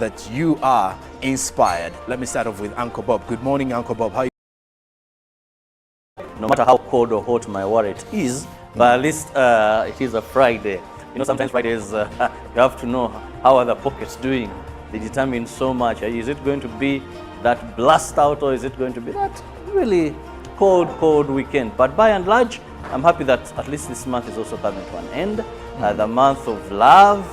that you are inspired. Let me start off with Uncle Bob. Good morning, Uncle Bob. How are you? No matter how cold or hot my wallet is, but at least it is a Friday. You know, sometimes Fridays, you have to know how are the pockets doing. They determine so much. Is it going to be that blast out, or is it going to be that really cold weekend? But by and large, I'm happy that at least this month is also coming to an end. The month of love,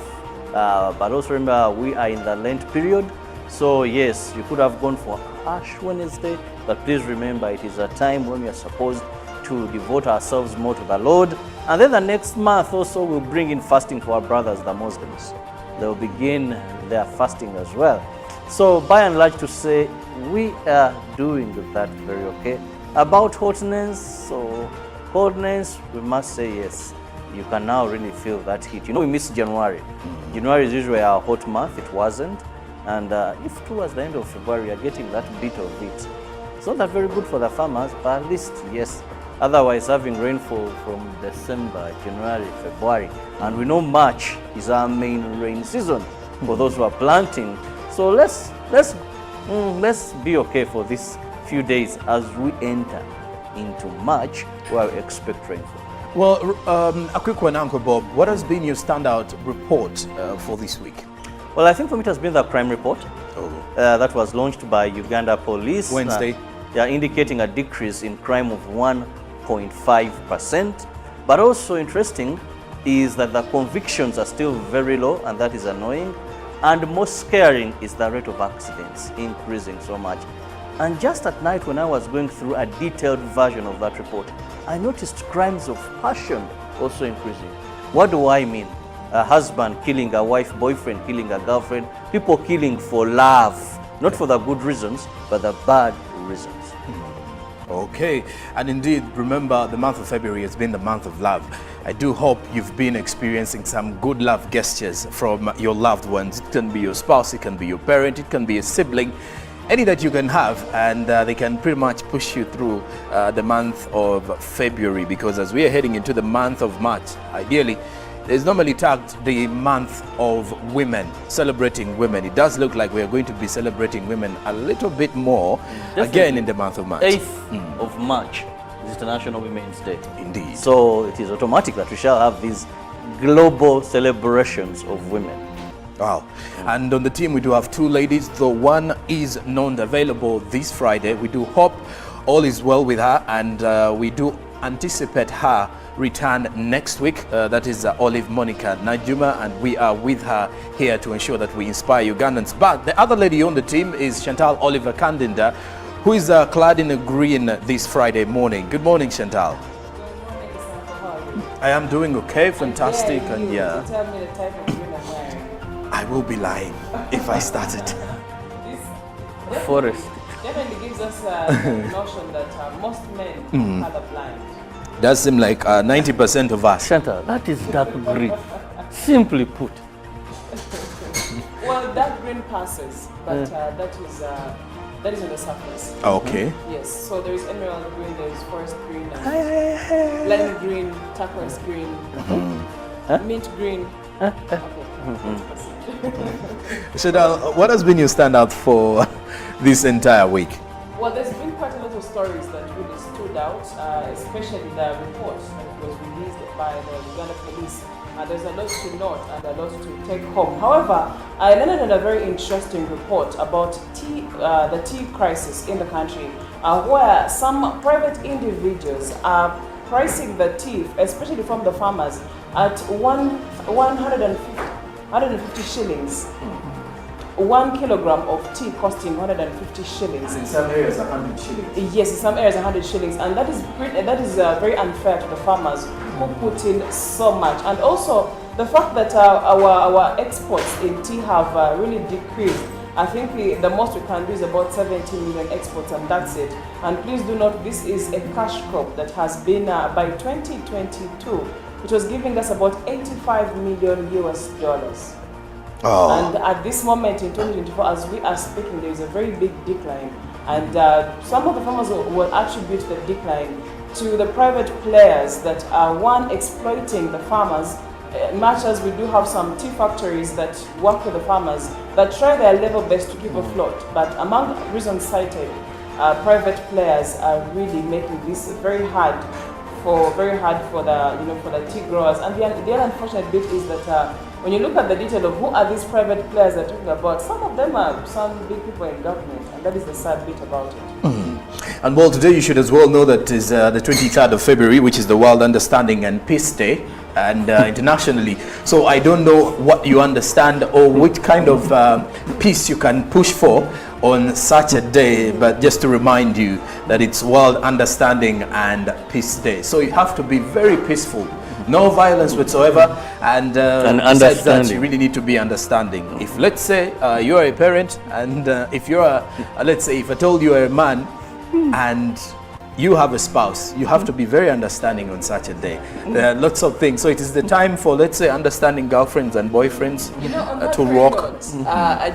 but also remember we are in the Lent period. So yes, you could have gone for Ash Wednesday, but please remember it is a time when we are supposed to devote ourselves more to the Lord. And then the next month also we'll bring in fasting for our brothers, the Muslims. They'll begin their fasting as well. So by and large, to say we are doing that very okay. About hotness or coldness, we must say yes. You can now really feel that heat. You know, we missed January. January is usually our hot month. It wasn't. And if towards the end of February, we are getting that bit of it. It's not that very good for the farmers, but at least, yes. Otherwise, having rainfall from December, January, February, and we know March is our main rain season for those who are planting. So let's be okay for these few days as we enter into March, where we expect rainfall. Well, a quick one, Uncle Bob. What has been your standout report for this week? Well, I think for me it has been the crime report that was launched by Uganda Police Wednesday. Indicating a decrease in crime of 1.5%. But also interesting is that the convictions are still very low, and that is annoying. And most scaring is the rate of accidents increasing so much. And just at night when I was going through a detailed version of that report, I noticed crimes of passion also increasing. What do I mean? A husband killing a wife, boyfriend killing a girlfriend, people killing for love, not for the good reasons, but the bad reasons. Okay, and indeed, remember the month of February has been the month of love. I do hope you've been experiencing some good love gestures from your loved ones. It can be your spouse, it can be your parent, it can be a sibling, any that you can have, and they can pretty much push you through the month of February, because as we are heading into the month of March, ideally, there's normally tagged the month of women, celebrating women. It does look like we are going to be celebrating women a little bit more, definitely, again in the month of March. 8th of March is International Women's Day. Indeed. So it is automatic that we shall have these global celebrations of women. Wow. And on the team we do have two ladies, though one is not available this Friday. We do hope all is well with her, and we do anticipate her return next week. That is Olive Monica Najuma, and we are with her here to ensure that we inspire Ugandans. But the other lady on the team is Chantal Oliver Kandinda, who is clad in a green this Friday morning. Good morning, Chantal. Good morning, Santa. How are you? I am doing okay, fantastic, Tell me the type of green I'm wearing. I will be lying if I started. This Forest. definitely gives us the notion that most men are colorblind. Does seem like 90% of us. Shanta, that is dark green. Simply put. Well, dark green passes, but that is on the surface. Okay. Yes, so there is emerald green, there is forest green, lime green, turquoise green, mint green. Chantal, what has been your standout for this entire week? Well, there's been quite a lot of stories that really stood out, especially the report that was released by the Uganda Police. There's a lot to note and a lot to take home. However, I landed on a very interesting report about the tea crisis in the country, where some private individuals are pricing the tea, especially from the farmers, at 150 shillings. 1 kilogram of tea costing 150 shillings. In some areas, 100 shillings. Yes, in some areas 100 shillings, and that is very unfair to the farmers who put in so much. And also the fact that our exports in tea have really decreased. I think the most we can do is about 70 million exports, and that's it. And please do note, this is a cash crop that has been by 2022, it was giving us about $85 million US. Oh. And at this moment in 2024, as we are speaking, there is a very big decline. And some of the farmers will attribute the decline to the private players that are, one, exploiting the farmers, much as we do have some tea factories that work with the farmers that try their level best to keep afloat, but among reasons cited, private players are really making this very hard for the tea growers. And the other unfortunate bit is that when you look at the detail of who are these private players they're talking about, some of them are some big people in government, and that is the sad bit about it. And well, today you should as well know that is the 23rd of February, which is the World Understanding and Peace Day, and internationally. So I don't know what you understand or which kind of peace you can push for on such a day, but just to remind you that it's World Understanding and Peace Day. So you have to be very peaceful, no violence whatsoever, and besides that, you really need to be understanding. If let's say you are a parent, and if you're let's say if I told you are a man and you have a spouse, you have to be very understanding on such a day. There are lots of things. So it is the time for, let's say, understanding girlfriends and boyfriends to walk.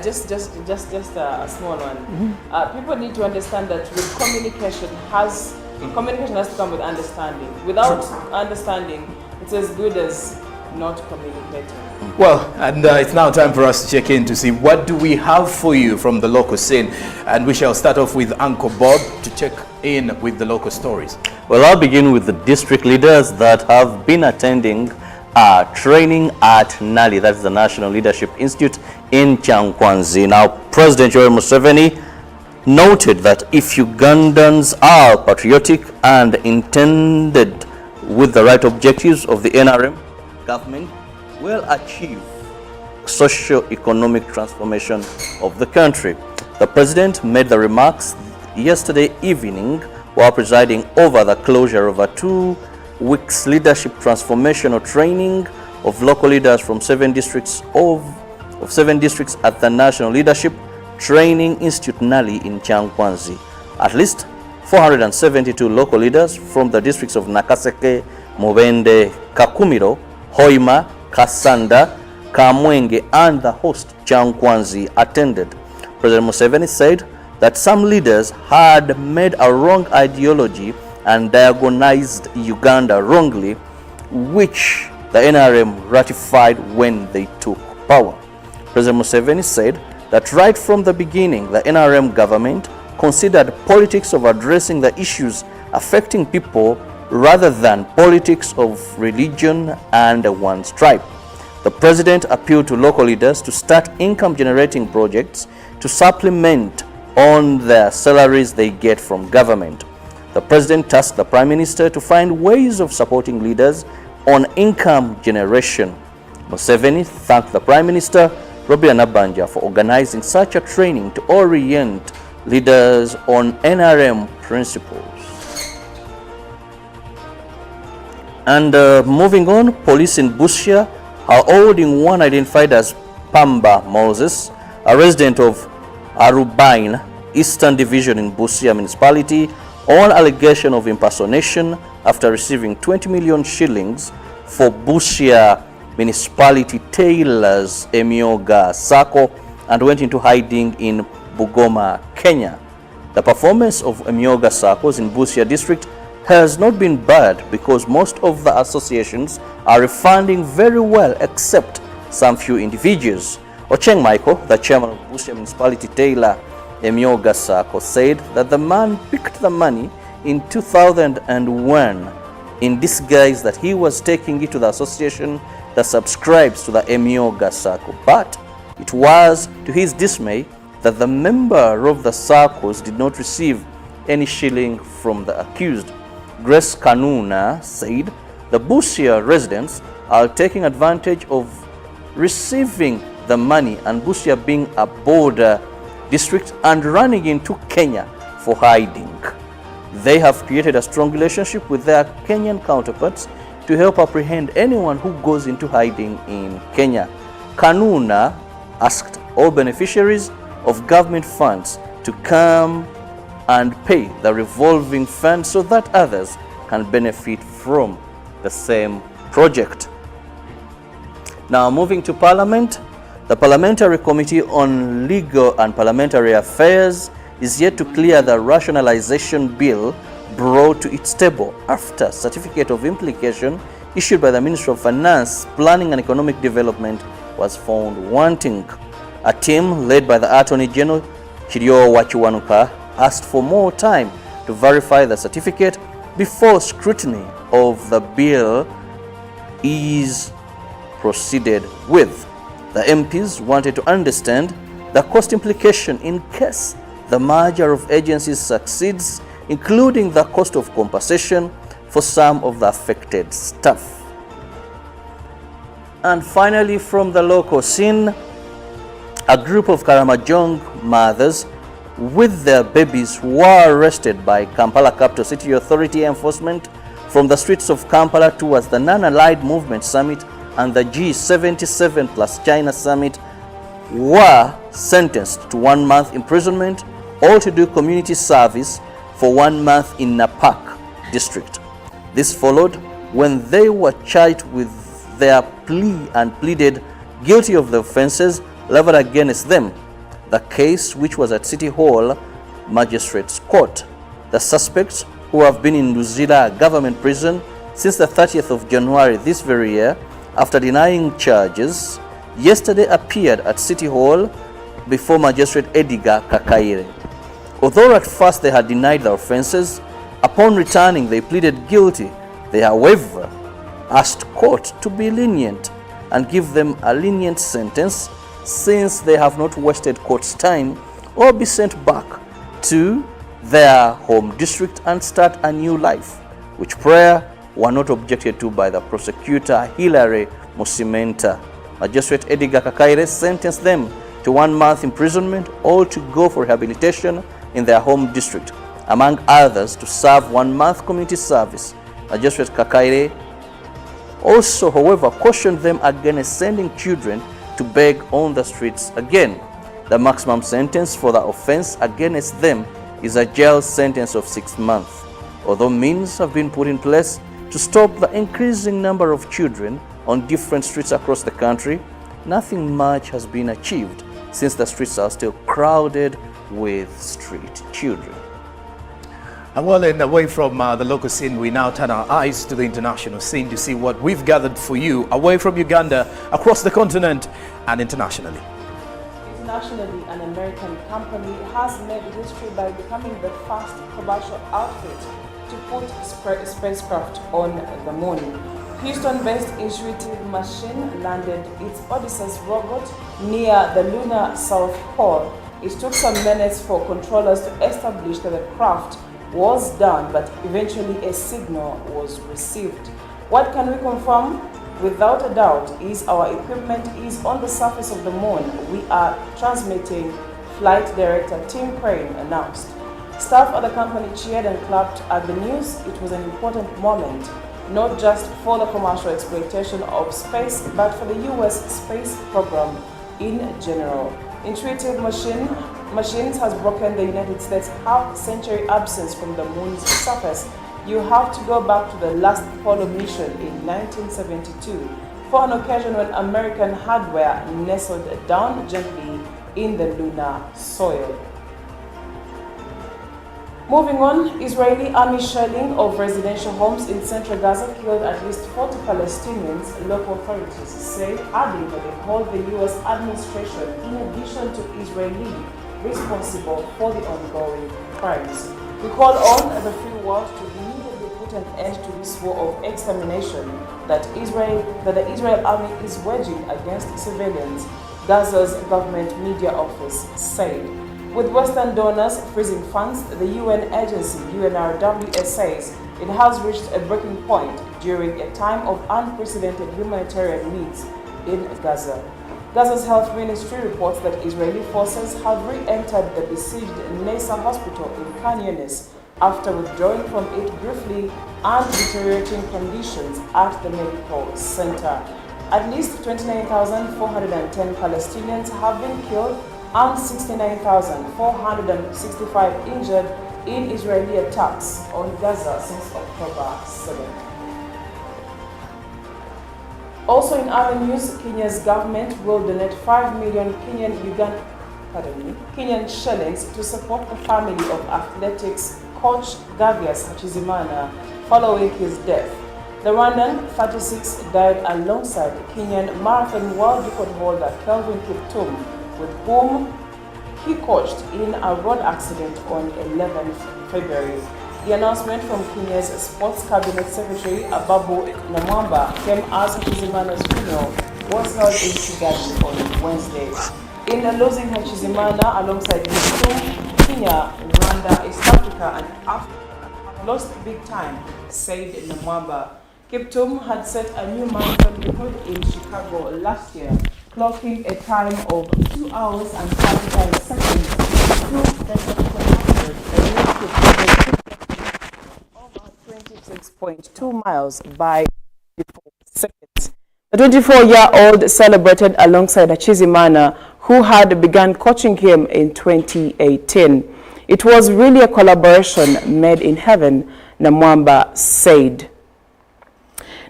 Just a small one. People need to understand that with communication has to come with understanding. Without understanding, it's as good as not communicating. Well, and it's now time for us to check in to see what do we have for you from the local scene. And we shall start off with Uncle Bob to check in with the local stories. Well, I'll begin with the district leaders that have been attending training at NALI, that's the National Leadership Institute in Kyankwanzi. Now, President Yoweri Museveni noted that if Ugandans are patriotic and intended with the right objectives of the NRM government, will achieve socio-economic transformation of the country. The president made the remarks yesterday evening while presiding over the closure of a 2 weeks leadership transformational training of local leaders from 7 districts of 7 districts at the National Leadership Training Institute NALI in Kyankwanzi. At least 472 local leaders from the districts of Nakaseke, Mubende, Kakumiro, Hoima, Kasanda, Kamwenge, and the host Kyankwanzi attended. President Museveni said that some leaders had made a wrong ideology and diagonized Uganda wrongly, which the NRM ratified when they took power. President Museveni said that right from the beginning, the NRM government considered politics of addressing the issues affecting people rather than politics of religion and one's tribe. The president appealed to local leaders to start income-generating projects to supplement on the salaries they get from government. The president tasked the prime minister to find ways of supporting leaders on income generation. Museveni thanked the prime minister, Robert Nabanja, for organizing such a training to orient leaders on NRM principles. And moving on, police in Busia are holding one identified as Pamba Moses, a resident of Arubain, Eastern Division in Busia Municipality, on allegation of impersonation after receiving 20 million shillings for Busia Municipality tailors Emyoga Sacco and went into hiding in Bugoma, Kenya. The performance of Emyoga Saccos in Busia district has not been bad because most of the associations are refunding very well except some few individuals. Ocheng Michael, the chairman of Busia Municipality Tailor Emyoga Sacco, said that the man picked the money in 2001 in disguise that he was taking it to the association that subscribes to the Emyoga Sacco. But it was to his dismay that the member of the Saccos did not receive any shilling from the accused. Grace Kanuna said the Busia residents are taking advantage of receiving the money and Busia being a border district and running into Kenya for hiding. They have created a strong relationship with their Kenyan counterparts to help apprehend anyone who goes into hiding in Kenya. Kanuna asked all beneficiaries of government funds to come and pay the revolving fund so that others can benefit from the same project. Now moving to Parliament, the Parliamentary Committee on Legal and Parliamentary Affairs is yet to clear the rationalization bill brought to its table after certificate of implication issued by the Ministry of Finance, Planning and Economic Development was found wanting. A team led by the Attorney General, Chirio Wachiwanuka, asked for more time to verify the certificate before scrutiny of the bill is proceeded with. The MPs wanted to understand the cost implication in case the merger of agencies succeeds, including the cost of compensation for some of the affected staff. And finally, from the local scene, a group of Karamajong mothers with their babies were arrested by Kampala Capital City Authority enforcement from the streets of Kampala towards the Non-Aligned Movement Summit and the G77 plus China Summit were sentenced to 1 month imprisonment, all to do community service for 1 month in Napak district. This followed when they were charged with their plea and pleaded guilty of the offences leveled against them. The case, which was at City Hall Magistrates Court. The suspects, who have been in Luzira government prison since the 30th of January this very year, after denying charges, yesterday appeared at City Hall before Magistrate Edgar Kakaire. Although at first they had denied the offences, upon returning they pleaded guilty. They, however, asked court to be lenient and give them a lenient sentence, since they have not wasted court's time, or be sent back to their home district and start a new life, which prayer were not objected to by the prosecutor Hilary Musimenta. Magistrate Edgar Kakaire sentenced them to 1 month imprisonment, all to go for rehabilitation in their home district, among others to serve 1 month community service. Magistrate Kakaire also, however, cautioned them against sending children to beg on the streets again. The maximum sentence for the offense against them is a jail sentence of 6 months. Although means have been put in place to stop the increasing number of children on different streets across the country, nothing much has been achieved, since the streets are still crowded with street children. And well, and away from the local scene, we now turn our eyes to the international scene to see what we've gathered for you away from Uganda, across the continent and internationally. Internationally, an American company has made history by becoming the first commercial outfit to put spacecraft on the moon. Houston-based Intuitive Machine landed its Odysseus robot near the lunar South Pole. It took some minutes for controllers to establish that the craft was done, but eventually a signal was received. What can we confirm? Without a doubt, is our equipment is on the surface of the moon. We are transmitting, Flight Director Tim Crane announced. Staff at the company cheered and clapped at the news. It was an important moment, not just for the commercial exploitation of space, but for the US space program in general. Intuitive Machines has broken the United States half-century absence from the moon's surface. You have to go back to the last Apollo mission in 1972 for an occasion when American hardware nestled down gently in the lunar soil. Moving on, Israeli army shelling of residential homes in central Gaza killed at least 40 Palestinians, local authorities say, adding that they hold the US administration in addition to Israeli responsible for the ongoing crimes. We call on the free world to immediately put an end to this war of extermination that the Israel army is waging against civilians, Gaza's government media office said. With Western donors freezing funds, the UN agency UNRWA says it has reached a breaking point during a time of unprecedented humanitarian needs in Gaza. Gaza's health ministry reports that Israeli forces have re-entered the besieged Nasser hospital in Khan Yunis after withdrawing from it briefly and deteriorating conditions at the medical center. At least 29,410 Palestinians have been killed and 69,465 injured in Israeli attacks on Gaza since October 7th. Also in other news, Kenya's government will donate 5 million Kenyan shillings to support the family of athletics coach Gavias Hachizimana following his death. The Rwandan 36 died alongside Kenyan marathon world record holder Kelvin Kiptum, with whom he coached in a road accident on 11th February. The announcement from Kenya's Sports Cabinet Secretary Ababu Namwamba came as Hakizimana's funeral was held in Kigali on Wednesday. In losing Hakizimana alongside Kiptum, Kenya, Rwanda, East Africa and Africa lost big time, said Namwamba. Kiptum had set a new marathon record in Chicago last year, clocking a time of 2 hours and 35 seconds through the 100, over 26.2 miles by 24 seconds. The 24-year-old celebrated alongside Hakizimana, who had begun coaching him in 2018. It was really a collaboration made in heaven, Namwamba said.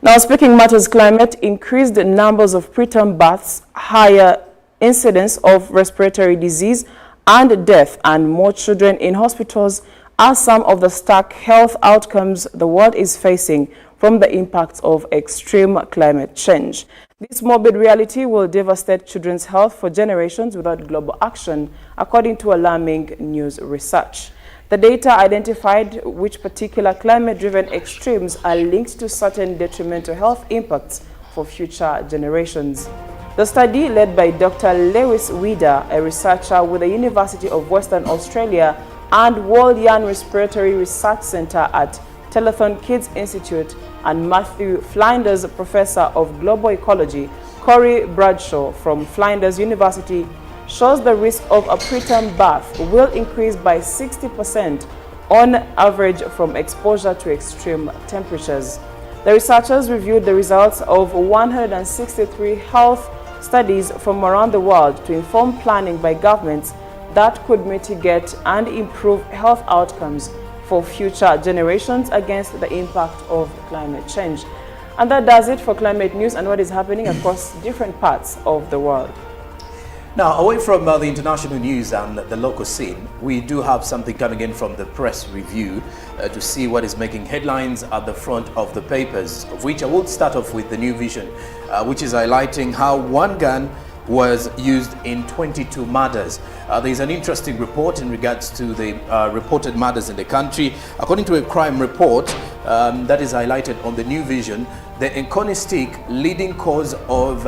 Now, speaking matters climate, increased numbers of preterm births, higher incidence of respiratory disease and death, and more children in hospitals are some of the stark health outcomes the world is facing from the impacts of extreme climate change. This morbid reality will devastate children's health for generations without global action, according to alarming news research. The data identified which particular climate-driven extremes are linked to certain detrimental health impacts for future generations. The study, led by Dr. Lewis Wieder, a researcher with the University of Western Australia and World Young Respiratory Research Center at Telethon Kids Institute, and Matthew Flinders, professor of global ecology, Corey Bradshaw from Flinders University, shows the risk of a preterm birth will increase by 60% on average from exposure to extreme temperatures. The researchers reviewed the results of 163 health studies from around the world to inform planning by governments that could mitigate and improve health outcomes for future generations against the impact of climate change. And that does it for climate news and what is happening across different parts of the world. Now, away from the international news and the local scene, we do have something coming in from the press review to see what is making headlines at the front of the papers, of which I will start off with the New Vision, which is highlighting how one gun was used in 22 murders. There is an interesting report in regards to the reported murders in the country. According to a crime report that is highlighted on the New Vision, the Nkoni stick leading cause of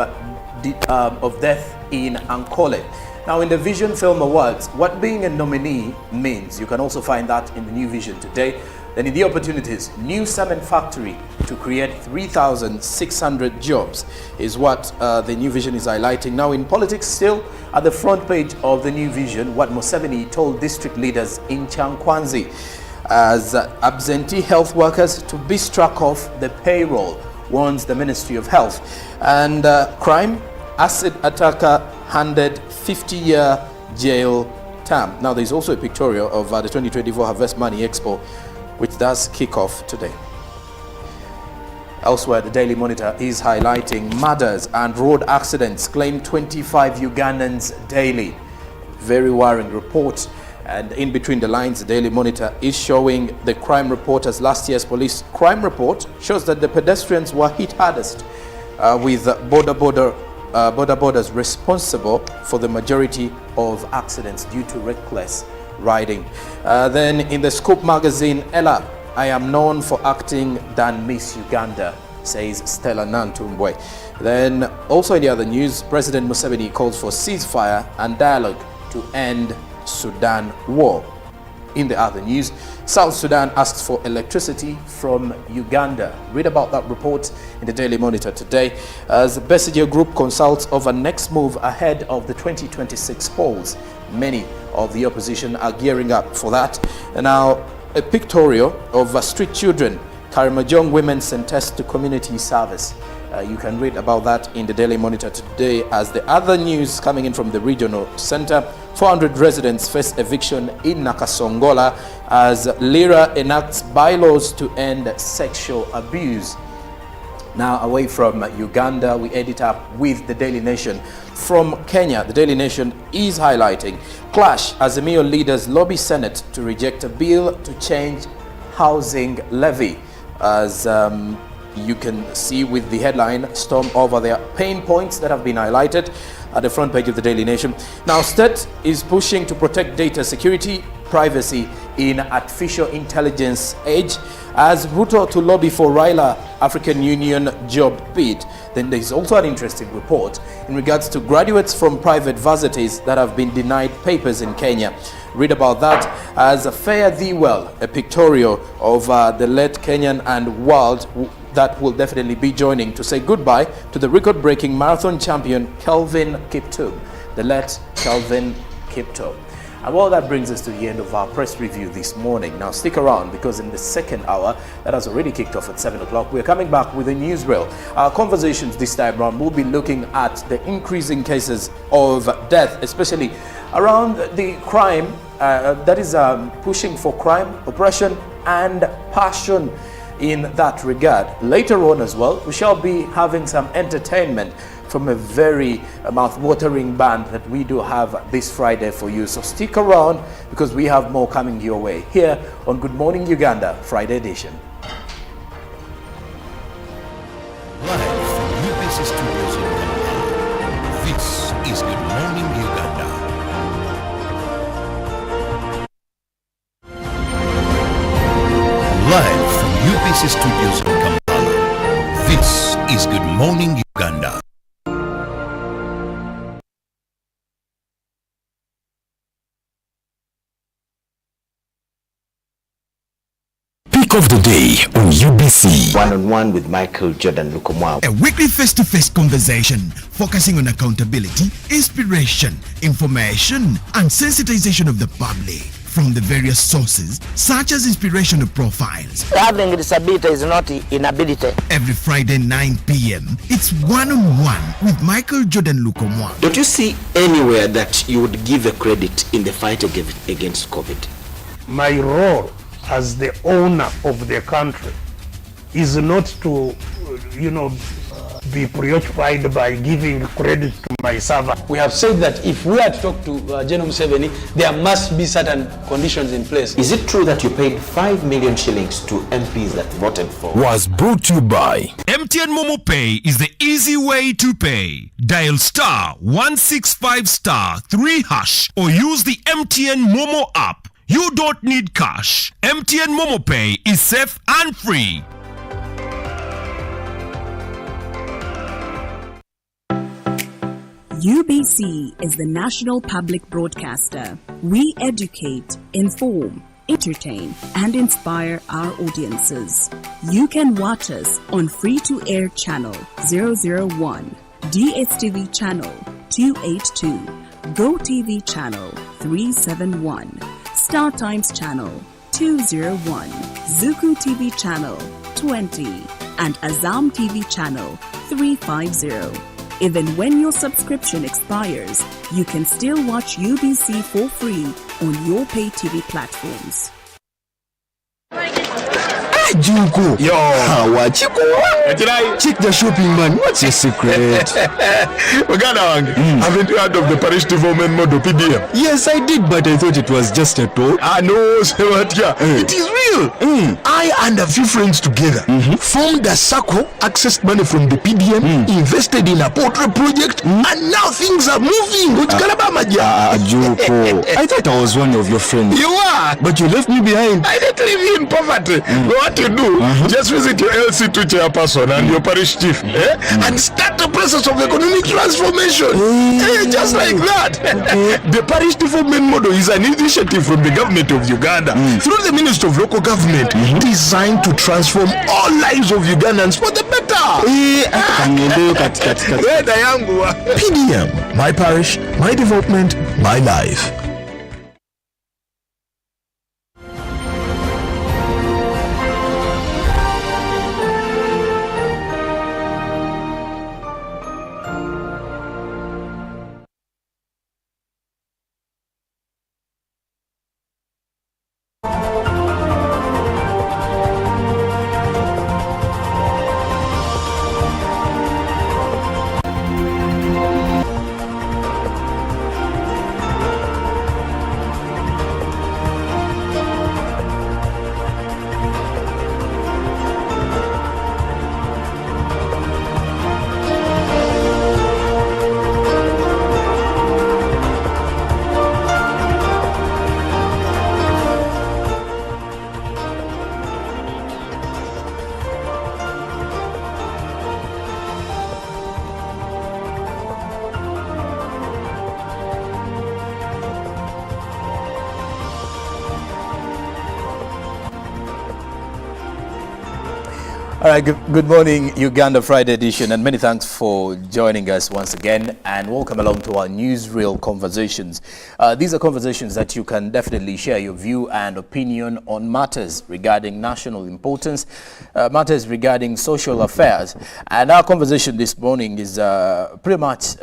death in Ankole. Now, in the Vision Film Awards, what being a nominee means, you can also find that in the New Vision today. Then in the opportunities, new cement factory to create 3,600 jobs is what the New Vision is highlighting. Now, in politics, still at the front page of the New Vision, what Museveni told district leaders in Chankwanzi as absentee health workers to be struck off the payroll, warns the Ministry of Health. And crime, acid attacker handed 50-year jail term. Now, there's also a pictorial of the 2024 Harvest Money Expo, which does kick off today. Elsewhere, the Daily Monitor is highlighting murders and road accidents claim 25 Ugandans daily. Very worrying report. And in between the lines, the Daily Monitor is showing the crime report as last year's police crime report shows that the pedestrians were hit hardest, with borders responsible for the majority of accidents due to reckless riding. Then in the Scoop magazine, Ella, I am known for acting than Miss Uganda, says Stella Nantumbwe. Then also in the other news, President Museveni calls for ceasefire and dialogue to end Sudan war. In the other news, South Sudan asks for electricity from Uganda. Read about that report in the Daily Monitor today as the Besigye Group consults over next move ahead of the 2026 polls. Many of the opposition are gearing up for that. And now, a pictorial of street children, Karimajong women sentenced to community service. You can read about that in the Daily Monitor today. As the other news coming in from the regional center, 400 residents face eviction in Nakasongola as Lira enacts bylaws to end sexual abuse. Now, away from Uganda, we edit up with the Daily Nation. From Kenya, the Daily Nation is highlighting clash as Azimio leaders lobby Senate to reject a bill to change housing levy. As you can see with the headline "Storm over their pain points" that have been highlighted at the front page of the Daily Nation. Now, State is pushing to protect data security, privacy in artificial intelligence age, as Ruto to lobby for Raila African Union job bid. Then there is also an interesting report in regards to graduates from private varsities that have been denied papers in Kenya. Read about that as Fare Thee Well, a pictorial of the late Kenyan and world that will definitely be joining to say goodbye to the record-breaking marathon champion Kelvin Kiptum, the late Kelvin Kiptum. And well, that brings us to the end of our press review this morning. Now stick around, because in the second hour, that has already kicked off at 7 o'clock, we're coming back with a newsreel. Our conversations this time around will be looking at the increasing cases of death, especially around the crime that is pushing for crime, oppression and passion. In that regard, later on as well, we shall be having some entertainment from a very mouth-watering band that we do have this Friday for you. So stick around, because we have more coming your way here on Good Morning Uganda Friday edition. Live from UBC Studios in Kampala, this is Good Morning Uganda. Live from UBC Studios in Kampala, this is Good Morning Uganda. Pick of the day on UBC. One-on-one with Michael Jordan Lukomwa. A weekly face-to-face conversation focusing on accountability, inspiration, information, and sensitization of the public from the various sources, such as inspirational profiles. Having a disability is not inability. Every Friday 9 p.m., it's one-on-one with Michael Jordan Lukomwa. Don't you see anywhere that you would give a credit in the fight against COVID? My role as the owner of the country is not to, be preoccupied by giving credit to my servant. We have said that if we are to talk to General Museveni, there must be certain conditions in place. Is it true that you paid 5 million shillings to MPs that voted for? Was brought to you by MTN Momo Pay is the easy way to pay. Dial *165*3# or use the MTN Momo app. You don't need cash. MTN Momo Pay is safe and free. UBC is the national public broadcaster. We educate, inform, entertain, and inspire our audiences. You can watch us on free-to-air channel 001, DSTV channel 282, GoTV channel 371, Star Times channel 201, Zuku TV channel 20, and Azam TV channel 350. Even when your subscription expires, you can still watch UBC for free on your pay TV platforms. Junko. Yo. Check the shopping, man. What's your secret? Haven't you heard of the Parish Development Model PDM? Yes, I did, but I thought it was just a talk. No, it is real. I and a few friends together formed a circle, accessed money from the PDM, invested in a poultry project, and now things are moving. Junko. I thought I was one of your friends. You are, but you left me behind. I didn't leave you in poverty. What you do, just visit your LC2 chairperson and your parish chief and start the process of economic transformation. Just like that. The Parish Development Model is an initiative from the government of Uganda through the Ministry of Local Government designed to transform all lives of Ugandans for the better. PDM, my parish, my development, my life. All right, good morning, Uganda Friday edition, and many thanks for joining us once again, and welcome along to our Newsreel Conversations. These are conversations that you can definitely share your view and opinion on matters regarding national importance, matters regarding social affairs. And our conversation this morning is pretty much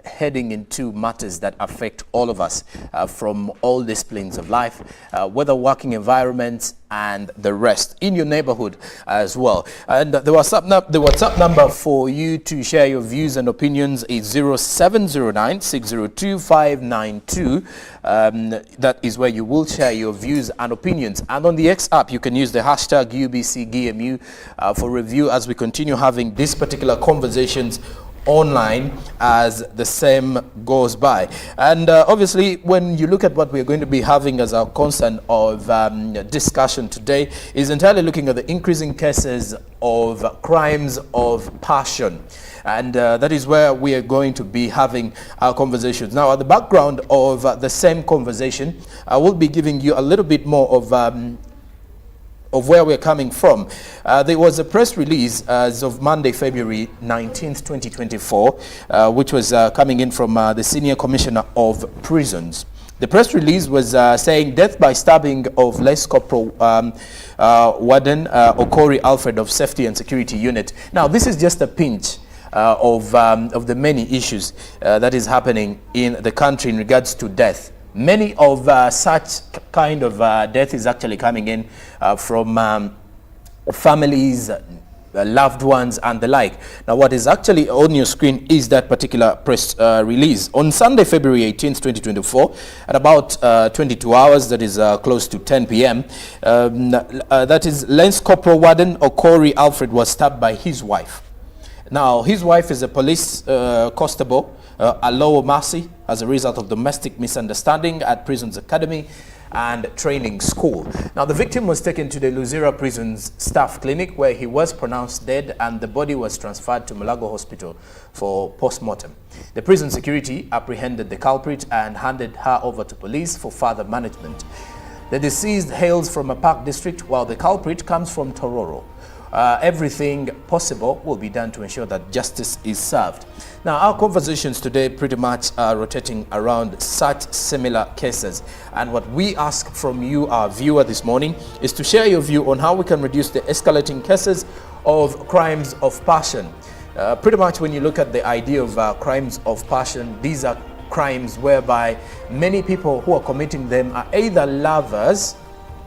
heading into matters that affect all of us from all disciplines of life, whether working environments and the rest, in your neighborhood as well. And the WhatsApp number for you to share your views and opinions is 0709-602-592. That is where you will share your views and opinions. And on the X app, you can use the hashtag UBCGMU for review as we continue having these particular conversations online as the same goes by. And obviously, when you look at what we're going to be having as our concern of discussion today, is entirely looking at the increasing cases of crimes of passion. And that is where we are going to be having our conversations. Now, at the background of the same conversation, I will be giving you a little bit more of where we're coming from. There was a press release as of Monday, February 19th, 2024, which was coming in from the Senior Commissioner of Prisons. The press release was saying death by stabbing of Lance Corporal Warden Okori Alfred of Safety and Security Unit. Now, this is just a pinch of the many issues that is happening in the country in regards to death. Many of such kind of death is actually coming in from families, loved ones, and the like. Now, what is actually on your screen is that particular press release. On Sunday, February 18th, 2024, at about 22 hours, that is close to 10 p.m., that is Lance Corporal Warden Okori Alfred was stabbed by his wife. Now, his wife is a police constable, Alowo Mercy, as a result of domestic misunderstanding at Prisons Academy and Training School. Now, the victim was taken to the Luzira Prisons Staff Clinic, where he was pronounced dead, and the body was transferred to Mulago Hospital for post-mortem. The prison security apprehended the culprit and handed her over to police for further management. The deceased hails from a Park district, while the culprit comes from Tororo. Everything possible will be done to ensure that justice is served. Now, our conversations today pretty much are rotating around such similar cases. And what we ask from you, our viewer, this morning is to share your view on how we can reduce the escalating cases of crimes of passion. Pretty much when you look at the idea of crimes of passion, these are crimes whereby many people who are committing them are either lovers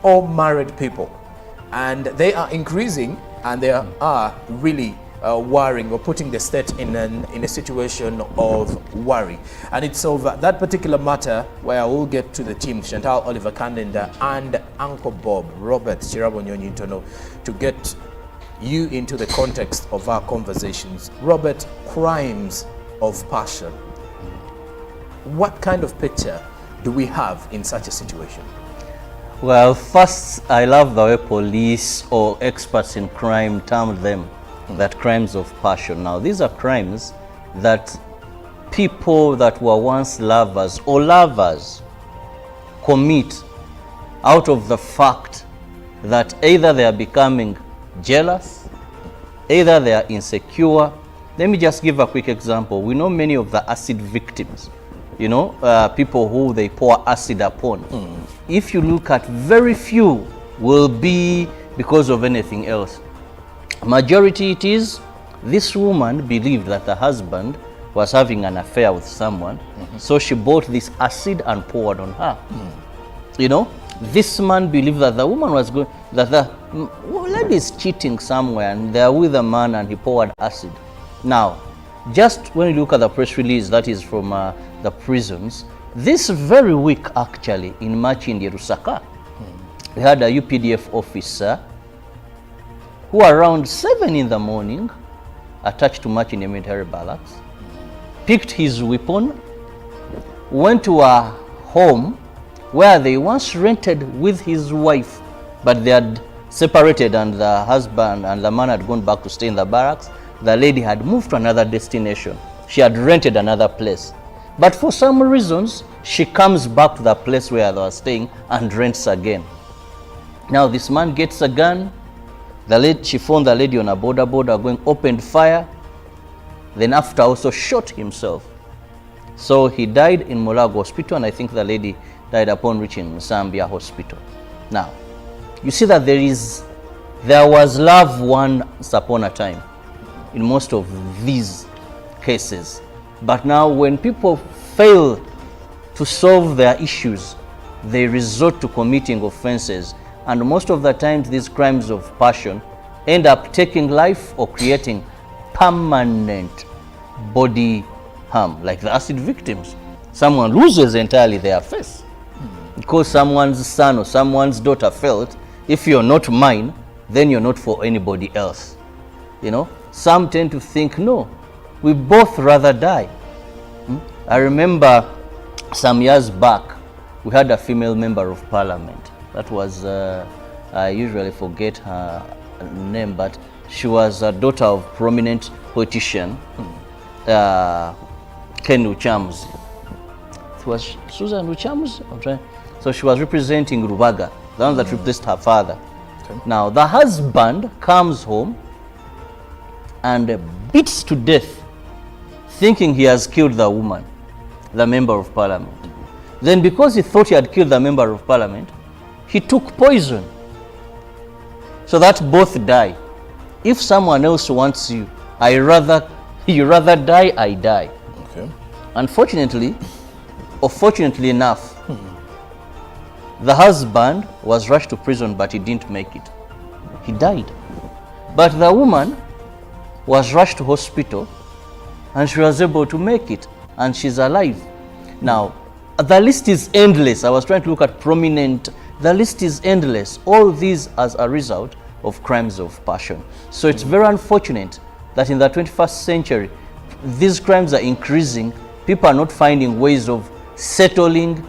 or married people. And they are increasing, and they are really worrying or putting the state in a situation of worry. And it's over that particular matter where I will get to the team, Chantal Oliver Kandenda and Uncle Bob, Robert Chirabonyonyi Ntono, to get you into the context of our conversations. Robert, crimes of passion. What kind of picture do we have in such a situation? Well, first, I love the way police or experts in crime termed them, that crimes of passion. Now, these are crimes that people that were once lovers or lovers commit out of the fact that either they are becoming jealous, either they are insecure. Let me just give a quick example. We know many of the acid victims, you know, people who they pour acid upon. If you look at, very few will be because of anything else. Majority it is, this woman believed that the husband was having an affair with someone, so she bought this acid and poured on her. You know, this man believed that the woman was going, that the lady is cheating somewhere and they're with a man, and he poured acid. Now, just when you look at the press release that is from the prisons, this very week actually in Machindi, Lusaka, we had a UPDF officer who around 7 in the morning, attached to Machindi military barracks, picked his weapon, went to a home where they once rented with his wife, but they had separated and the husband and the man had gone back to stay in the barracks. The lady had moved to another destination. She had rented another place. But for some reasons, she comes back to the place where they were staying and rents again. Now this man gets a gun, She found the lady on a border going, opened fire, then after also shot himself. So he died in Mulago Hospital, and I think the lady died upon reaching Zambia Hospital. Now, you see that there was love once upon a time in most of these cases. But now when people fail to solve their issues, they resort to committing offenses. And most of the times these crimes of passion end up taking life or creating permanent body harm, like the acid victims. Someone loses entirely their face because someone's son or someone's daughter felt, if you're not mine, then you're not for anybody else. You know, some tend to think, no, we both rather die. I remember some years back, we had a female member of parliament. That was, I usually forget her name, but she was a daughter of prominent politician, Ken Uchamuzi. It was Susan Uchamuzi? So she was representing Rubaga, the one that replaced her father. Okay. Now, the husband comes home and beats to death, thinking he has killed the woman, the member of parliament. Then because he thought he had killed the member of parliament, he took poison so that both die. If someone else wants you, you rather die, I die. Okay. Unfortunately, or fortunately enough, the husband was rushed to prison, but he didn't make it. He died. But the woman was rushed to hospital, and she was able to make it, and she's alive. Now, the list is endless. I was trying to look at prominent. The list is endless. All these as a result of crimes of passion. So it's very unfortunate that in the 21st century, these crimes are increasing. People are not finding ways of settling,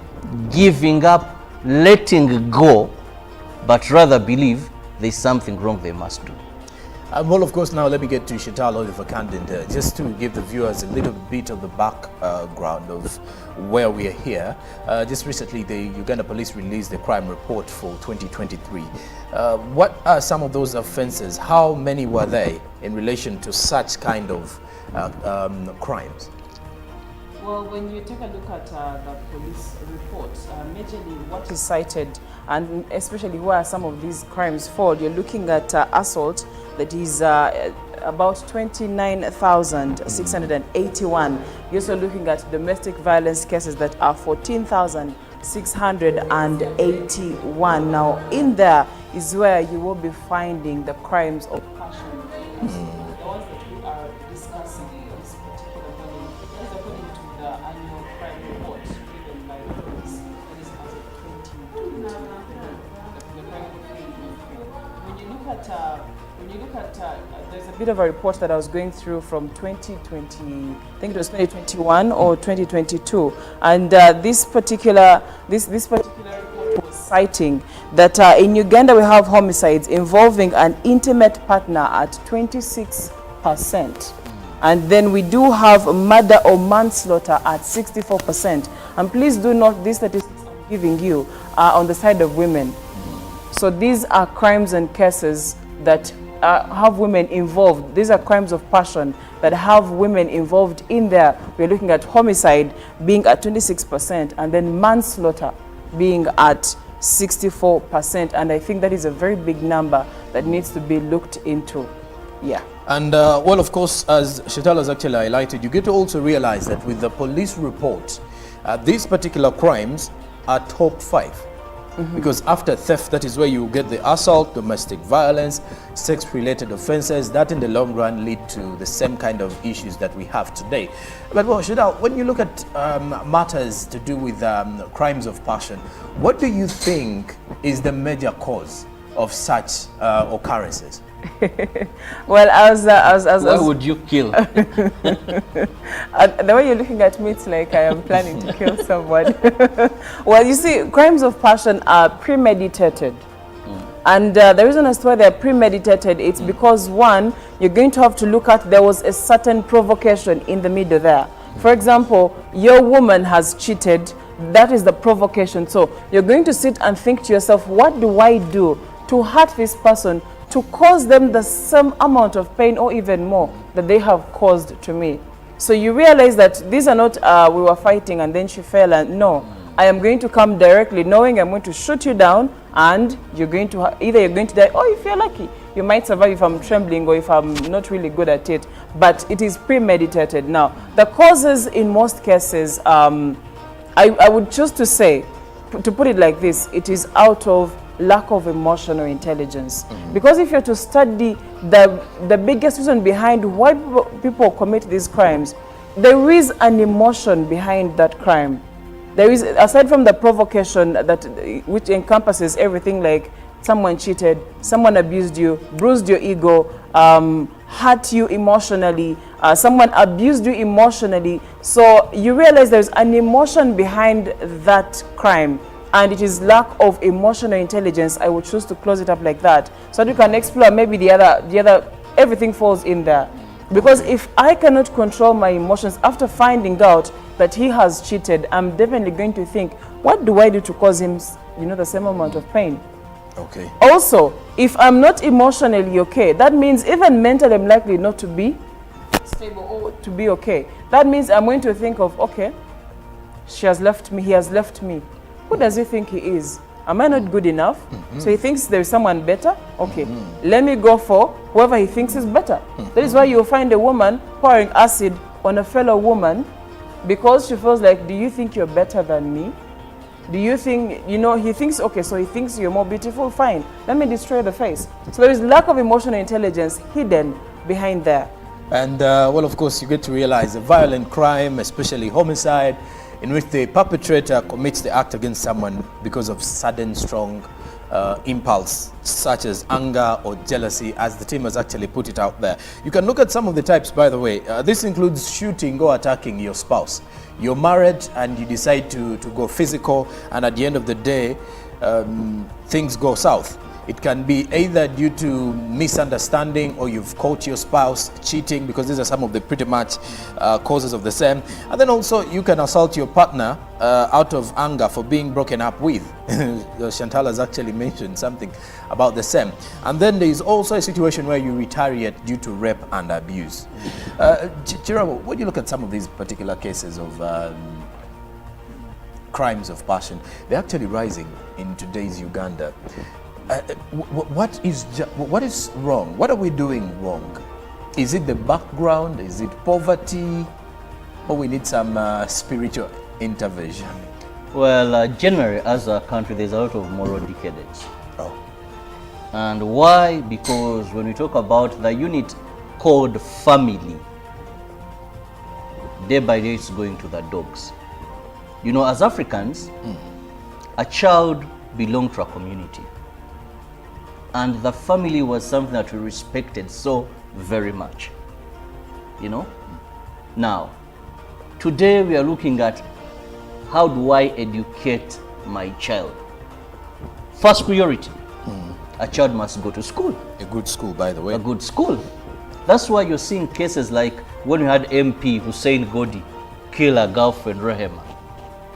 giving up, letting go, but rather believe there's something wrong they must do. Well, of course, now let me get to Shetal Oliver Kandinde, just to give the viewers a little bit of the background of where we are here. Just recently, the Uganda police released the crime report for 2023. What are some of those offenses? How many were they in relation to such kind of crimes? Well, when you take a look at the police report, majorly what is cited, and especially where some of these crimes fall, you're looking at assault, that is about 29,681. You're also looking at domestic violence cases that are 14,681. Now, in there is where you will be finding the crimes of passion. The ones that we are discussing this particular morning, that is according to the annual crime report given by the police. That is as of 2023. When you look at there's a bit of a report that I was going through from 2020, I think it was 2021 or 2022, and this particular report was citing that in Uganda we have homicides involving an intimate partner at 26%, and then we do have murder or manslaughter at 64%. And please do note, these statistics I'm giving you are on the side of women. So these are crimes and cases that have women involved. These are crimes of passion that have women involved in there. We're looking at homicide being at 26% and then manslaughter being at 64%. And I think that is a very big number that needs to be looked into. Yeah. And well, of course, as Shetal has actually highlighted, you get to also realize that with the police report, these particular crimes are top 5. Because after theft, that is where you get the assault, domestic violence, sex-related offenses, that in the long run lead to the same kind of issues that we have today. But well, Shetal, when you look at matters to do with crimes of passion, what do you think is the major cause of such occurrences? Well, why would you kill? The way you're looking at me, it's like I am planning to kill someone. Well, you see, crimes of passion are premeditated. And the reason as to why they're premeditated, it's because, one, you're going to have to look at, there was a certain provocation in the middle there. For example, your woman has cheated. That is the provocation. So you're going to sit and think to yourself, what do I do to hurt this person to cause them the same amount of pain or even more that they have caused to me. So you realize that these are not we were fighting and then she fell, and no, I am going to come directly knowing I'm going to shoot you down, and you're going to either you're going to die, or if you're lucky you might survive if I'm trembling or if I'm not really good at it. But it is premeditated. Now the causes in most cases, I would choose to say, to put it like this, it is out of lack of emotional intelligence. Because if you're to study the biggest reason behind why people commit these crimes, there is an emotion behind that crime. There is, aside from the provocation that which encompasses everything, like someone cheated, someone abused you, bruised your ego, hurt you emotionally, someone abused you emotionally. So you realize there's an emotion behind that crime, and it is lack of emotional intelligence. I would choose to close it up like that, so that you can explore maybe the other, everything falls in there. Because if I cannot control my emotions after finding out that he has cheated, I'm definitely going to think, what do I do to cause him, the same amount of pain? Okay. Also, if I'm not emotionally okay, that means even mentally I'm likely not to be stable or to be okay. That means I'm going to think of, okay, she has left me, he has left me. Who does he think he is? Am I not good enough? So he thinks there's someone better? Okay, let me go for whoever he thinks is better. That is why you'll find a woman pouring acid on a fellow woman because she feels like, do you think you're better than me? Do you think, he thinks, okay, so he thinks you're more beautiful, fine. Let me destroy the face. So there is lack of emotional intelligence hidden behind there. And, well, of course, you get to realize a violent crime, especially homicide, in which the perpetrator commits the act against someone because of sudden, strong impulse, such as anger or jealousy, as the team has actually put it out there. You can look at some of the types, by the way. This includes shooting or attacking your spouse. You're married and you decide to go physical, and at the end of the day, things go south. It can be either due to misunderstanding, or you've caught your spouse cheating, because these are some of the pretty much causes of the same. And then also you can assault your partner out of anger for being broken up with. Chantal has actually mentioned something about the same. And then there is also a situation where you retaliate due to rape and abuse. Chirabo, when you look at some of these particular cases of crimes of passion, they're actually rising in today's Uganda. What is wrong? What are we doing wrong? Is it the background? Is it poverty? Or we need some spiritual intervention? Well, generally, as a country, there's a lot of moral decadence. Oh. And why? Because when we talk about the unit called family, day by day it's going to the dogs. As Africans, a child belonged to a community. And the family was something that we respected so very much. Now, today we are looking at how do I educate my child? First priority, a child must go to school. A good school, by the way. A good school. That's why you're seeing cases like when we had MP Hussein Godi kill a girlfriend, Rehema.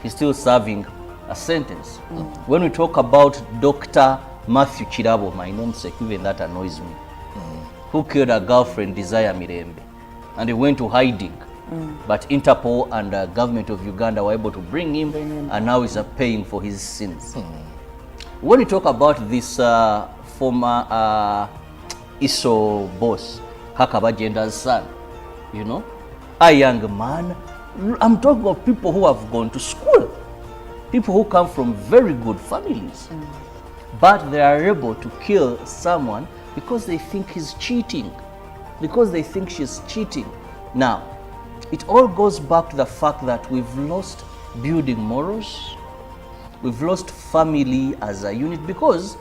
He's still serving a sentence. When we talk about Dr. Matthew Chirabo, my namesake, even that annoys me, who killed a girlfriend, Desire Mirembe, and he went to hiding. But Interpol and the government of Uganda were able to bring him, and now he's paying for his sins. When we talk about this former ISO boss, Hakaba Jenda's son, a young man, I'm talking of people who have gone to school, people who come from very good families. But they are able to kill someone because they think he's cheating, because they think she's cheating. Now, it all goes back to the fact that we've lost building morals, we've lost family as a unit, because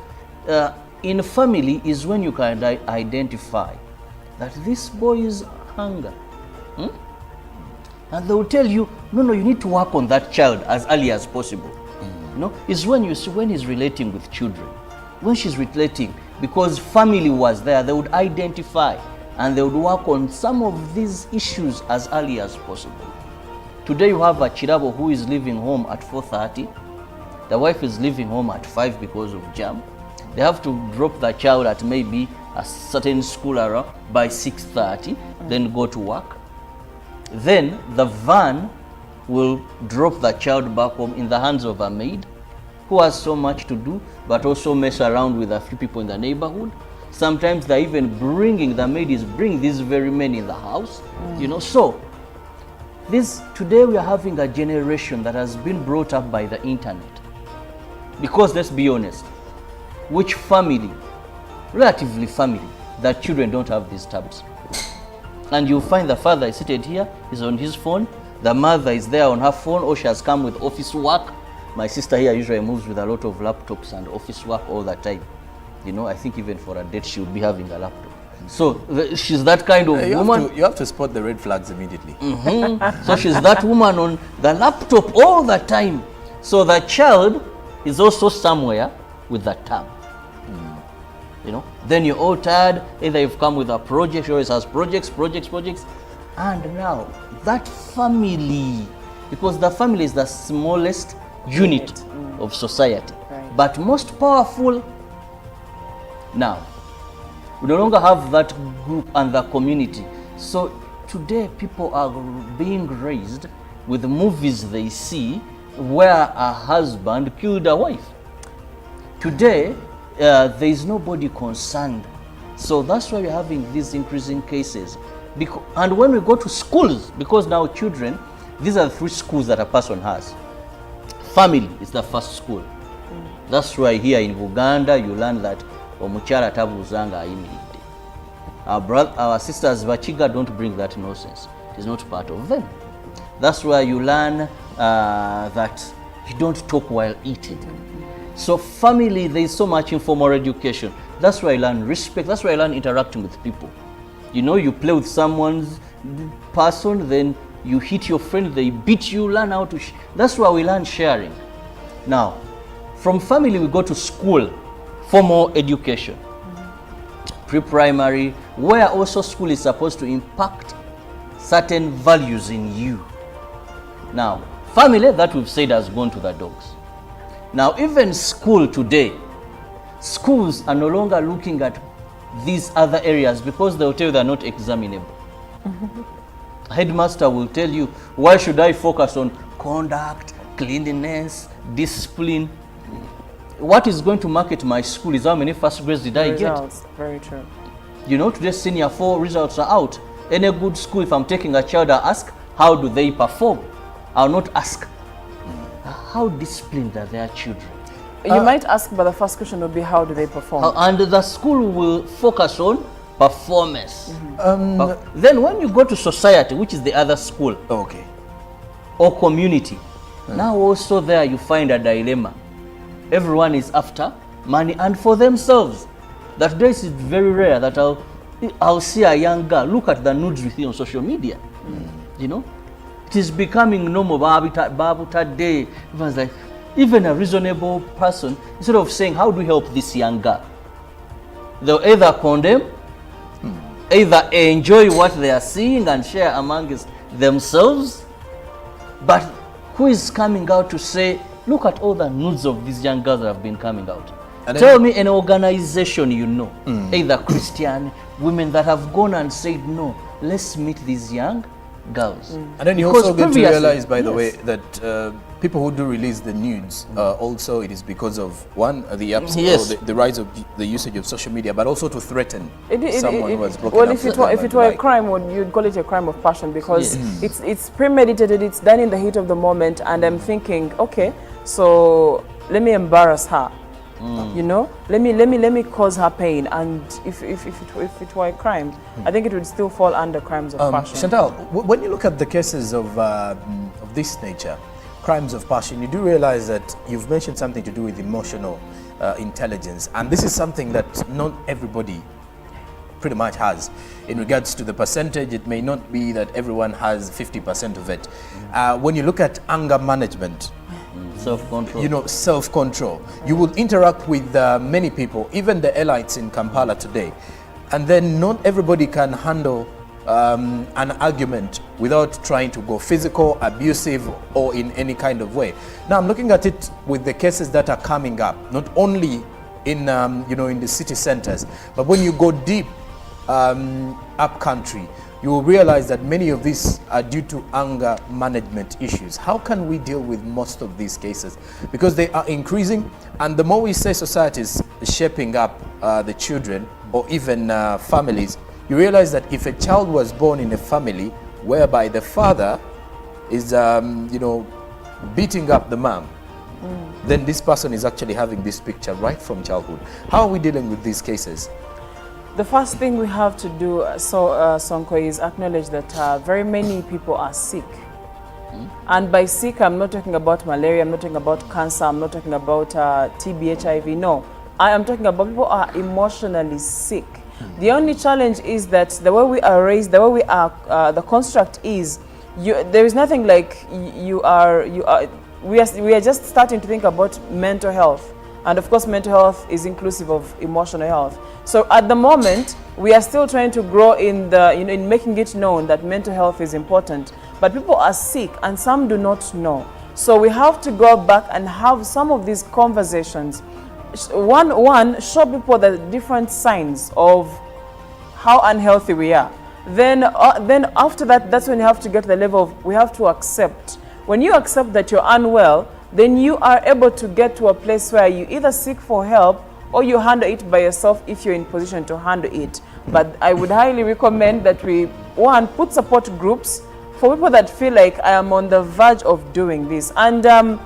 in family is when you can identify that this boy is hunger. And they will tell you, no, you need to work on that child as early as possible. It's when you see when he's relating with children, when she's relating, because family was there, they would identify and they would work on some of these issues as early as possible. Today you have a Chirabo who is leaving home at 4:30. The wife is leaving home at 5 because of jam. They have to drop the child at maybe a certain school around by 6:30, then go to work. Then the van will drop the child back home in the hands of a maid who has so much to do, but also mess around with a few people in the neighborhood. Sometimes they're even the maid is bringing these very men in the house, you know. So today we are having a generation that has been brought up by the internet. Because let's be honest, which family, relatively family, that children don't have these tabs? And you'll find the father is seated here, he's on his phone, the mother is there on her phone, or she has come with office work. My sister here usually moves with a lot of laptops and office work all the time. You know, I think even for a date she would be having a laptop. So she's that kind of woman. You have to spot the red flags immediately. So she's that woman on the laptop all the time. So the child is also somewhere with that tab. You know, then you're all tired, either you've come with a project, or it has projects, and now that family, because the family is the smallest unit of society, but most powerful. Now, we no longer have that group and the community. So today people are being raised with movies they see where a husband killed a wife. Today, there is nobody concerned. So that's why we're having these increasing cases. And when we go to schools, because now children, these are the 3 schools that a person has. Family is the first school. That's why here in Uganda you learn that omukyala tabuzanga ayimiridde. Our sisters Bachiga don't bring that nonsense. It is not part of them. That's why you learn that you don't talk while eating. So family, there is so much informal education. That's why I learn respect. That's why I learn interacting with people. You know, you play with someone's person, then you hit your friend, they beat you, learn how to that's why we learn sharing. Now, from family we go to school, formal education, pre-primary, where also school is supposed to impact certain values in you. Now, family, that we've said, has gone to the dogs. Now, even school today, schools are no longer looking at these other areas because they'll tell you they're not examinable. Headmaster will tell you, why should I focus on conduct, cleanliness, discipline? What is going to market my school is how many first grades did I get. Very true. You know, today senior 4 results are out. Any good school, if I'm taking a child, I ask, how do they perform? I'll not ask, how disciplined are their children? You might ask, but the first question will be, how do they perform? And the school will focus on performance. Then when you go to society, which is the other school, or community, now also there you find a dilemma. Everyone is after money and for themselves. That day is very rare that I'll see a young girl look at the nudes with you on social media. You know, it is becoming normal. Babuta day. Everyone's like, even a reasonable person, instead of saying, how do we help this young girl? They'll either condemn, either enjoy what they are seeing and share amongst themselves. But who is coming out to say, look at all the nudes of these young girls that have been coming out? Tell me an organization you know, either Christian, women that have gone and said, no, let's meet these young girls. And then you also get to realize, by the way, that people who do release the nudes, also it is because of, one, the the rise of the usage of social media, but also to threaten someone who has broken up. Well, if it were a crime, you'd call it a crime of passion, because it's premeditated, it's done in the heat of the moment, and I'm thinking, okay, so let me embarrass her. You know, let me cause her pain, and if it were a crime, I think it would still fall under crimes of passion. Chantal, when you look at the cases of this nature, crimes of passion, you do realize that you've mentioned something to do with emotional intelligence, and this is something that not everybody pretty much has. In regards to the percentage, it may not be that everyone has 50% of it. When you look at anger management, self-control. You know, self-control. You will interact with many people, even the elites in Kampala today, and then not everybody can handle an argument without trying to go physical, abusive, or in any kind of way. Now, I'm looking at it with the cases that are coming up, not only in in the city centers. But when you go deep up country, you will realize that many of these are due to anger management issues. How can we deal with most of these cases? Because they are increasing, and the more we say society is shaping up the children or even families, you realize that if a child was born in a family whereby the father is beating up the mom, then this person is actually having this picture right from childhood. How are we dealing with these cases? The first thing we have to do, Sonko, is acknowledge that very many people are sick. And by sick, I'm not talking about malaria, I'm not talking about cancer, I'm not talking about TB, HIV, no. I am talking about people who are emotionally sick. The only challenge is that the way we are raised, the way we are, the construct is, there is nothing like we are just starting to think about mental health. And of course, mental health is inclusive of emotional health. So at the moment, we are still trying to grow in in making it known that mental health is important. But people are sick and some do not know. So we have to go back and have some of these conversations. One, show people the different signs of how unhealthy we are. Then after that, that's when you have to get to the level of, we have to accept. When you accept that you're unwell, then you are able to get to a place where you either seek for help or you handle it by yourself if you're in position to handle it. But I would highly recommend that we, one, put support groups for people that feel like I am on the verge of doing this. And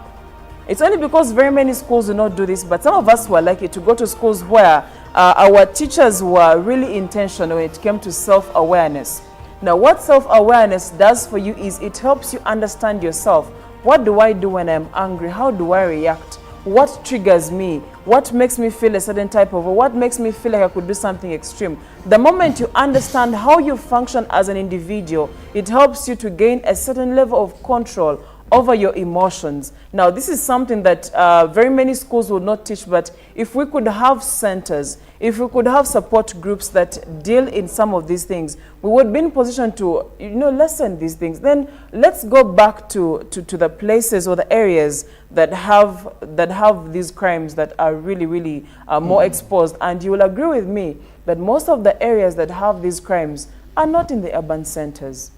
it's only because very many schools do not do this, but some of us were lucky to go to schools where our teachers were really intentional when it came to self-awareness. Now, what self-awareness does for you is it helps you understand yourself. What do I do when I'm angry? How do I react? What triggers me? What makes me feel a certain type of, or what makes me feel like I could do something extreme? The moment you understand how you function as an individual, it helps you to gain a certain level of control over your emotions. Now, this is something that very many schools will not teach, but if we could have centers, if we could have support groups that deal in some of these things, we would be in position to, lessen these things. Then let's go back to the places or the areas that have these crimes that are really, really more exposed. And you will agree with me that most of the areas that have these crimes are not in the urban centers.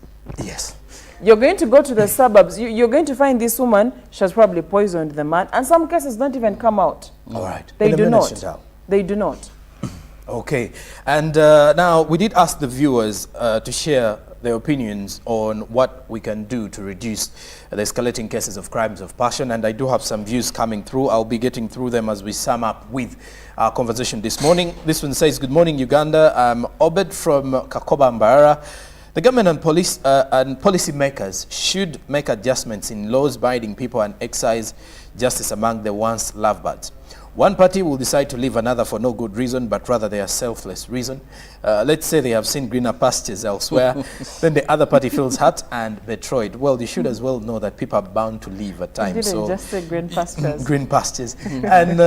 Yes. You're going to go to the suburbs, you're going to find this woman, she has probably poisoned the man, and some cases don't even come out. All right. They do not. They do not. Okay. And now we did ask the viewers to share their opinions on what we can do to reduce the escalating cases of crimes of passion. And I do have some views coming through. I'll be getting through them as we sum up with our conversation this morning. This one says, good morning, Uganda. I'm Obed from Kakoba Mbarara. The government and police and policy makers should make adjustments in laws binding people and exercise justice among the once lovebirds. One party will decide to leave another for no good reason, but rather their selfless reason. Let's say they have seen greener pastures elsewhere. Then the other party feels hurt and betrayed. Well, you should as well know that people are bound to leave at times. You didn't just say green pastures. Green pastures. And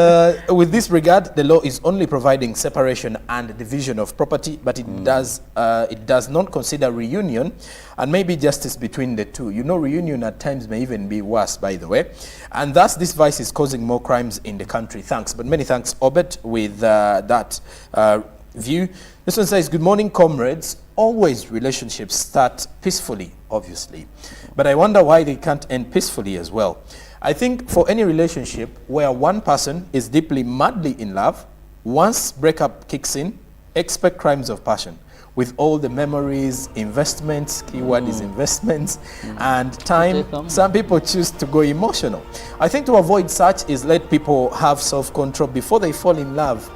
with this regard, the law is only providing separation and division of property, but it does not consider reunion and maybe justice between the two. Reunion at times may even be worse, by the way. And thus, this vice is causing more crimes in the country. Thanks. But many thanks, Obed, with that view. This one says, good morning, comrades. Always relationships start peacefully, obviously. But I wonder why they can't end peacefully as well. I think for any relationship where one person is deeply, madly in love, once breakup kicks in, expect crimes of passion. With all the memories, investments, keyword is investments, and time, some people choose to go emotional. I think to avoid such is let people have self-control before they fall in love.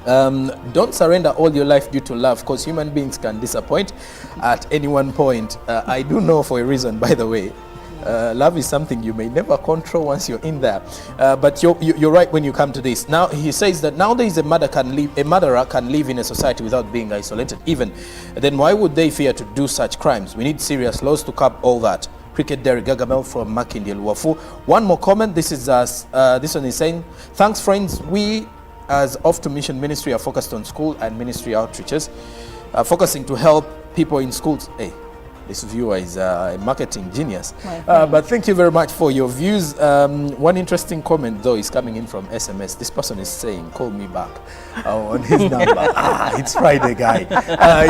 Don't surrender all your life due to love, because human beings can disappoint at any one point. I do know for a reason, by the way. Love is something you may never control once you're in there. But you're right when you come to this. Now, he says that nowadays a murderer can live in a society without being isolated even. Then why would they fear to do such crimes? We need serious laws to curb all that. Cricket Derek Gagamel from Makindi Luafu. One more comment. This one is saying, thanks friends. We as Off to Mission Ministry are focused on school and ministry outreaches, focusing to help people in schools. Hey, This viewer is a marketing genius. But thank you very much for your views. One interesting comment, though, is coming in from SMS. This person is saying, call me back on his number. It's Friday, guy.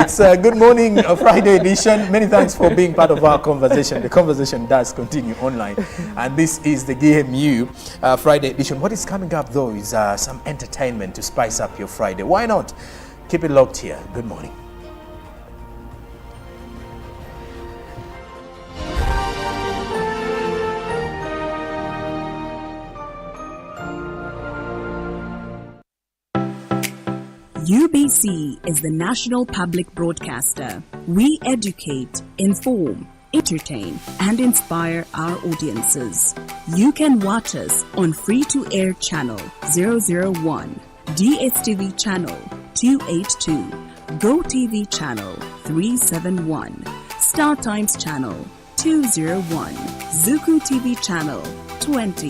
It's Good Morning Friday edition. Many thanks for being part of our conversation. The conversation does continue online. And this is the GMU Friday edition. What is coming up, though, is some entertainment to spice up your Friday. Why not? Keep it locked here. Good morning. UBC is the national public broadcaster. We educate, inform, entertain, and inspire our audiences. You can watch us on free-to-air channel 001, DSTV channel 282, GoTV channel 371, Star Times channel 201, Zuku TV channel 20,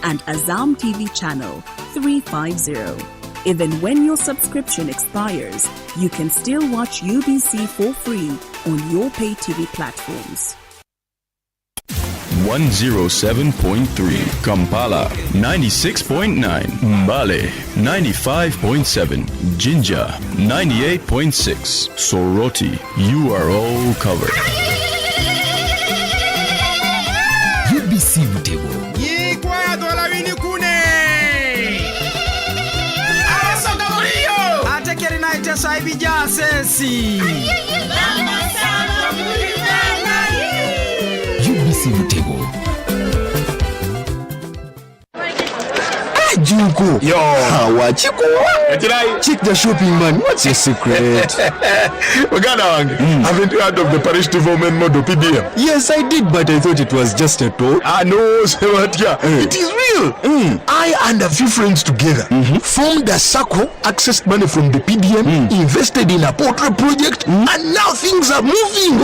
and Azam TV channel 350. Even when your subscription expires, you can still watch UBC for free on your pay TV platforms. 107.3 Kampala, 96.9 Mbale, 95.7 Jinja, 98.6 Soroti. You are all covered. UBC Mutego. UBC Mutego. Junko. Yo. Hawa Chico. Chick the shopping man. What's your secret? Haven't you heard of the Parish Development Model PDM? Yes, I did, but I thought it was just a talk. No, it is real. I and a few friends together formed a circle, accessed money from the PDM, invested in a poultry project, and now things are moving.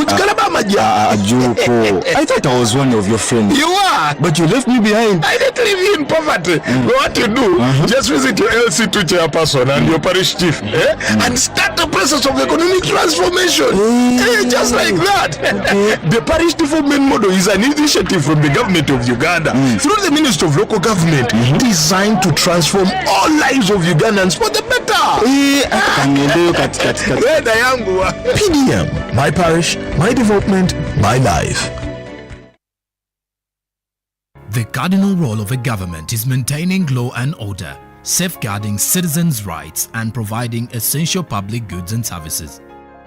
Junko, I thought I was one of your friends. You are, but you left me behind. I didn't leave you in poverty. What you do, just visit your LC2 chairperson and your parish chief, and start the process of economic transformation. Just like that. The Parish Development Model is an initiative from the government of Uganda through the Ministry of Local Government, designed to transform all lives of Ugandans for the better. PDM, my parish, my development, my life. The cardinal role of a government is maintaining law and order, safeguarding citizens' rights, and providing essential public goods and services.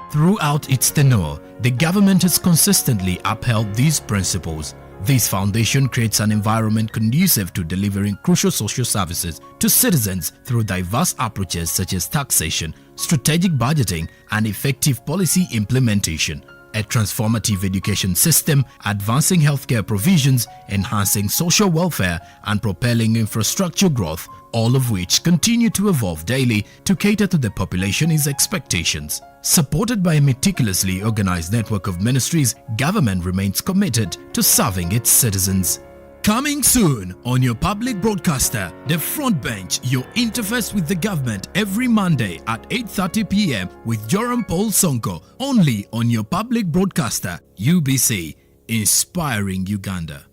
Throughout its tenure, the government has consistently upheld these principles. This foundation creates an environment conducive to delivering crucial social services to citizens through diverse approaches such as taxation, strategic budgeting, and effective policy implementation. A transformative education system, advancing healthcare provisions, enhancing social welfare, and propelling infrastructure growth, all of which continue to evolve daily to cater to the population's expectations. Supported by a meticulously organized network of ministries, government remains committed to serving its citizens. Coming soon on your public broadcaster, The Front Bench, your interface with the government every Monday at 8:30 p.m. with Joram Paul Sonko, only on your public broadcaster, UBC, inspiring Uganda.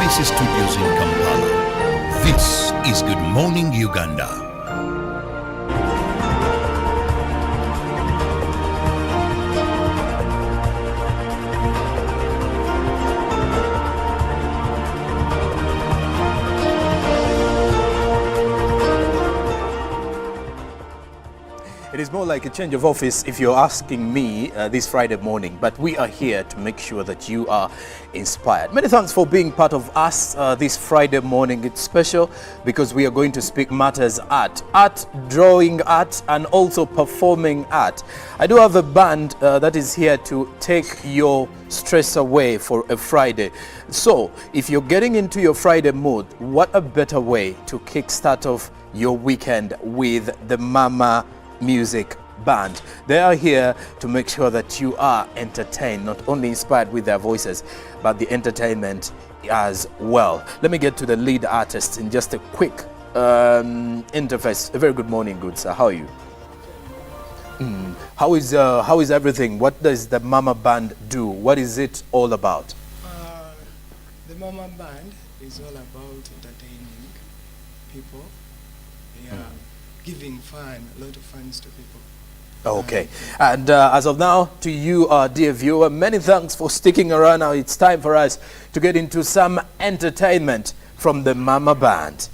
KBC Studios in Kampala. This is Good Morning Uganda. It is more like a change of office if you're asking me this Friday morning, but we are here to make sure that you are inspired. Many thanks for being part of us this Friday morning. It's special because we are going to speak matters art, drawing art, and also performing art. I do have a band that is here to take your stress away for a Friday. So if you're getting into your Friday mood, what a better way to kickstart off your weekend with the Mama Music Band. They are here to make sure that you are entertained, not only inspired with their voices, but the entertainment as well. Let me get to the lead artist in just a quick interface. A very good morning, good sir. How are you? How is everything? What does the Mama Band do? What is it all about? The Mama Band is all about entertaining people. Yeah. Giving fun, a lot of funs to people. Okay, and as of now, to you, our dear viewer, many thanks for sticking around. Now it's time for us to get into some entertainment from the Mama Band.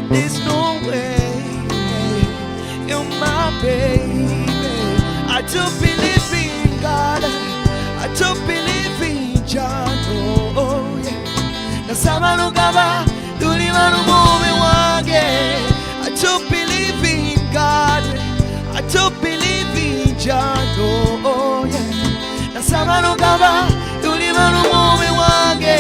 There's no way, you're my baby. I do believe in God, I do believe in John. Oh yeah. Nasama lugaba, dulima lumume wange. I do believe in God, I do believe in John. Oh yeah. Nasama lugaba, dulima lumume wange.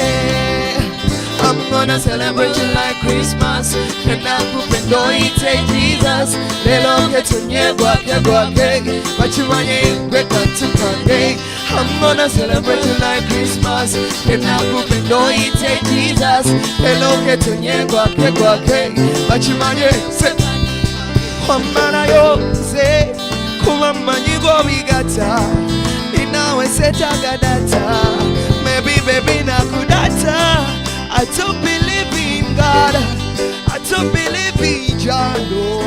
I'm gonna celebrate you like Christmas. And I'm hoping no ite Jesus. Lelo ketunye gwake Bachimanye gweka tukane. I'm gonna celebrate you like Christmas. And I'm hoping no ite Jesus. Lelo ketunye gwake Bachimanye se Wamana yo se Kumamanyi go bigata Inawe se tagadata Maybe baby na kudata I don't believe in God, I don't believe in John.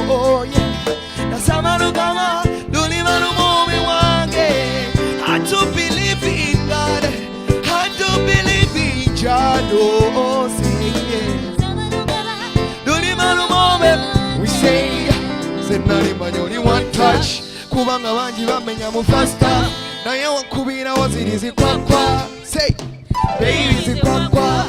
Oh yeah. Nasama kama dulima lumume wange. I don't believe in God, I don't believe in John. Oh say yeah. Dulima lumume. We say nani only one touch. Kubanga wanji bamenya mu faster. Naye wakubira wazirizi kwa. Say baby zikwa.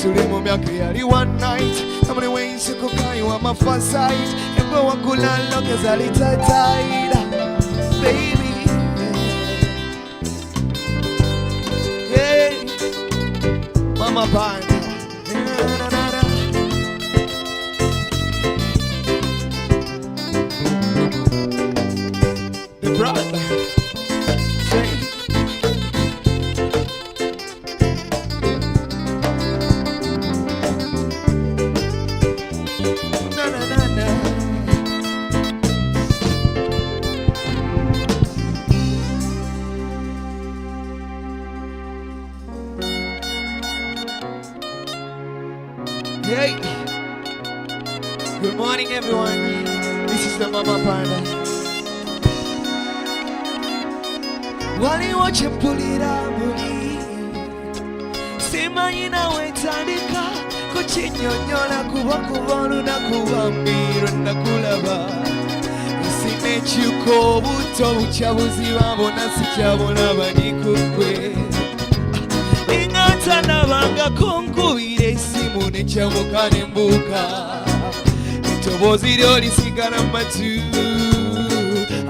Tulimu myaka yali one night. Namani wensi kukai wa mafasite. Embe wakulalo kezali tataida. Baby yeah. Mama Band. Hey, good morning everyone. This is the Mama Panda. Wali wache pulira muli simanyi nawe tandika kuchinyonyola kuba kubonu na kubambiro nakulaba sinekyuko buto buchabuziba bona sikyabona banikukwe ingata nabanga konkubire esimu nekyamuka nembuka etobozi lyo lisigala matu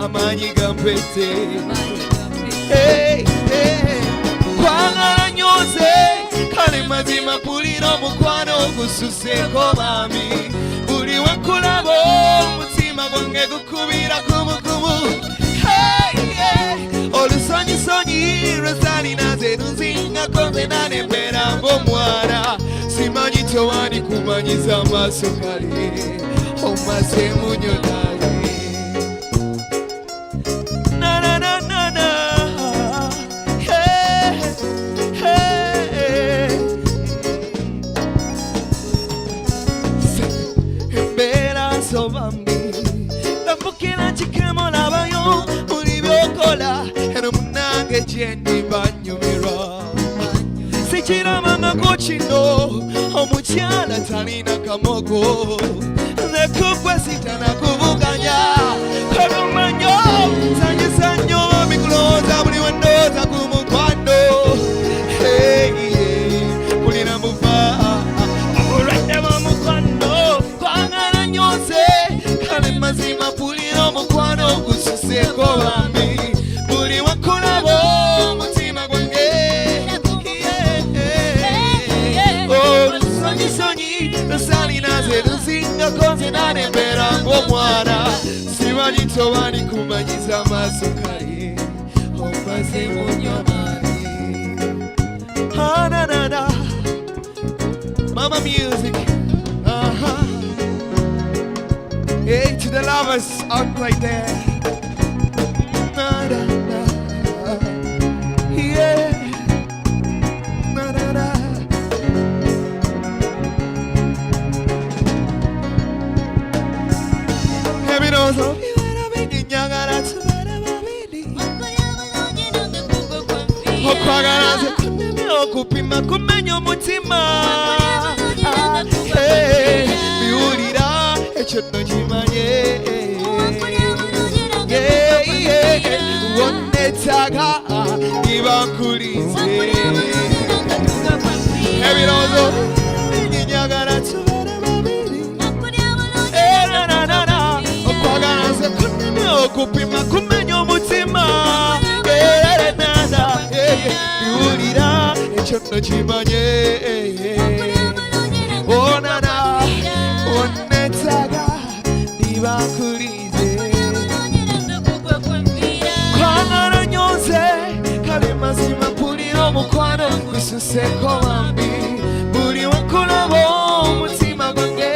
amanyi gampete. Hey, hey, kwagala nyoze kale mazima pulira mukwano gususeko bami buli wekulabo mutima gwange gukubira kumukumu. Hey, hey, olusonyi lwezalina zeruzinga koze nanembera ng'omwana simanyi tewandi kumanyiza amaaso kale omaze munyonale. Jenny banyumira sikiramanga kochino omukyala talina kamogo nekugwe sitana kubuganya kalumanyo sanyisanyo mikuloza buli wendoza kumukwano. Kulina muva obulwadde bwomukwano kwagala nyose kale mazima pulira omukwano gususeko bambi buli wakulabo mutima gwange olunsonyi nosalina zeruzinga koze nanembera ng'omwana simanyi tobandi kumanyiza amaaso kale omaze munyomale. Hananana Mama Music. Hey, to the lovers out right there. Yeah. Heavy knows of you and I'm nyagara tubara babili okwagala ze okupima kumenya omutima biwulira ekyo nokimanye wonnetaga nibankulinze ebirozo nyagala tubara babiri okwagala ze okupima kumenya omutima biwulira ekyo nokimanye onana wonnetaga nibankulinze kwagala nyonze kale mazima pulira omukwano gususeko bambi buli wakulabo omutima gwange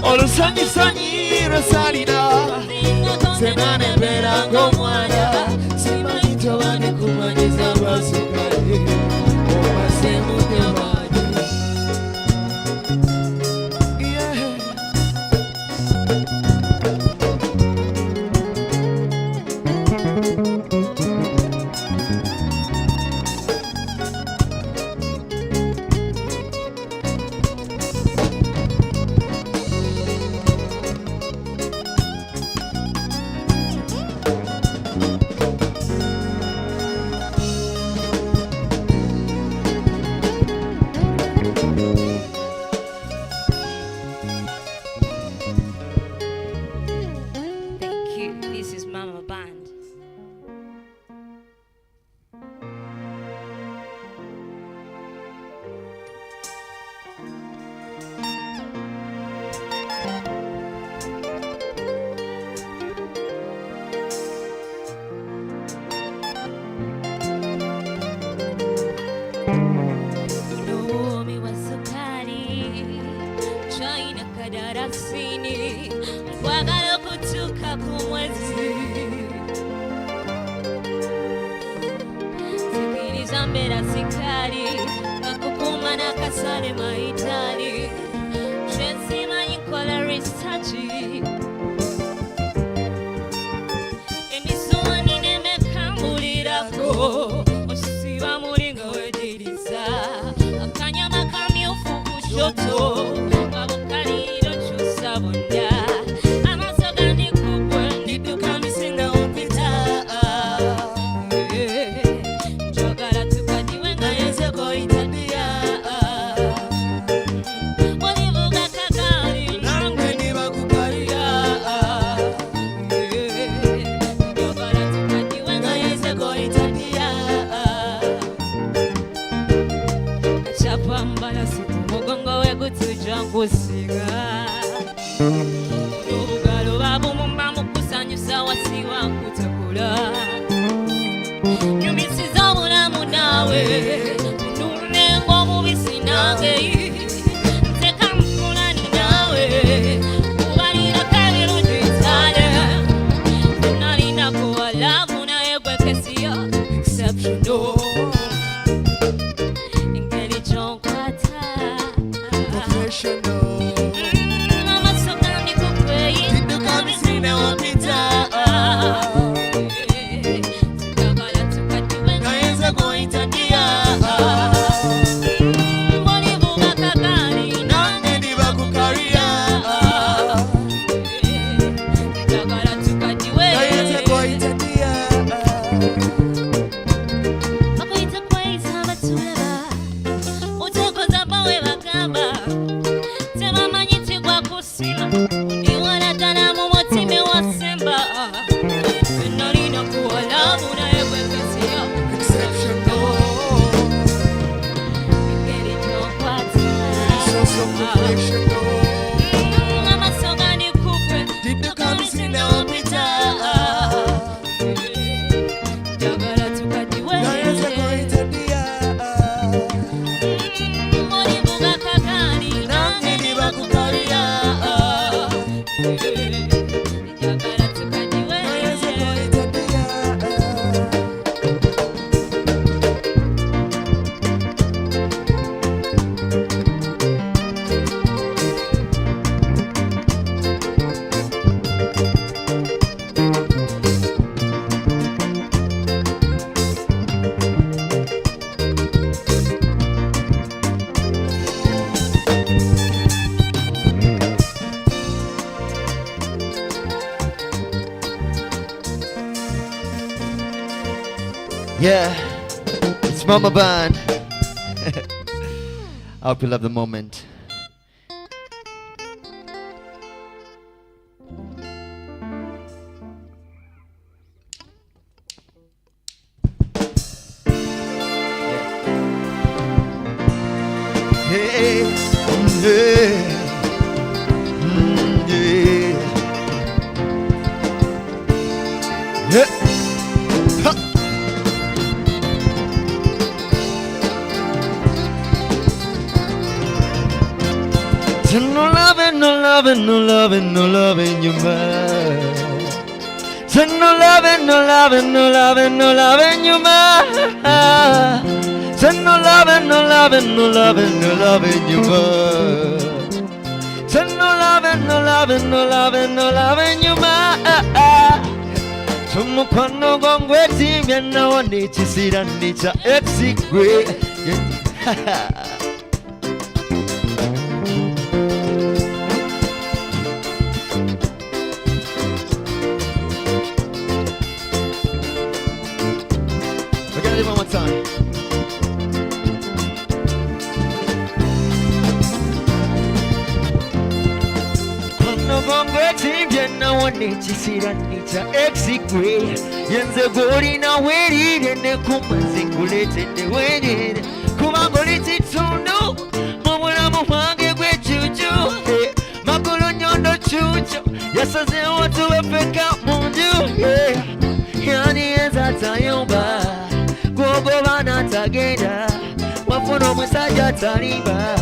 olusanyisonyi lwesalina senanembera ng'omwana simanyi tobandi kumanyiza amaaso kale omaze munyomale. Sikiliza mbera sikari Mana kasale maitali Shenzima yikola ristachi Enisuma nineme kambulirako Osiba mulinga wediriza Akanyama kamyofu kushoto Wabukaliro chusa bonja Amasoga nikubwe Niduka misinga upita Njogala tukadiwe nga yezeko itadia Walivuga kakari Nange nibakukaria Njogala tukadiwe nga yezeko itadia Chapambala siku mugongo wekutuja nkusiga Ubugalo babu mumba mukusanyusa wasiwa kutakula Nyumisiza obulamu nawe Nunengo mubisi nange Nteka mfunani nawe Kubalira kabirungi itale Nalina kuwa lavu naye gwe kesiyo Exceptional Engeri gy'onkwata Amasoga ndikukweyi Tidduka misinde wapita Njagala tukadiwe nayenze goyitadia Bolivuga kakali nange ndibakukaria Njagala tukadiwe nayenze goyitadia Bakuyita kweyisa batulaba Utokoza bawe bagamba Tebamanyi tigwa kusima Ndiwala ddala mu mutima wasemba Nalina kuwalabu naye gwe kasiya Exceptional Engeri gy'onkwata Amasoga ndikukwe Tidduka misinde wapita Njagala tukadiwe nayenze goyitadia Bolivuga kakali nange ndibakukaria Njagala tukadiwe nayenze goyitadia Yeah, it's Mama Band. I hope you love the moment. Hey, yeah, yeah, yeah. Ha. No loving, no loving, no loving, no loving you, man. Said no loving, no loving, no loving, no loving you, man. Said no loving, no loving, no loving, no loving you, man. Said no loving, no loving, no loving, no loving you, man. Sono quando con questi mi hanno dici si randicia e si qui. One more time. Quando con questi viene ogni ci si ranniccia exi qui yenze gori na weri ne kuma singulete ne weri kuma gori ti tunu mumura muhange gwe chuchu makulu nyondo chuchu yasaze watu wepeka munju yani yenza tayomba Gogo bana tagenda Wafuno omusajja talimba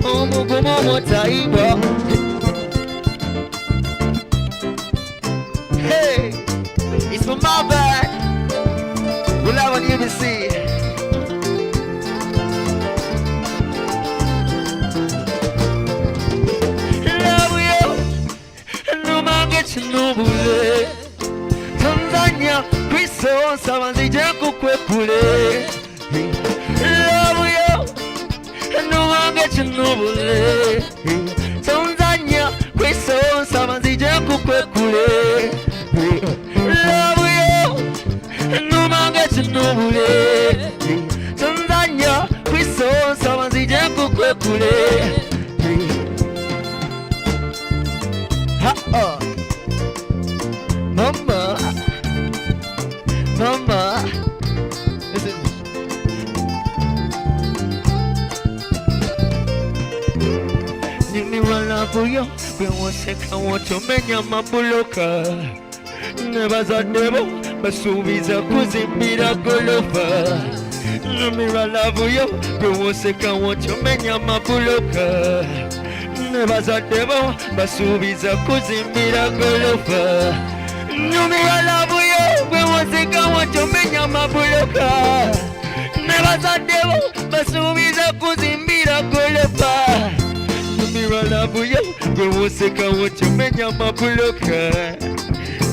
Omugumu mutayibwa Hey, it's from my bad We'll have an EBC nsaba nzije kukwekule love yo numange chinubule tonzanya kwiso nsaba nzije kukwekule love yo numange chinubule tonzanya kwiso nsaba nzije kukwekule Mama, mama, listen. Nimiwala buyo, bewoseka wotomenya mabuloka. Nebaza debo, basubiza kuzimbira golofa. Nimiwala buyo, bewoseka wotomenya mabuloka. Nebaza debo, basubiza kuzimbira golofa. Numira love yo, we want to go on to menya mabuloka. Nebaza debo, basubiza kuzimbira golofa. Numira love yo, we want to go on to menya mabuloka.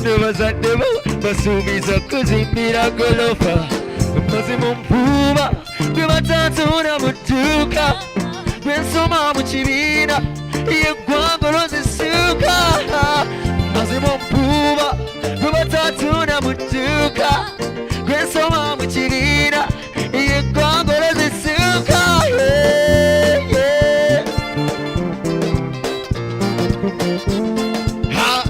Nebaza debo, basubiza kuzimbira golofa. Mazimo mpuba, we batatu na mutuka. Bensoma muchibina, ye gwangoro zisuka. Mazimo mpuba, we batatu na mutuka. Bensoma muchibina, ye gwangoro zisuka. Yeah, yeah. Ha.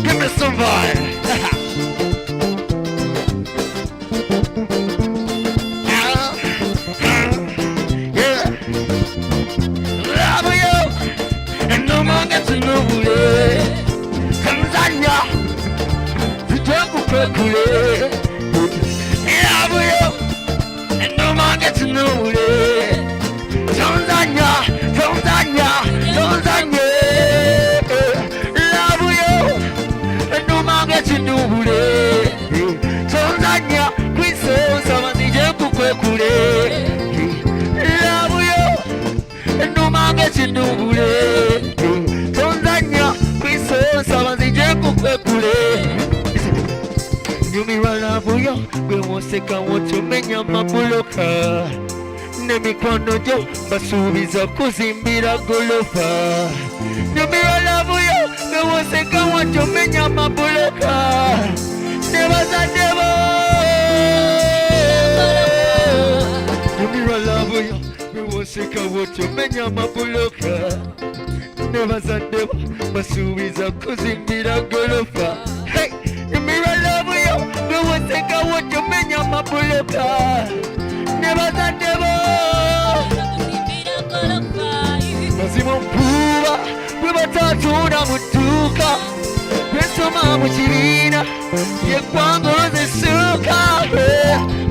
Give me some vibe. Tanzania, vitabu kwekule. Love yo, no man gets nowhere. Tanzania, Tanzania, Tanzania. Love yo, no man gets nowhere. Tanzania, kwiso samazije kukwekule. Love yo, no man gets nowhere. Numira love yo, we woseka wotomenya mabuloka. Nemikono jo, basubiza kuzimbira golofa. Numira love yo, we woseka wotomenya mabuloka. Nebaza debo. Numira love yo, we woseka wotomenya mabuloka. Nebaza debo, basubiza kuzimbira golofa. Hey, numira love yo, we woseka wotomenya mabuloka. Nebaza debo. Mazimo mpuba, we batatu na mutuka. Bensoma muchibina, ye gwangoro zisuka.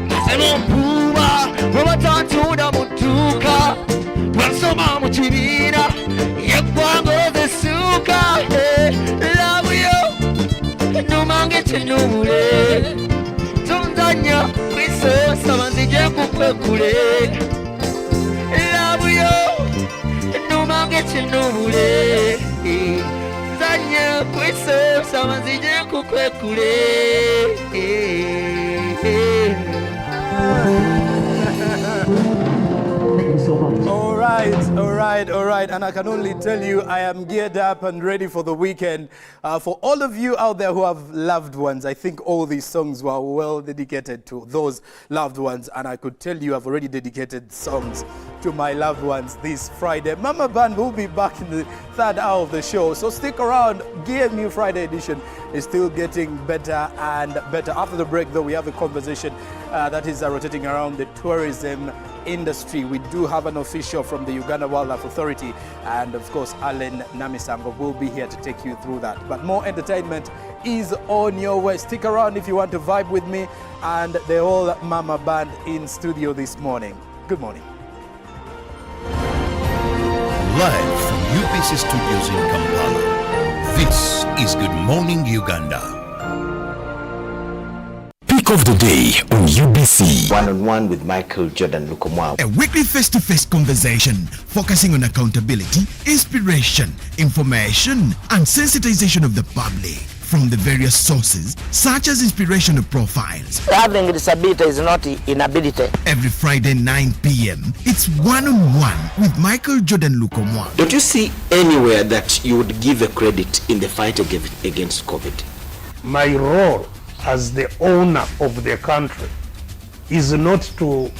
Mazimo mpuba, we batatu na mutuka. Bensoma muchibina, ye gwangoro zisuka. Love yo, numange chinubule. Tanzania, kwiso sabanzije kukwekule. Love yo, numange chinubule. Tanzania, kwiso sabanzije kukwekule. All right, and I can only tell you I am geared up and ready for the weekend. For all of you out there who have loved ones, I think all these songs were well dedicated to those loved ones, and I could tell you I've already dedicated songs to my loved ones this Friday. Mama Band will be back in the third hour of the show, so stick around. GMU Friday edition is still getting better and better. After the break, though, we have a conversation that is rotating around the tourism industry. We do have an official from the Uganda Wildlife Authority, and of course Allen Namisango will be here to take you through that. But more entertainment is on your way. Stick around if you want to vibe with me and the whole Mama Band in studio this morning. Good morning. Live from UBC Studios in Kampala, this is Good Morning Uganda. Pick of the day on UBC. One-on-one with Michael Jordan Lukomwao. A weekly face-to-face conversation focusing on accountability, inspiration, information, and sensitization of the public. from the various sources such as inspirational profiles. Having disability is not inability. Every Friday 9 p.m. it's one-on-one with Michael Jordan Lukomwa. Don't you see anywhere that you would give a credit in the fight against COVID? My role as the owner of the country is not to,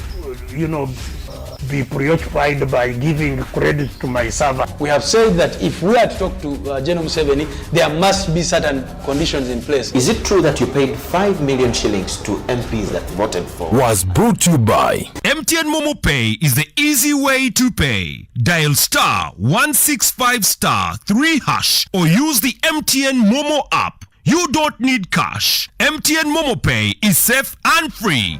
be preoccupied by giving credit to my servant. We have said that if we are to talk to General Museveni, there must be certain conditions in place. Is it true that you paid 5 million shillings to MPs that voted for? Was brought to you by MTN Momo Pay is the easy way to pay. Dial *165*3# or use the MTN Momo app. You don't need cash. MTN Momo Pay is safe and free.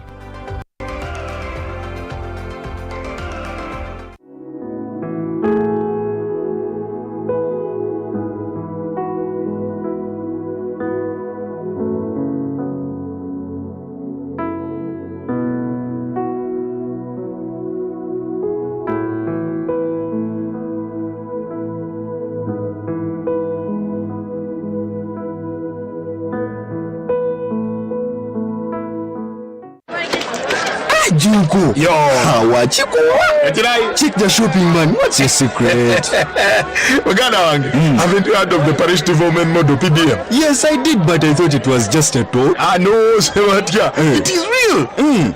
Junko. Yo. Chico. Chick the shopping man. What's your secret? Haven't you heard of the parish development model PDM? Yes, I did, but I thought it was just a talk. No, Sebatia. It is real.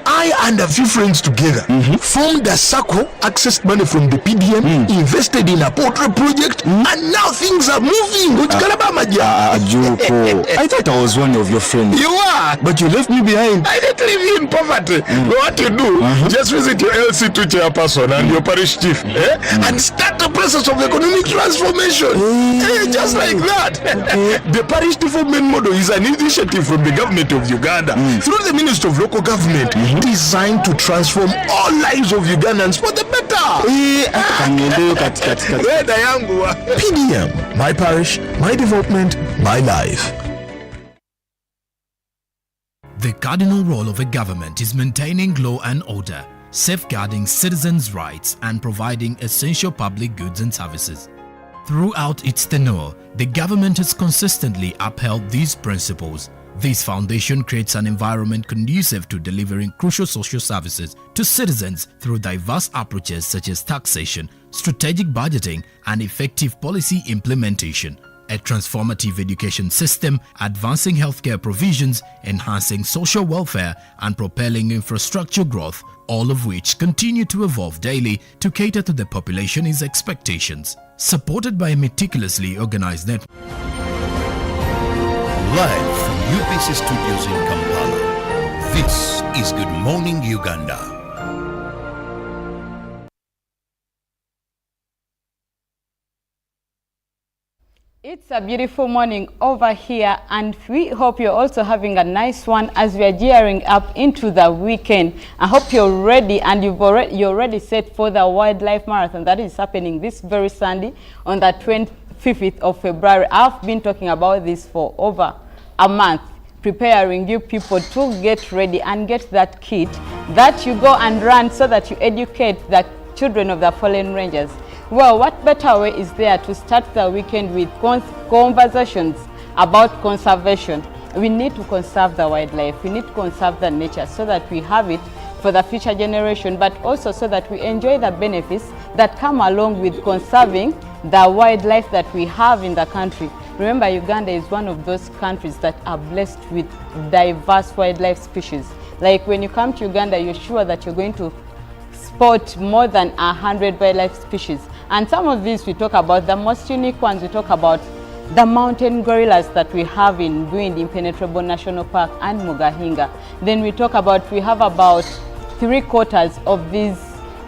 I and a few friends together formed a circle, accessed money from the PDM, invested in a poultry project, and now things are moving. Junko. I thought I was one of your friends. You are. But you left me behind. I didn't leave you in poverty. What you do, just visit your LC2 chairperson and your parish chief and start the process of economic transformation. Just like that. The parish development model is an initiative from the government of Uganda through the Ministry of Local Government designed to transform all lives of Ugandans for the better. PDM, my parish, my development, my life. The cardinal role of a government is maintaining law and order, safeguarding citizens' rights, and providing essential public goods and services. Throughout its tenure, the government has consistently upheld these principles. This foundation creates an environment conducive to delivering crucial social services to citizens through diverse approaches such as taxation, strategic budgeting, and effective policy implementation. A transformative education system, advancing healthcare provisions, enhancing social welfare, and propelling infrastructure growth, all of which continue to evolve daily to cater to the population's expectations. Supported by a meticulously organized network. Live from UBC Studios in Kampala, this is Good Morning Uganda. It's a beautiful morning over here, and we hope you're also having a nice one as we are gearing up into the weekend. I hope you're ready and you're already set for the Wildlife Marathon that is happening this very Sunday on the 25th of February. I've been talking about this for over a month, preparing you people to get ready and get that kit that you go and run so that you educate the children of the fallen rangers. Well, what better way is there to start the weekend with conversations about conservation? We need to conserve the wildlife. We need to conserve the nature so that we have it for the future generation, but also so that we enjoy the benefits that come along with conserving the wildlife that we have in the country. Remember, Uganda is one of those countries that are blessed with diverse wildlife species. Like when you come to Uganda, you're sure that you're going to spot more than 100 wildlife species. And some of these we talk about, the most unique ones, we talk about the mountain gorillas that we have in Bwindi Impenetrable National Park and Mugahinga. Then we talk about, we have about 3/4 of these,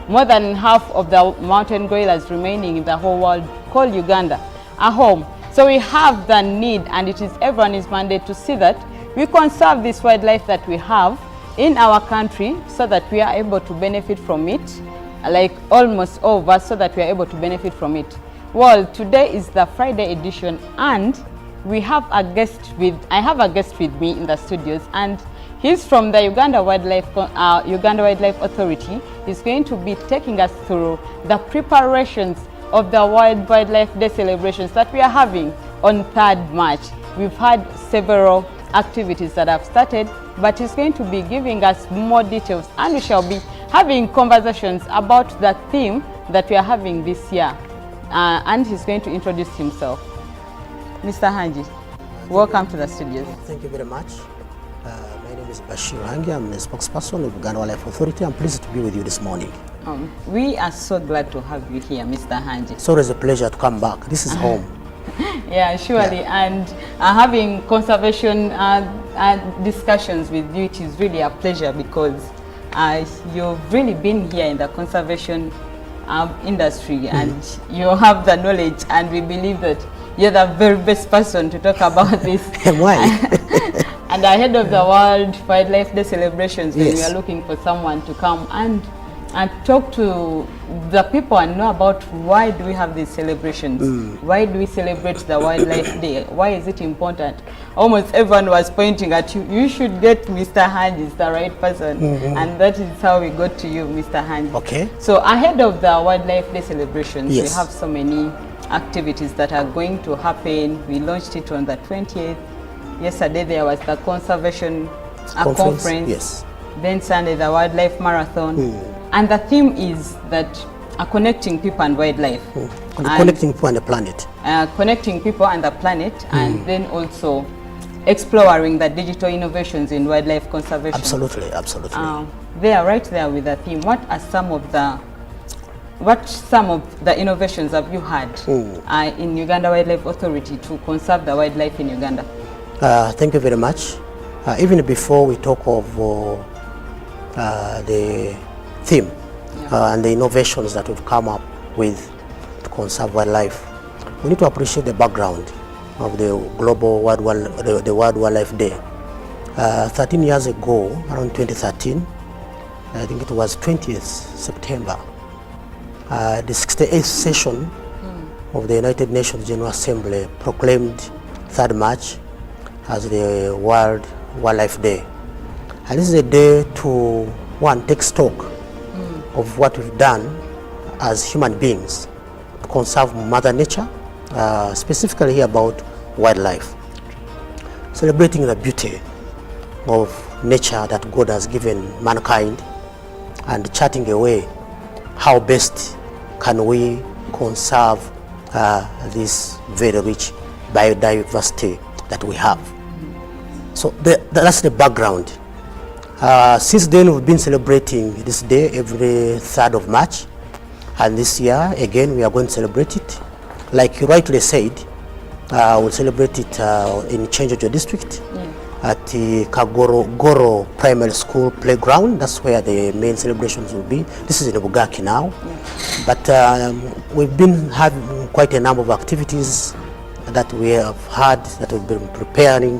more than half of the mountain gorillas remaining in the whole world, call Uganda a home. So we have the need, and it is everyone's mandate to see that we conserve this wildlife that we have in our country so that we are able to benefit from it, like almost all of us, so that we are able to benefit from it. Well, today is the Friday edition, and we have a guest I have a guest with me in the studios, and he's from the Uganda Wildlife Authority. He's going to be taking us through the preparations of the World Wildlife Day celebrations that we are having on 3rd March. we've had several activities that have started, but he's going to be giving us more details, and we shall be having conversations about the theme that we are having this year. And he's going to introduce himself. Mr. Hanji, welcome to the studios. Thank you very much. My name is Bashir Hangi. I'm the spokesperson of Uganda Wildlife Authority. I'm pleased to be with you this morning. We are so glad to have you here, Mr. Hanji. It's always a pleasure to come back. This is home. Yeah, surely. Yeah. And having conservation discussions with you, it is really a pleasure because you've really been here in the conservation industry and you have the knowledge, and we believe that you're the very best person to talk about this. Why? And ahead of the World Wildlife Day celebrations, yes, we are looking for someone to come and talk to the people and know about why do we have these celebrations? Why do we celebrate the Wildlife Day? Why is it important? Almost everyone was pointing at you. You should get Mr. Hanji, is the right person. And that is how we got to you, Mr. Hanji. Okay. So ahead of the Wildlife Day celebrations, yes, we have so many activities that are going to happen. We launched it on the 20th. Yesterday there was the conservation conference. Yes. Then Sunday the wildlife marathon. And the theme is that connecting people and wildlife. Connecting people and the planet. Connecting people and the planet, and then also exploring the digital innovations in wildlife conservation. Absolutely, absolutely. They are right there with the theme. What some of the innovations have you had in Uganda Wildlife Authority to conserve the wildlife in Uganda? Thank you very much. Even before we talk of the theme and the innovations that we've come up with to conserve wildlife, we need to appreciate the background of the global World Wildlife Day. 13 years ago, around 2013, I think it was 20th September, the 68th session of the United Nations General Assembly proclaimed 3rd March as the World Wildlife Day. And this is a day to, one, take stock of what we've done as human beings to conserve Mother Nature, specifically here about wildlife. Celebrating the beauty of nature that God has given mankind and charting a way how best can we conserve this very rich biodiversity that we have. So that's the background. Since then we've been celebrating this day every 3rd of March, and this year again we are going to celebrate it. Like you rightly said, we'll celebrate it in Chenjojo district at the Goro Primary School playground. That's where the main celebrations will be. This is in Bugaki now. But we've been having quite a number of activities that we have had, that we've been preparing,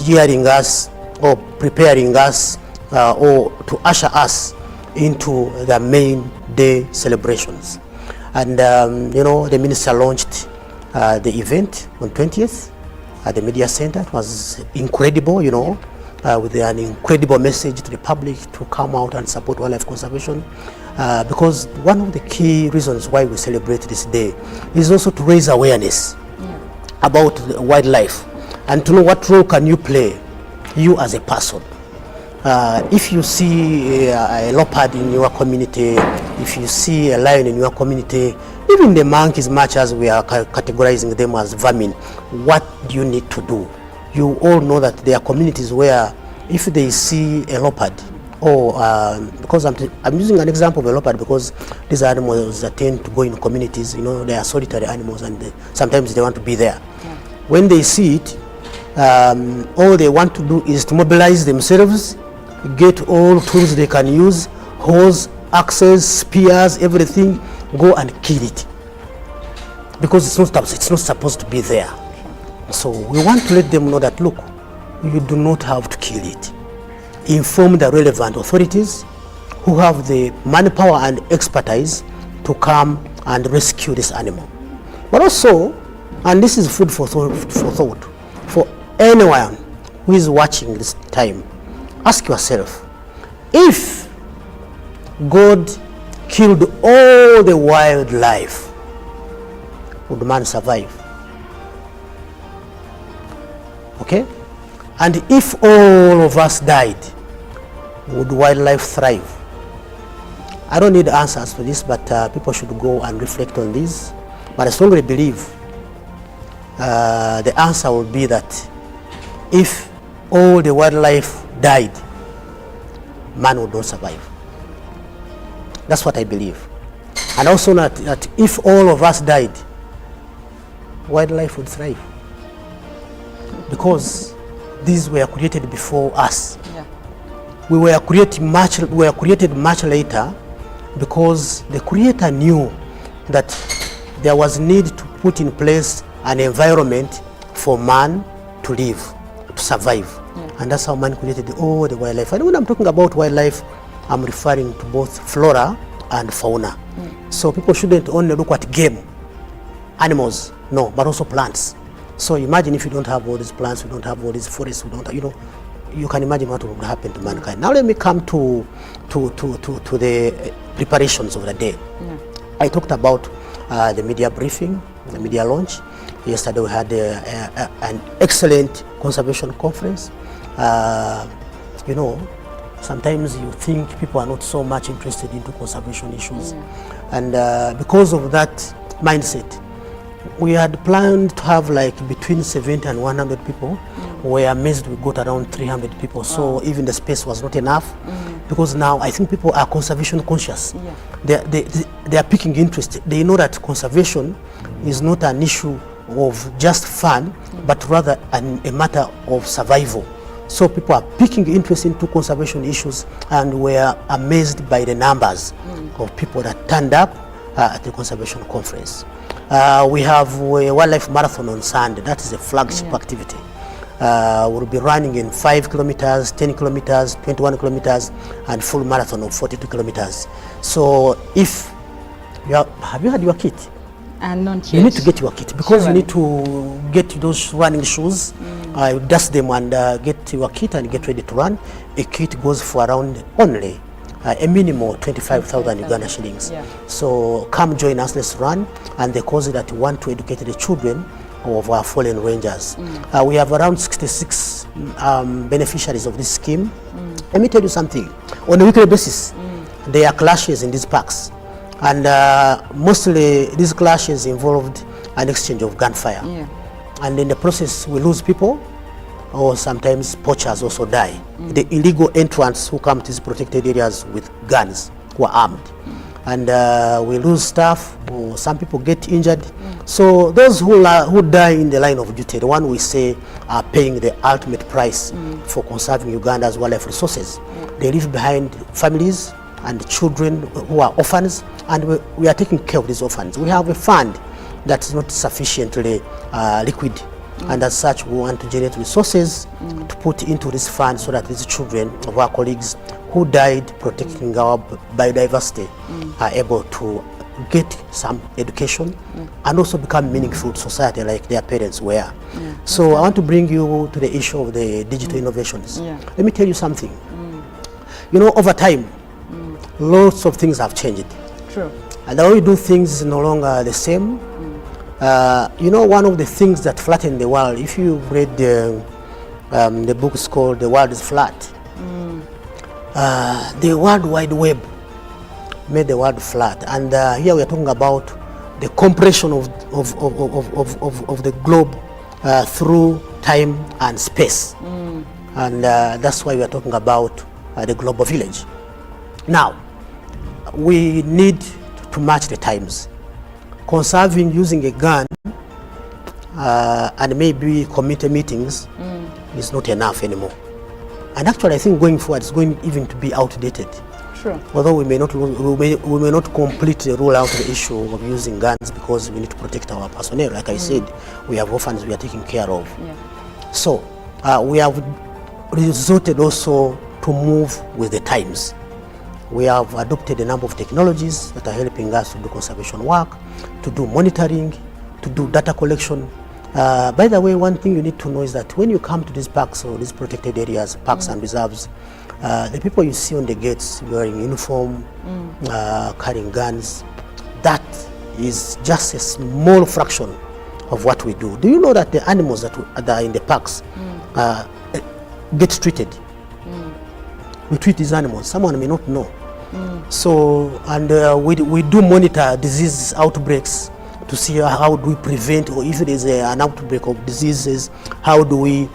gearing us or preparing us or to usher us into the main day celebrations. And you know, the minister launched the event on 20th at the media center. It was incredible, you know, with an incredible message to the public to come out and support wildlife conservation, because one of the key reasons why we celebrate this day is also to raise awareness about wildlife and to know what role can you play, you as a person. If you see a leopard in your community, if you see a lion in your community, even the monkeys, much as we are categorizing them as vermin, what do you need to do? You all know that there are communities where if they see a leopard, or because I'm using an example of a leopard because these animals that tend to go in communities, you know, they are solitary animals and sometimes they want to be there. When they see it, all they want to do is to mobilize themselves, get all tools they can use, hose, axes, spears, everything, go and kill it, because it's not supposed to be there. So we want to let them know that, look, you do not have to kill it. Inform the relevant authorities who have the manpower and expertise to come and rescue this animal. But also, and this is food for thought, for anyone who is watching this time, ask yourself, if God killed all the wildlife, would man survive? Okay? And if all of us died, would wildlife thrive? I don't need answers to this, but people should go and reflect on this. But I strongly believe the answer would be that if all the wildlife died, man would not survive. That's what I believe. And also that if all of us died, wildlife would thrive. Because these were created before us. Yeah. We were created much later, because the Creator knew that there was need to put in place an environment for man to live, to survive. Yeah. And that's how man created all the wildlife. And when I'm talking about wildlife, I'm referring to both flora and fauna. So people shouldn't only look at game, animals, no, but also plants. So imagine if you don't have all these plants, we don't have all these forests, we don't, you can imagine what would happen to mankind. Now let me come to the preparations of the day. Yeah. I talked about the media briefing, the media launch. Yesterday we had an excellent conservation conference. Sometimes you think people are not so much interested into conservation issues. And because of that mindset, we had planned to have like between 70 and 100 people. We are amazed we got around 300 people. So even the space was not enough, because now I think people are conservation conscious. They are picking interest. They know that conservation is not an issue of just fun, but rather a matter of survival. So people are picking interest into conservation issues, and we are amazed by the numbers of people that turned up at the conservation conference. We have a wildlife marathon on Sunday. That is a flagship activity. We'll be running in 5 kilometers, 10 kilometers, 21 kilometers, and full marathon of 42 kilometers. So if you have you had your kit? Not yet. You need to get your kit, because you need to get those running shoes, dust them and get your kit and get ready to run. A kit goes for around only a minimum of 25,000 Uganda shillings. Yeah. So come join us, let's run. And the cause that we want to educate the children of our fallen rangers. We have around 66 beneficiaries of this scheme. Let me tell you something. On a weekly basis, there are clashes in these parks. And mostly these clashes involved an exchange of gunfire. Yeah. And in the process, we lose people, or sometimes poachers also die. The illegal entrants who come to these protected areas with guns, who are armed. And we lose staff, or some people get injured. So those who die in the line of duty, the one we say are paying the ultimate price for conserving Uganda's wildlife resources. They leave behind families and children who are orphans, and we are taking care of these orphans. We have a fund that's not sufficiently liquid, and as such we want to generate resources to put into this fund, so that these children of our colleagues who died protecting our biodiversity are able to get some education and also become meaningful to society like their parents were. So I want to bring you to the issue of the digital innovations. Let me tell you something. Over time, lots of things have changed. True. And the way we do things is no longer the same. One of the things that flatten the world, if you read the book is called The World is Flat. The World Wide Web made the world flat, and here we are talking about the compression of the globe through time and space, and that's why we are talking about the global village. Now, we need to match the times. Conserving using a gun and maybe community meetings is not enough anymore. And actually, I think going forward, it's going even to be outdated. True. Although we may not completely rule out the issue of using guns, because we need to protect our personnel. Like I said, we have orphans we are taking care of. So we have resorted also to move with the times. We have adopted a number of technologies that are helping us to do conservation work, to do monitoring, to do data collection. By the way, one thing you need to know is that when you come to these parks or these protected areas, parks and reserves, the people you see on the gates wearing uniform, carrying guns, that is just a small fraction of what we do. Do you know that the animals that are in the parks gets treated. We treat these animals. Someone may not know. So, and we do monitor disease outbreaks to see how do we prevent, or if it is an outbreak of diseases, how do we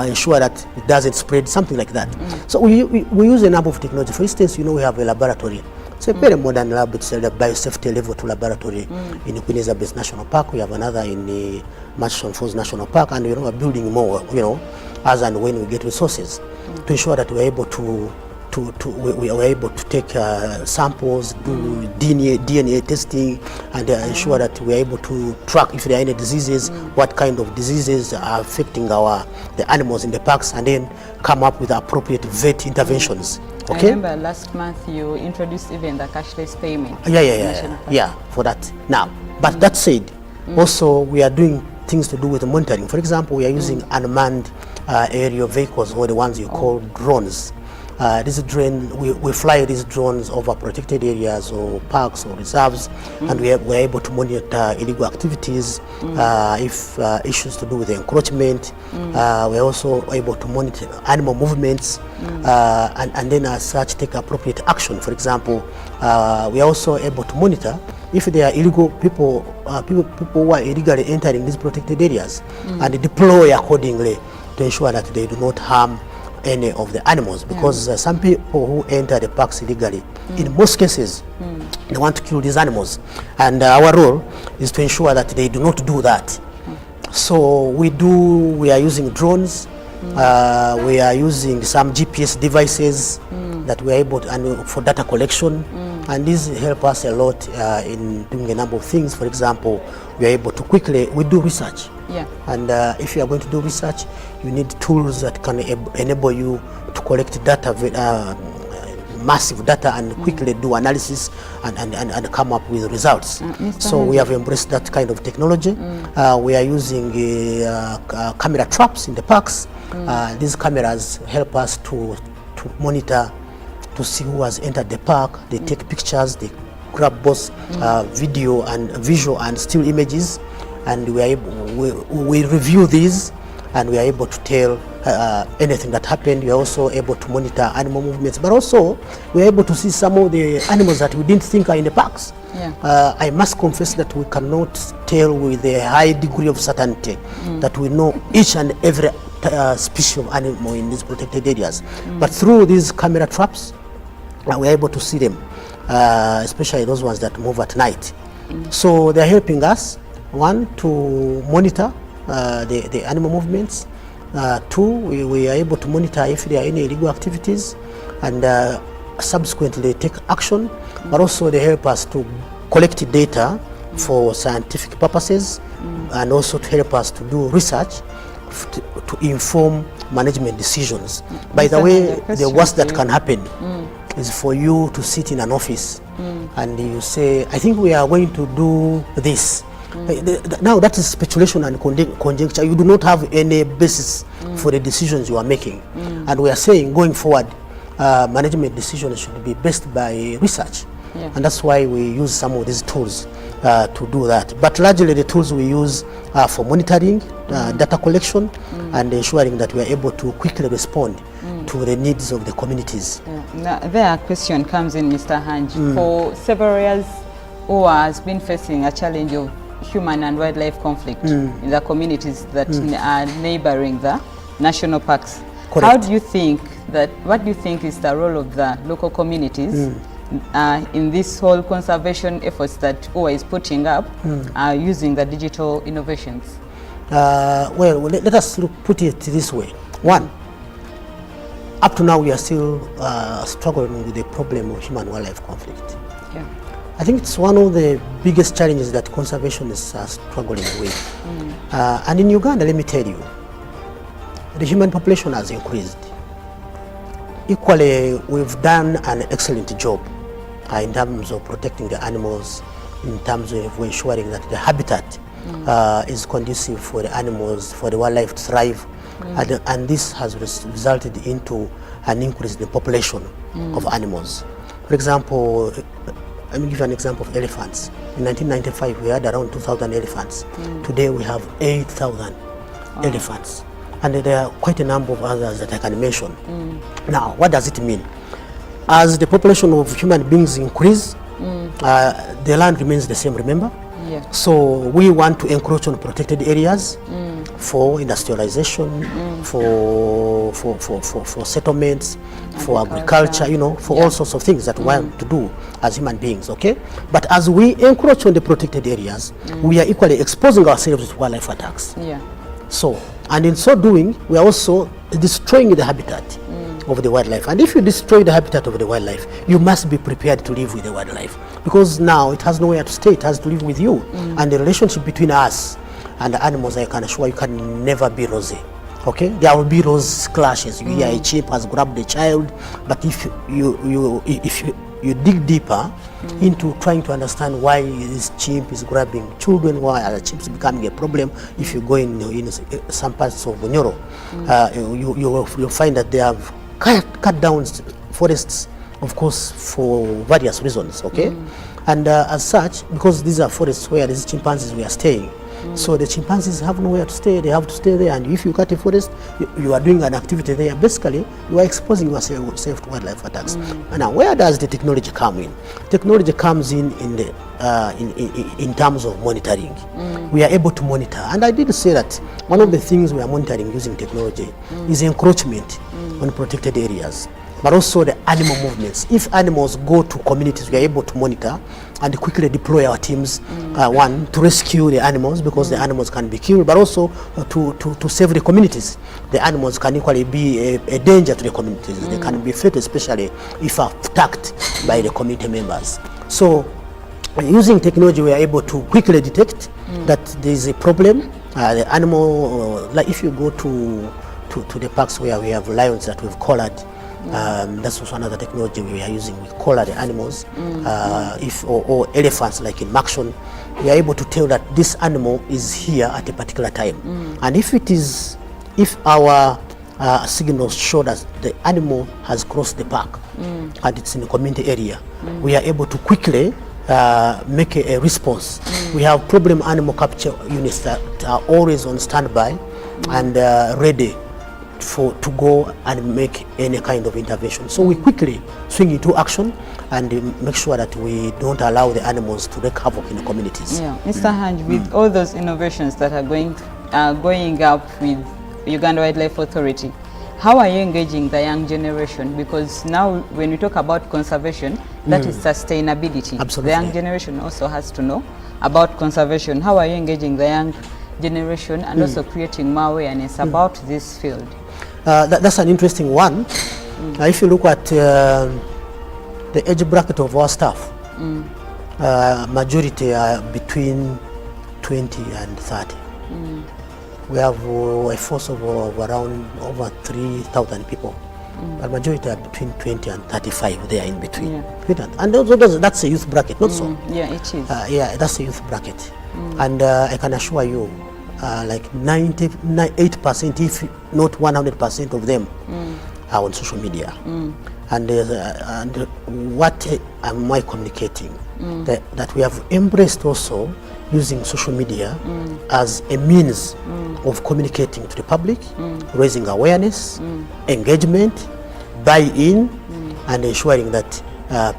ensure that it doesn't spread, something like that. So we use a number of technology. For instance, we have a laboratory. It's a very modern lab. It's a biosafety level 2 laboratory in Queen Elizabeth National Park. We have another in the Murchison Falls National Park, and we're building more, as and when we get resources to ensure that we're able to we are able to take samples, do DNA testing, and ensure that we are able to track if there are any diseases, what kind of diseases are affecting the animals in the parks, and then come up with appropriate vet interventions. Okay. I remember last month you introduced even the cashless payment. Yeah, for that. Now, but that said, also we are doing things to do with monitoring. For example, we are using unmanned aerial vehicles, or the ones you call drones. We fly these drones over protected areas or parks or reserves, and we're able to monitor illegal activities, if issues to do with encroachment. We're also able to monitor animal movements, and then as such take appropriate action. For example, we are also able to monitor if there are illegal people who are illegally entering these protected areas, and deploy accordingly to ensure that they do not harm any of the animals, because some people who enter the parks illegally, in most cases, they want to kill these animals, and our role is to ensure that they do not do that. So we are using drones, we are using some GPS devices that we are able to, and for data collection, and these help us a lot in doing a number of things. For example, we are able to we do research. And if you are going to do research, you need tools that can enable you to collect data, massive data, and quickly do analysis and come up with results. So we have embraced that kind of technology. We are using camera traps in the parks. These cameras help us to monitor, to see who has entered the park. They take pictures, they grab both visual and still images, and we review these, and we are able to tell anything that happened. We are also able to monitor animal movements, but also we are able to see some of the animals that we didn't think are in the parks. I must confess that we cannot tell with a high degree of certainty that we know each and every species of animal in these protected areas. But through these camera traps, we are able to see them, especially those ones that move at night. So they are helping us, one, to monitor the animal movements. Two, we are able to monitor if there are any illegal activities, and subsequently take action. But also they help us to collect data for scientific purposes, and also to help us to do research to inform management decisions. By the way, the worst that can happen is for you to sit in an office and you say, I think we are going to do this. Now that is speculation and conjecture. You do not have any basis for the decisions you are making. And we are saying going forward, management decisions should be based by research. And that's why we use some of these tools to do that. But largely the tools we use are for monitoring, data collection, and ensuring that we are able to quickly respond to the needs of the communities. Now, there a question comes in, Mr. Hanji. For several years, OWA has been facing a challenge of human and wildlife conflict in the communities that are neighboring the national parks. Correct. How do you think that, what do you think is the role of the local communities in this whole conservation efforts that OWA is putting up using the digital innovations? Well, let us put it this way. One, up to now we are still struggling with the problem of human-wildlife conflict. I think it's one of the biggest challenges that conservationists are struggling with. And in Uganda, let me tell you, the human population has increased. Equally, we've done an excellent job in terms of protecting the animals, in terms of ensuring that the habitat is conducive for the animals, for the wildlife to thrive. And this has resulted into an increase in the population of animals. For example, let me give you an example of elephants. In 1995, we had around 2,000 elephants. Today, we have 8,000 elephants. and there are quite a number of others that I can mention. Now, what does it mean? As the population of human beings increase, the land remains the same, remember? Yeah. So we want to encroach on protected areas for industrialization, for settlements, for agriculture, you know, for all sorts of things that we want to do as human beings, okay? But as we encroach on the protected areas, we are equally exposing ourselves to wildlife attacks. Yeah. So, and in so doing, we are also destroying the habitat of the wildlife. And if you destroy the habitat of the wildlife, you must be prepared to live with the wildlife, because now it has nowhere to stay, it has to live with you. And the relationship between us and the animals, I can assure you, can never be rosy. Okay, there will be those clashes. A chimp has grabbed the child, but if you dig deeper into trying to understand why this chimp is grabbing children, why other chimps becoming a problem, if you go in some parts of Bunyoro, you'll find that they have cut down forests, of course, for various reasons, okay? And as such, because these are forests where these chimpanzees were staying, so the chimpanzees have nowhere to stay, they have to stay there, and if you cut a forest, you are doing an activity there, basically, you are exposing yourself to wildlife attacks. And now, where does the technology come in? Technology comes in terms of monitoring. We are able to monitor, and I did say that one of the things we are monitoring using technology is encroachment on protected areas, but also the animal movements. If animals go to communities, we are able to monitor and quickly deploy our teams, one, to rescue the animals, because the animals can be killed, but also to save the communities. The animals can equally be a danger to the communities. They can be fatal, especially if attacked by the community members. So, using technology, we are able to quickly detect that there is a problem. The animal, like if you go to the parks where we have lions that we've collared, that's also another technology we are using. We collar the animals, or elephants, like in Makshon, we are able to tell that this animal is here at a particular time. And if our signals show that the animal has crossed the park and it's in the community area, we are able to quickly make a response. We have problem animal capture units that are always on standby and ready to go and make any kind of intervention. So we quickly swing into action and make sure that we don't allow the animals to wreak havoc in the communities. Yeah, Mr. Hanj, with all those innovations that are going up with Uganda Wildlife Authority, how are you engaging the young generation? Because now when we talk about conservation, that is sustainability. Absolutely. The young generation also has to know about conservation. How are you engaging the young generation and also creating more awareness about this field? That's an interesting one. If you look at the age bracket of our staff, majority are between 20 and 30. We have a force of around over 3,000 people. But majority are between 20 and 35, they are in between. And that's a youth bracket, not so? Yeah, it is. Yeah, that's a youth bracket. And I can assure you, like 98%, if not 100% of them are on social media. And what am I communicating? That we have embraced also using social media as a means of communicating to the public, raising awareness, engagement, buy-in, and ensuring that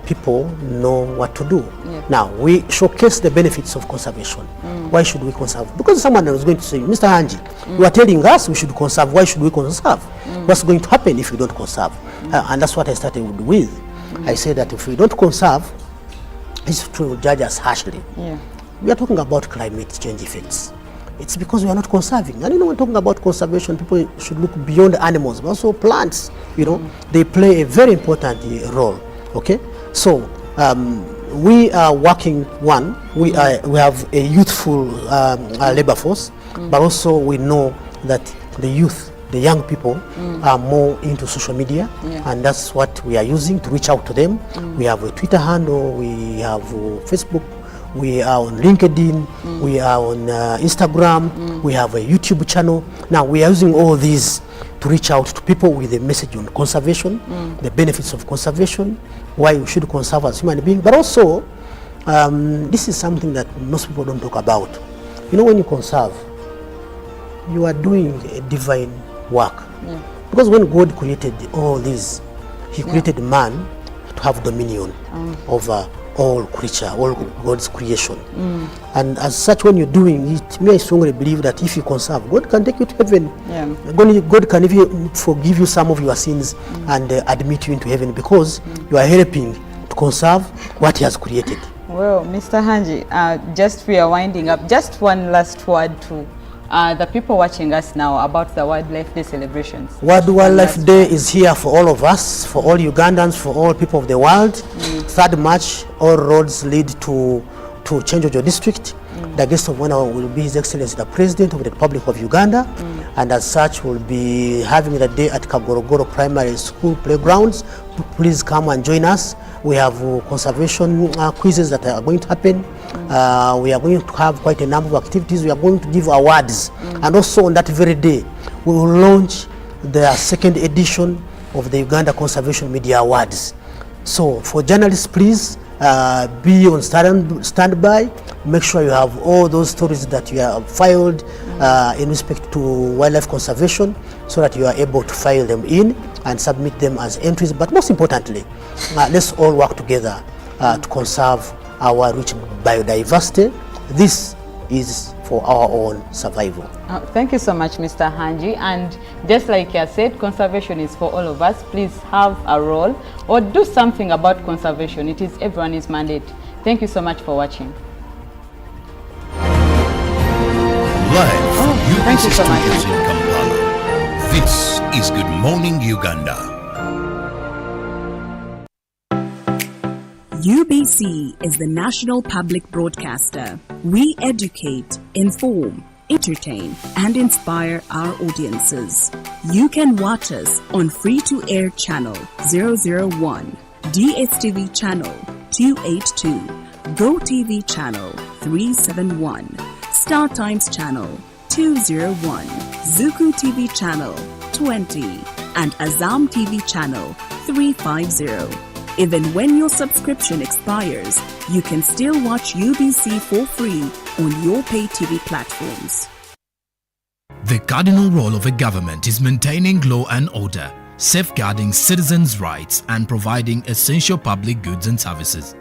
people know what to do. Now, we showcase the benefits of conservation. Why should we conserve? Because someone was going to say, Mr. Hanji, you are telling us we should conserve. Why should we conserve? What's going to happen if we don't conserve? And that's what I started with. I said that if we don't conserve, it's to judge us harshly. We are talking about climate change effects. It's because we are not conserving. And when talking about conservation, people should look beyond animals, but also plants. They play a very important role. Okay, so we are working. We have a youthful labor force, but also we know that the youth, the young people, are more into social media, and that's what we are using to reach out to them. We have a Twitter handle, we have Facebook, we are on LinkedIn, we are on Instagram, we have a YouTube channel. Now we are using all these to reach out to people with a message on conservation, the benefits of conservation, why we should conserve as human beings, but also this is something that most people don't talk about. When you conserve, you are doing a divine work. Yeah. Because when God created all these, He created man to have dominion over all creature, all God's creation. And as such, when you're doing it, I strongly believe that if you conserve, God can take you to heaven. Yeah. God can even forgive you some of your sins and admit you into heaven, because you are helping to conserve what He has created. Well, Mr. Hanji, just we are winding up. Just one last word to the people watching us now about the Wildlife Day celebrations. World Wildlife Day is here for all of us, for all Ugandans, for all people of the world. 3rd March, all roads lead to Kyenjojo district. The guest of honor will be His Excellency the President of the Republic of Uganda, and as such we'll be having the day at Kagorogoro Primary School playgrounds. Please come and join us. We have conservation quizzes that are going to happen. We are going to have quite a number of activities. We are going to give awards, and also on that very day we will launch the 2nd edition of the Uganda Conservation Media Awards. So for journalists, please be on standby. Make sure you have all those stories that you have filed in respect to wildlife conservation, so that you are able to file them in and submit them as entries. But most importantly, let's all work together to conserve our rich biodiversity. This is for our own survival. Thank you so much, Mr. Hanji. And just like I said, conservation is for all of us. Please have a role or do something about conservation. It is everyone's mandate. Thank you so much for watching. Live from thank UBC you so much. Studios in Kampala. This is Good Morning Uganda. UBC is the national public broadcaster. We educate, inform, entertain, and inspire our audiences. You can watch us on free-to-air channel 001, DSTV channel 282, GoTV channel 371, Star Times channel 201, Zuku TV channel 20, and Azam TV channel 350. Even when your subscription expires, you can still watch UBC for free on your pay TV platforms. The cardinal role of a government is maintaining law and order, safeguarding citizens' rights, and providing essential public goods and services.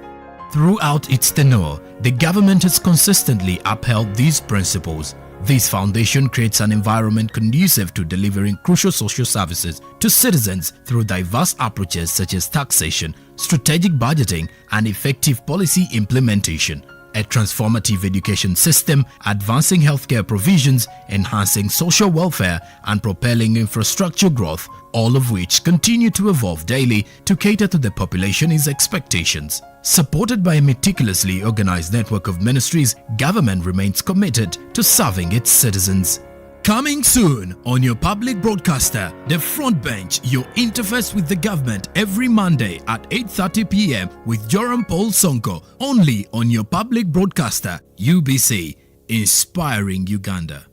Throughout its tenure, the government has consistently upheld these principles. This foundation creates an environment conducive to delivering crucial social services to citizens through diverse approaches such as taxation, strategic budgeting, and effective policy implementation. A transformative education system, advancing healthcare provisions, enhancing social welfare, and propelling infrastructure growth, all of which continue to evolve daily to cater to the population's expectations. Supported by a meticulously organized network of ministries, government remains committed to serving its citizens. Coming soon on your public broadcaster, The Front Bench, your interface with the government every Monday at 8:30 p.m. with Joram Paul Sonko, only on your public broadcaster, UBC, inspiring Uganda.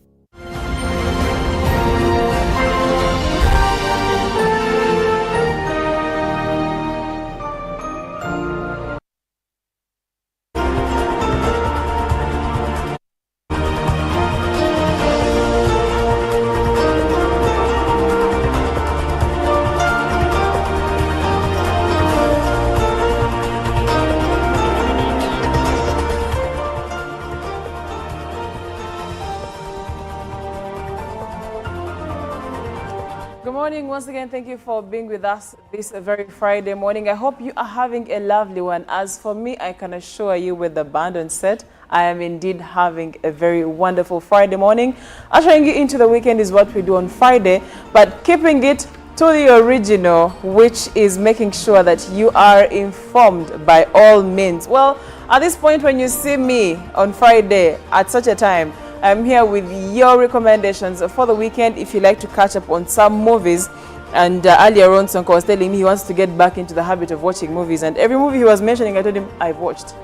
Good morning once again. Thank you for being with us this very Friday morning. I hope you are having a lovely one. As for me, I can assure you with the band on set, I am indeed having a very wonderful Friday morning. Ushering you into the weekend is what we do on Friday, but keeping it to the original, which is making sure that you are informed by all means. Well, at this point when you see me on Friday at such a time, I'm here with your recommendations for the weekend if you like to catch up on some movies. And earlier on, Sonko was telling me he wants to get back into the habit of watching movies. And every movie he was mentioning, I told him, I've watched.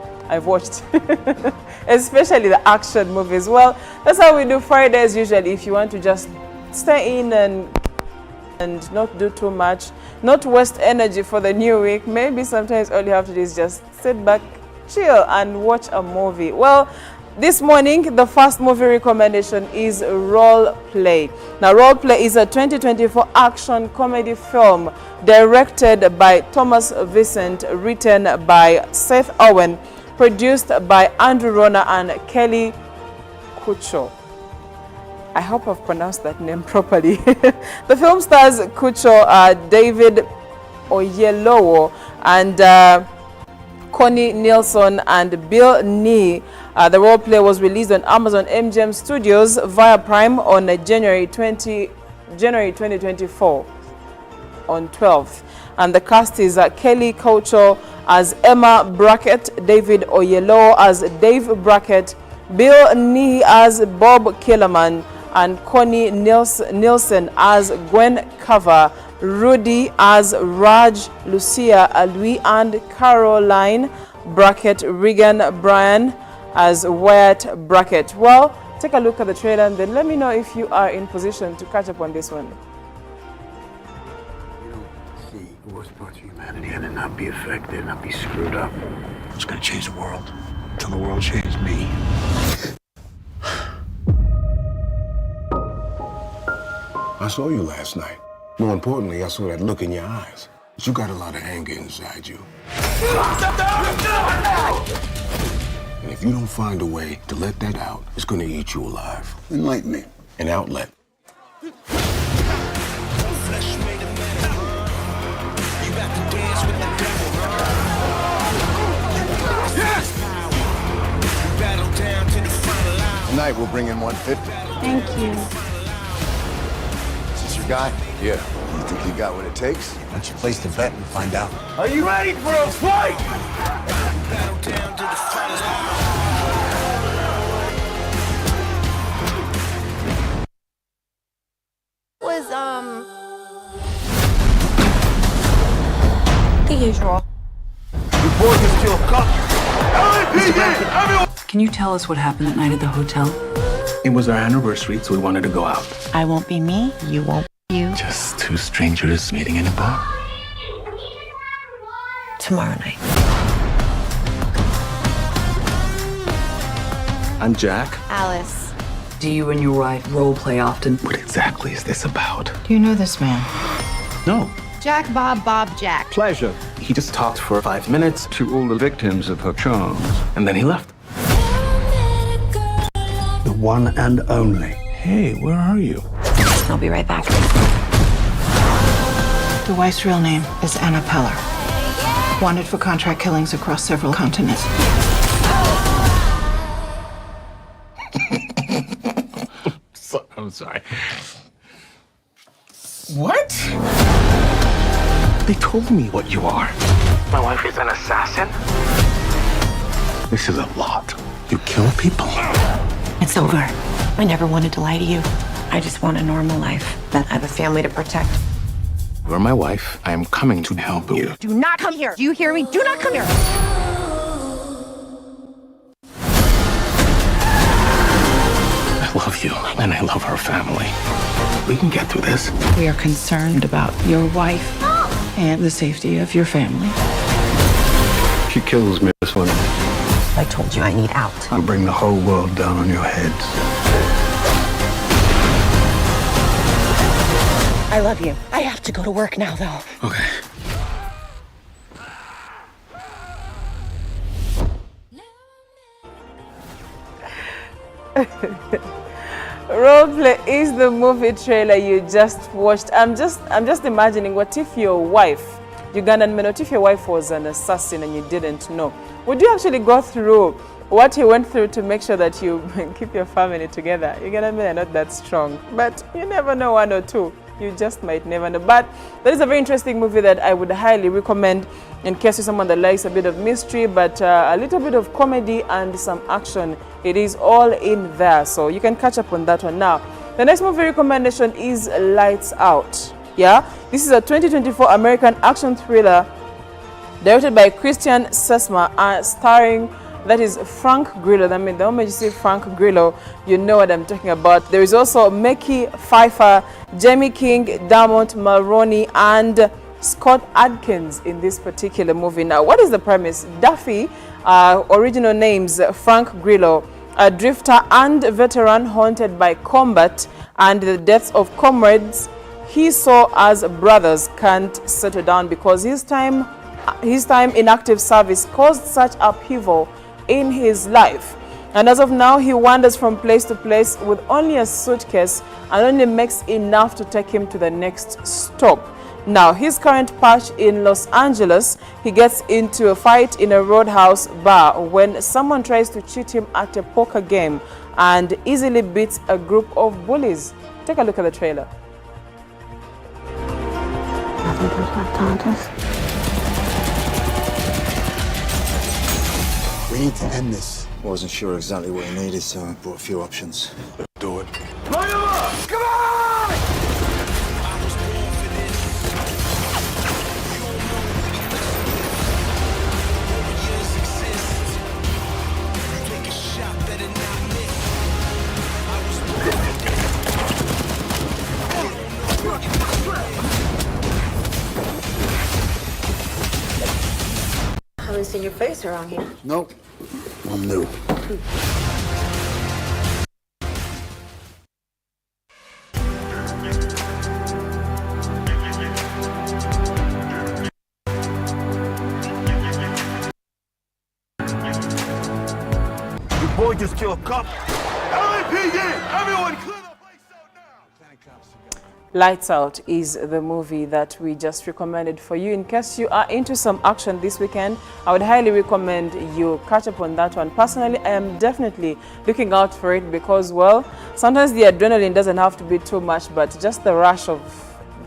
Especially the action movies. Well, that's how we do Fridays usually. If you want to just stay in and not do too much, not waste energy for the new week, maybe sometimes all you have to do is just sit back, chill, and watch a movie. Well, this morning, the first movie recommendation is Role Play. Now, Role Play is a 2024 action comedy film directed by Thomas Vincent, written by Seth Owen, produced by Andrew Rona and Kelly Kucho. I hope I've pronounced that name properly. The film stars Kucho, David Oyelowo, and Connie Nielsen and Bill Nee. The Role Play was released on Amazon MGM Studios via Prime on January 2024 on 12th. And the cast is Kelly Kucho as Emma Brackett, David Oyelowo as Dave Brackett, Bill Nee as Bob Killerman, and Connie Nielsen as Gwen Cover, Rudy as Raj, Lucia Alui, and Caroline Brackett, Regan Bryan as Wyatt Brackett. Well, take a look at the trailer and then let me know if you are in position to catch up on this one. You don't see the worst parts of humanity and then not be affected, not be screwed up. It's gonna change the world until the world changes me. I saw you last night. More importantly, I saw that look in your eyes. But you got a lot of anger inside you. And if you don't find a way to let that out, it's gonna eat you alive. Enlighten me. An outlet. Tonight we'll bring in 150. Thank you. Is this your guy? Yeah. You think you got what it takes? Why don't you place the bet and find out? Are you ready for a fight? Was the usual. You boys just kill a cop. Can you tell us what happened that night at the hotel? It was our anniversary, so we wanted to go out. I won't be me, you won't be you. Just two strangers meeting in a bar. Tomorrow night. I'm Jack. Alice. Do you and your wife role play often? What exactly is this about? Do you know this man? No. Jack, Bob, Jack. Pleasure. He just talked for 5 minutes to all the victims of her charms, and then he left. The one and only. Hey, where are you? I'll be right back. The wife's real name is Anna Peller. Wanted for contract killings across several continents. I'm sorry. What? They told me what you are. My wife is an assassin? This is a lot. You kill people. It's over. I never wanted to lie to you. I just want a normal life. That I have a family to protect. You're my wife. I am coming to help you. Do not come here. Do you hear me? Do not come here. I love you, and I love her family. We can get through this. We are concerned about your wife and the safety of your family. She kills me, this one. I told you I need out. I'll bring the whole world down on your heads. I love you. I have to go to work now, though. Okay. Roleplay is the movie trailer you just watched. I'm just imagining, what if your wife, Ugandan man, what if your wife was an assassin and you didn't know? Would you actually go through what he went through to make sure that you keep your family together? Ugandan men are not that strong, but you never know, one or two. You just might never know. But that is a very interesting movie that I would highly recommend in case you're someone that likes a bit of mystery, but a little bit of comedy and some action. It is all in there, so you can catch up on that one. Now, the next movie recommendation is Lights Out. Yeah, this is a 2024 American action thriller directed by Christian Sesma, starring, that is Frank Grillo. I mean, the moment you see Frank Grillo, you know what I'm talking about. There is also Mekhi Phifer, Jamie King, Dermot Mulroney, and Scott Adkins in this particular movie. Now, what is the premise? Duffy, original names Frank Grillo, a drifter and veteran haunted by combat and the deaths of comrades he saw as brothers can't settle down because his time in active service caused such upheaval in his life. And as of now, he wanders from place to place with only a suitcase and only makes enough to take him to the next stop. Now, his current patch in Los Angeles, he gets into a fight in a roadhouse bar when someone tries to cheat him at a poker game and easily beats a group of bullies. Take a look at the trailer. We need to end this. Wasn't sure exactly what he needed, so I brought a few options. Do it. Line him up! Come on! I haven't seen your face around here. Nope. I'm new. Your boy just killed a cop. LAPD! Everyone clear the place out now! Lights Out is the movie that we just recommended for you. In case you are into some action this weekend, I would highly recommend you catch up on that one. Personally, I am definitely looking out for it because, well, sometimes the adrenaline doesn't have to be too much, but just the rush of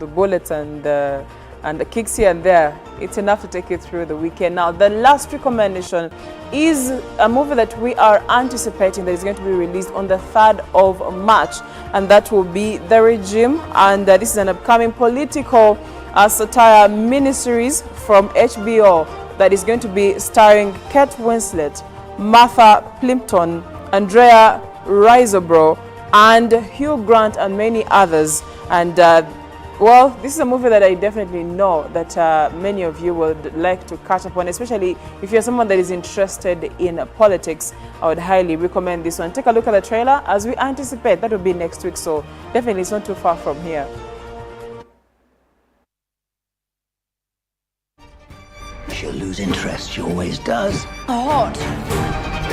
the bullets and the kicks here and there, it's enough to take you through the weekend. Now, the last recommendation is a movie that we are anticipating that is going to be released on the 3rd of March, and that will be The Regime. And this is an upcoming political satire miniseries from HBO that is going to be starring Kate Winslet, Martha Plimpton, Andrea Riseborough, and Hugh Grant, and many others. And well, this is a movie that I definitely know that many of you would like to catch up on, especially if you're someone that is interested in politics. I would highly recommend this one. Take a look at the trailer as we anticipate that will be next week, so definitely it's not too far from here. She'll lose interest. She always does. Hot.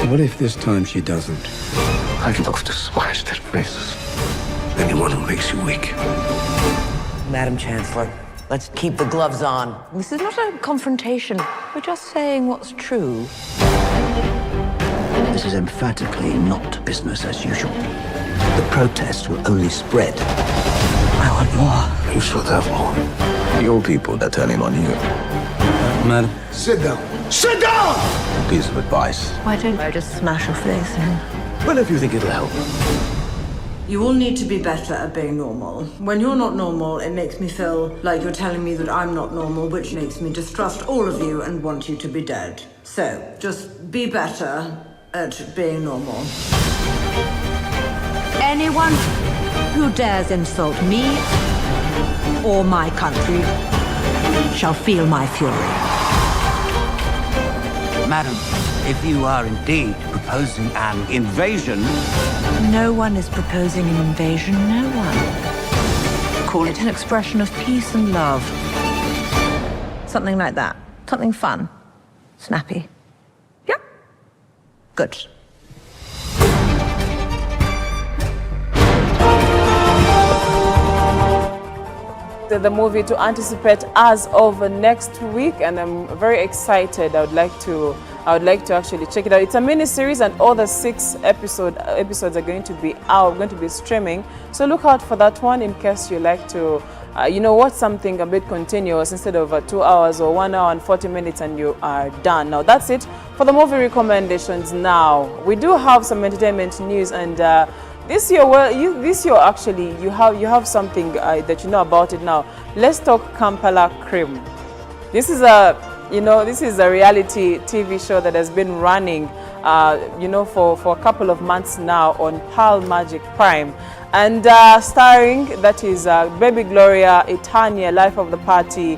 What if this time she doesn't? I'd love to smash their faces. Anyone who makes you weak. Madam Chancellor, let's keep the gloves on. This is not a confrontation. We're just saying what's true. This is emphatically not business as usual. The protest will only spread. I want more. You should have more. Your people are turning on you. Madam. Sit down. Sit down! A piece of advice. Why don't I just smash your face in? Well, if you think it'll help. You all need to be better at being normal. When you're not normal, it makes me feel like you're telling me that I'm not normal, which makes me distrust all of you and want you to be dead. So, just be better at being normal. Anyone who dares insult me or my country shall feel my fury. Madam, if you are indeed proposing an invasion... No one is proposing an invasion, no one. Call it an expression of peace and love. Something like that. Something fun. Snappy. Yep. Good. The movie to anticipate as of next week, and I'm very excited. I would like to actually check it out. It's a mini series, and all the 6 episodes are going to be streaming. So look out for that one in case you like to watch something a bit continuous instead of 2 hours or 1 hour and 40 minutes and you are done. Now that's it for the movie recommendations. Now we do have some entertainment news, and this year, actually, you have something that you know about it now. Let's talk Kampala Cream. This is a reality TV show that has been running for a couple of months now on Pearl Magic Prime. And starring, that is Baby Gloria, Etania, Life of the Party,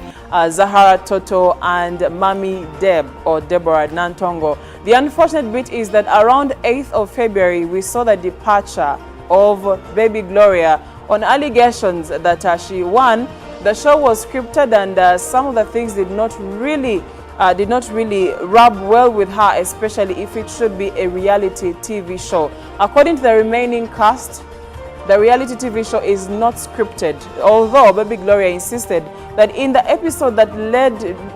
Zahara Toto, and Mami Deb, or Deborah Nantongo. The unfortunate bit is that around 8th of February, we saw the departure of Baby Gloria on allegations that she won. The show was scripted, and some of the things did not really rub well with her, especially if it should be a reality TV show. According to the remaining cast, the reality TV show is not scripted, although Baby Gloria insisted that in the episode that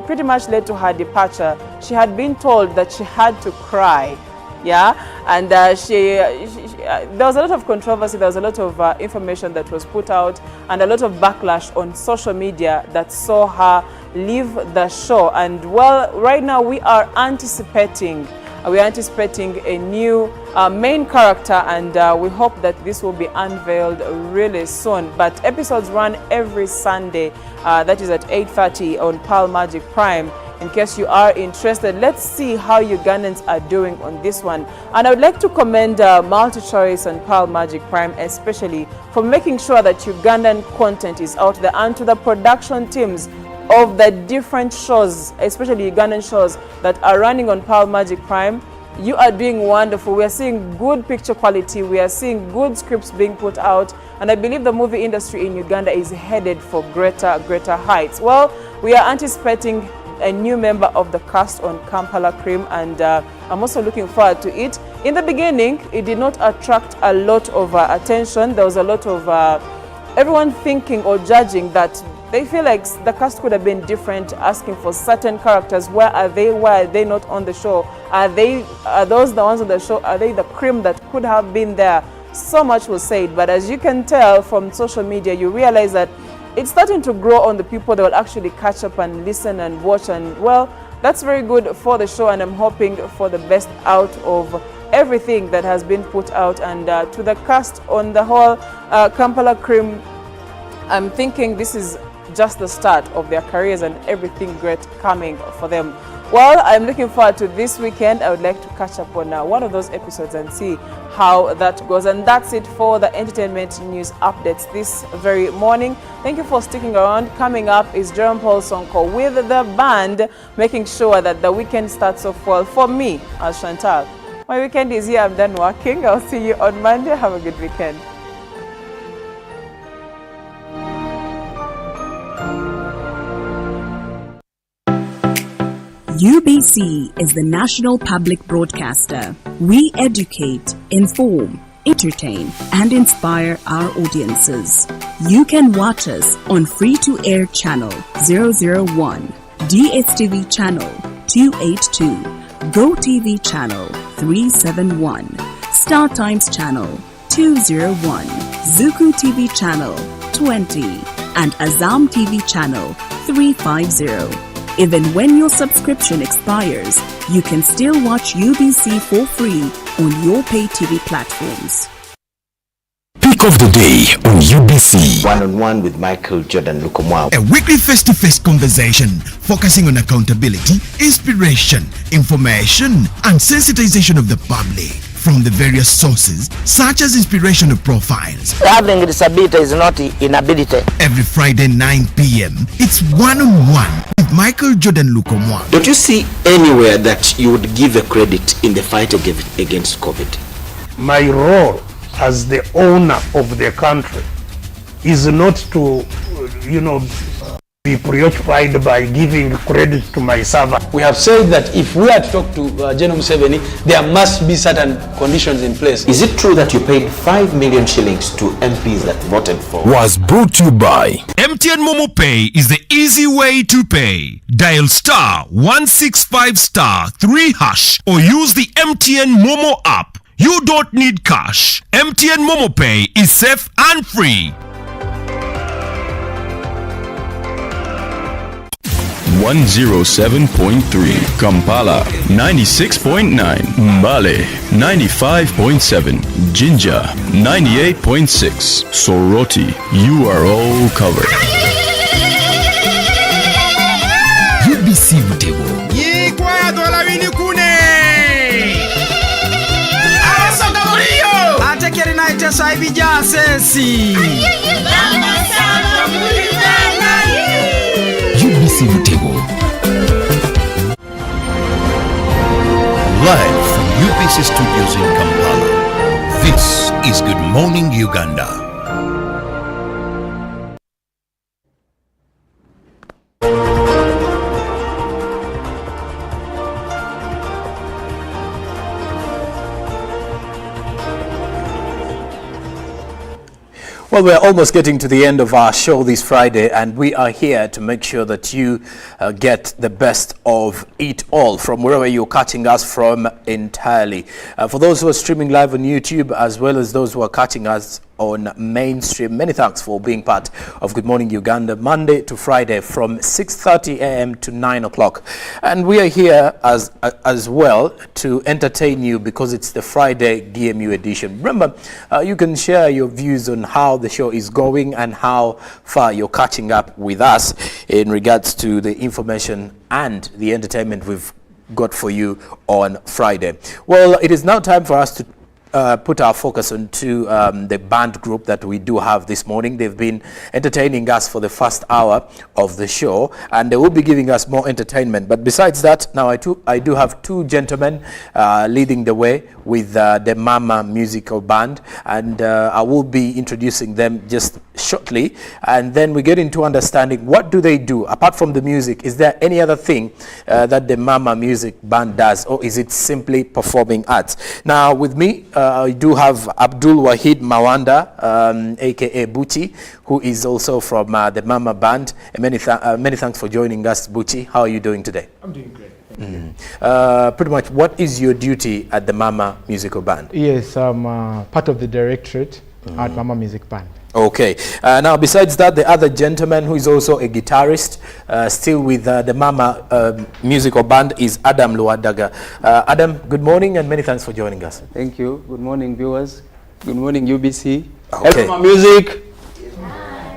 pretty much led to her departure, she had been told that she had to cry. Yeah, and there was a lot of controversy, there was a lot of information that was put out, and a lot of backlash on social media that saw her leave the show. And well, right now we are anticipating a new main character, and we hope that this will be unveiled really soon. But episodes run every Sunday, that is at 8:30 on Pearl Magic Prime. In case you are interested, let's see how Ugandans are doing on this one. And I would like to commend MultiChoice and Pearl Magic Prime especially for making sure that Ugandan content is out there, and to the production teams of the different shows, especially Ugandan shows that are running on Pearl Magic Prime. You are doing wonderful. We are seeing good picture quality. We are seeing good scripts being put out. And I believe the movie industry in Uganda is headed for greater heights. Well, we are anticipating a new member of the cast on Kampala Cream, and I'm also looking forward to it. In the beginning, it did not attract a lot of attention. There was a lot of everyone thinking or judging that they feel like the cast could have been different, asking for certain characters. Where are they? Why are they not on the show? Are those the ones on the show? Are they the cream that could have been there? So much was said, but as you can tell from social media, you realize that it's starting to grow on the people that will actually catch up and listen and watch. And well, that's very good for the show, and I'm hoping for the best out of everything that has been put out. And to the cast on the whole, Kampala Cream, I'm thinking this is just the start of their careers and everything great coming for them. Well, I'm looking forward to this weekend. I would like to catch up on one of those episodes and see how that goes. And that's it for the entertainment news updates this very morning. Thank you for sticking around. Coming up is Jerome Paul Sonko with the band, making sure that the weekend starts off well for me as Chantal. My weekend is here. I'm done working. I'll see you on Monday. Have a good weekend. UBC is the national public broadcaster. We educate, inform, entertain, and inspire our audiences. You can watch us on free-to-air channel 001, DSTV channel 282, GoTV channel 371, Star Times channel 201, Zuku TV channel 20, and Azam TV channel 350. Even when your subscription expires, you can still watch UBC for free on your pay TV platforms. Pick of the day on UBC. One-on-one with Michael Jordan Lukomwa. A weekly face-to-face conversation focusing on accountability, inspiration, information, and sensitization of the public from the various sources such as inspirational profiles. Having a disability is not inability. Every Friday 9 p.m. it's one-on-one with Michael Jordan Lukomwa. Don't you see anywhere that you would give a credit in the fight against COVID? My role as the owner of the country is not to, be preoccupied by giving credit to my servant. We have said that if we are to talk to General Museveni, there must be certain conditions in place. Is it true that you paid 5 million shillings to MPs that voted for? Was brought to you by MTN Momo Pay is the easy way to pay. Dial star 165 star 3 hash or use the MTN Momo app. You don't need cash. MTN Momo Pay is safe and free. 107.3 Kampala, 96.9 Mbale, 95.7 Jinja, 98.6 Soroti. You are all covered. UBC Butego. bijasesi. UBC Mutego. Live from UBC Studios in Kampala, this is Good Morning Uganda. Well, we're almost getting to the end of our show this Friday, and we are here to make sure that you get the best of it all from wherever you're catching us from entirely. For those who are streaming live on YouTube, as well as those who are catching us on mainstream, many thanks for being part of Good Morning Uganda, Monday to Friday from 6:30 a.m. to 9 o'clock. And we are here as well to entertain you because it's the Friday GMU edition. Remember, you can share your views on how the show is going and how far you're catching up with us in regards to the information and the entertainment we've got for you on Friday. Well, it is now time for us to put our focus onto the band group that we do have this morning. They've been entertaining us for the first hour of the show, and they will be giving us more entertainment. But besides that, now I do have two gentlemen leading the way with the Mama Musical Band, and I will be introducing them just shortly, and then we get into understanding what do they do apart from the music. Is there any other thing that the Mama Music Band does, or is it simply performing arts? Now with me I do have Abdul Wahid Mawanda, aka Buchi, who is also from the Mama Band. And many thanks for joining us, Buchi. How are you doing today? I'm doing great. Pretty much, what is your duty at the Mama Musical Band? Yes, I'm part of the directorate at Mama Music Band. Okay. Now, besides that, the other gentleman who is also a guitarist, still with the Mama Musical Band, is Adam Luadaga. Adam, good morning and many thanks for joining us. Thank you. Good morning, viewers. Good morning, UBC. Okay. Mama Music.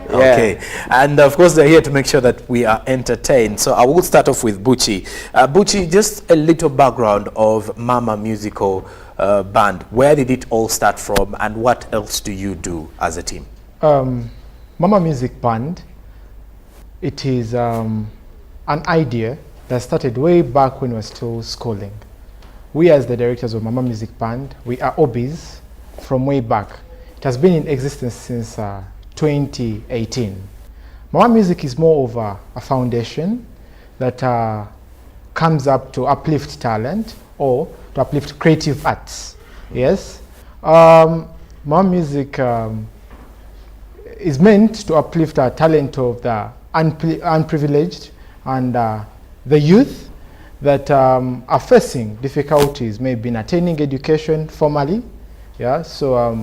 Yeah. Okay, and of course they're here to make sure that we are entertained. So I will start off with Buchi. Buchi, just a little background of Mama Musical Band. Where did it all start from, and what else do you do as a team? Mama Music Band, it is an idea that started way back when we were still schooling. We as the directors of Mama Music Band, we are OBs from way back. It has been in existence since 2018. Mama Music is more of a foundation that comes up to uplift talent or to uplift creative arts. Yes. Mama Music is meant to uplift the talent of the unprivileged and the youth that are facing difficulties, maybe in attaining education formally. Yeah. So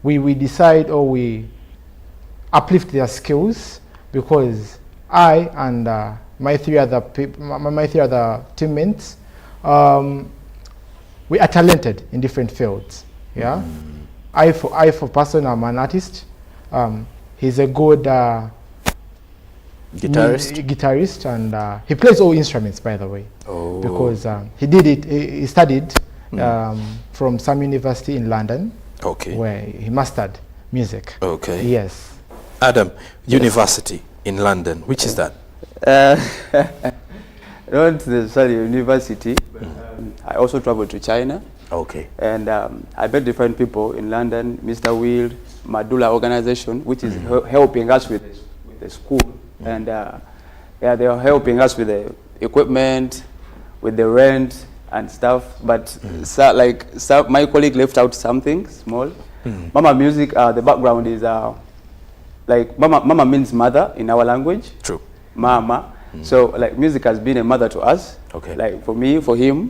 we decide, or we uplift their skills, because I and my three other teammates, we are talented in different fields. Yeah, I for person, I'm an artist. He's a good guitarist, and he plays all instruments, by the way. Oh. Because he studied from some university in London. Okay. Where he mastered music. Okay. Yes. Adam, university in London, which is that? Not necessarily university, but I also traveled to China. Okay. And I met different people in London, Mr. Will, Madula organization, which is helping us with the school. And yeah, they are helping us with the equipment, with the rent and stuff. But my colleague left out something small. Mama Music, the background is like Mama means mother in our language. True. Mama. So like music has been a mother to us. Okay. Like for me, for him,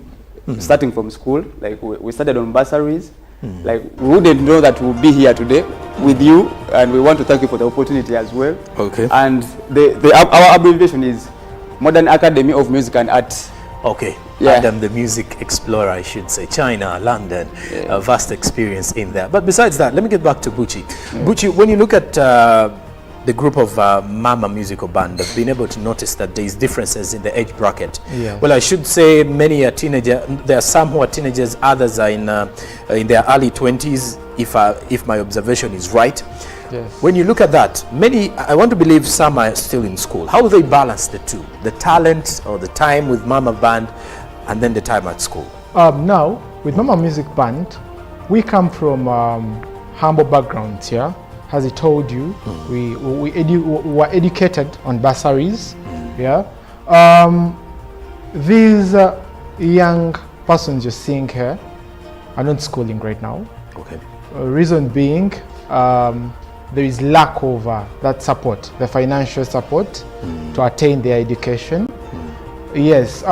starting from school, like we started on bursaries. Like we wouldn't know that we'll be here today with you, and we want to thank you for the opportunity as well. Okay. And our abbreviation is Modern Academy of Music and Art. Okay. Yeah. Adam, the music explorer, I should say. China, London, a vast experience in there. But besides that, let me get back to Buchi. Buchi, when you look at the group of Mama Musical Band, I've been able to notice that there is differences in the age bracket. Yeah. Well, I should say many are teenagers. There are some who are teenagers, others are in their early 20s. if my observation is right. Yes. When you look at that, many, I want to believe some are still in school. How do they balance the two? The talent or the time with Mama Band and then the time at school? Now, with Mama Music Band, we come from humble backgrounds, yeah? As I told you, we were educated on bursaries, yeah? These young persons you're seeing here are not schooling right now. Okay. Reason being, there is lack of that support, the financial support to attain their education. Yes,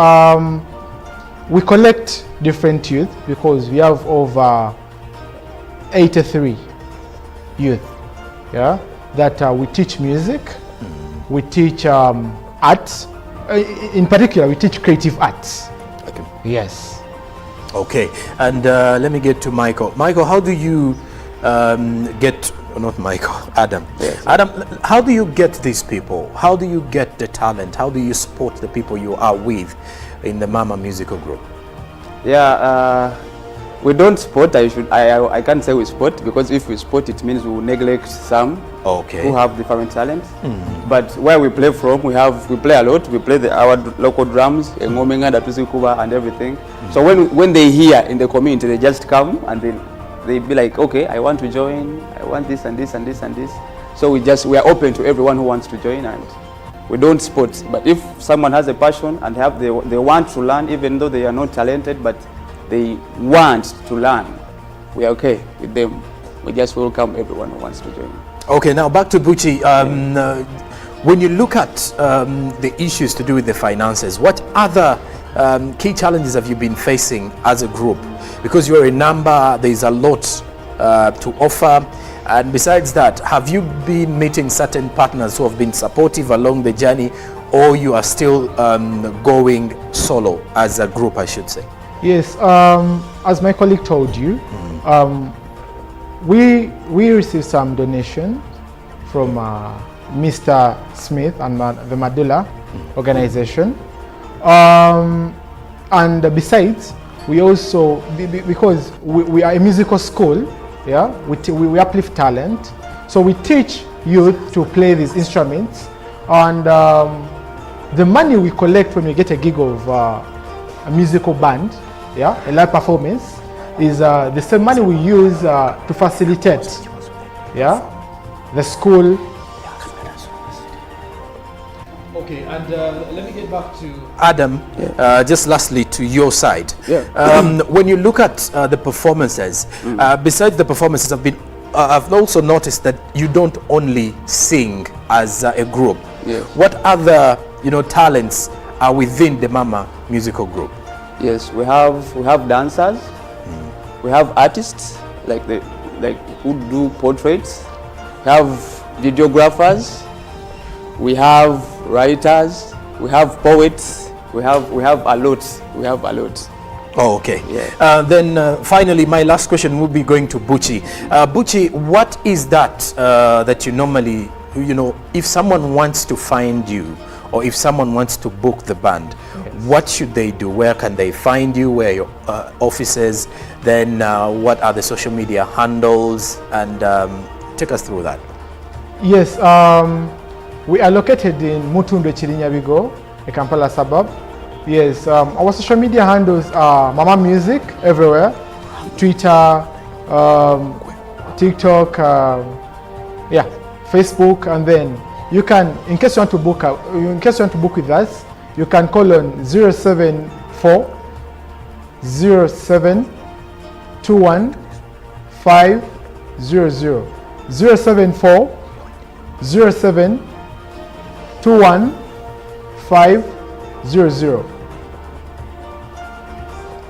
we collect different youth because we have over 83 youth, yeah, that we teach music, we teach arts, in particular we teach creative arts. Okay. Yes. Okay, and let me get to Michael. Michael, how do you get, not Michael, Adam. Yes. Adam, how do you get these people? How do you get the talent? How do you support the people you are with in the Mama Musical Group? Yeah, we don't sport. I can't say we sport, because if we sport, it means we will neglect some who have different talents. But where we play from, we play a lot. We play our local drums, Ngomenga, Datusikuba, and everything. So when they hear in the community, they just come and they be like, okay, I want to join. I want this and this and this and this. So we are open to everyone who wants to join, and we don't sport. But if someone has a passion and they want to learn, even though they are not talented, but they want to learn, we are okay with them. We just welcome everyone who wants to join. Okay, now back to Buchi. When you look at the issues to do with the finances, what other key challenges have you been facing as a group? Because you're a number, there's a lot to offer. And besides that, have you been meeting certain partners who have been supportive along the journey, or you are still going solo as a group, I should say? Yes, as my colleague told you, we received some donation from Mr. Smith and the Madula organization. And besides, we also, because we are a musical school, yeah, we uplift talent. So we teach youth to play these instruments. And the money we collect when we get a gig of a musical band, yeah, a live performance, is the same money we use to facilitate, yeah, the school. Okay, and let me get back to Adam. Just lastly, to your side. When you look at the performances, besides the performances, I've also noticed that you don't only sing as a group. What other talents are within the Mama Musical Group? Yes, we have dancers, we have artists like who do portraits, we have videographers, we have writers, we have poets, we have a lot. Oh, okay. Yeah. Then finally, my last question will be going to Buchi. Buchi, what is that that you normally, if someone wants to find you, or if someone wants to book the band, what should they do? Where can they find you? Where are your offices? Then what are the social media handles? And take us through that. Yes, we are located in Mutundwe Chirinyabigo, a Kampala suburb. Yes, our social media handles are Mama Music everywhere, Twitter, TikTok, Facebook, and then you can, in case you want to book with us, you can call on 074 07 21 500 074 07 21 500.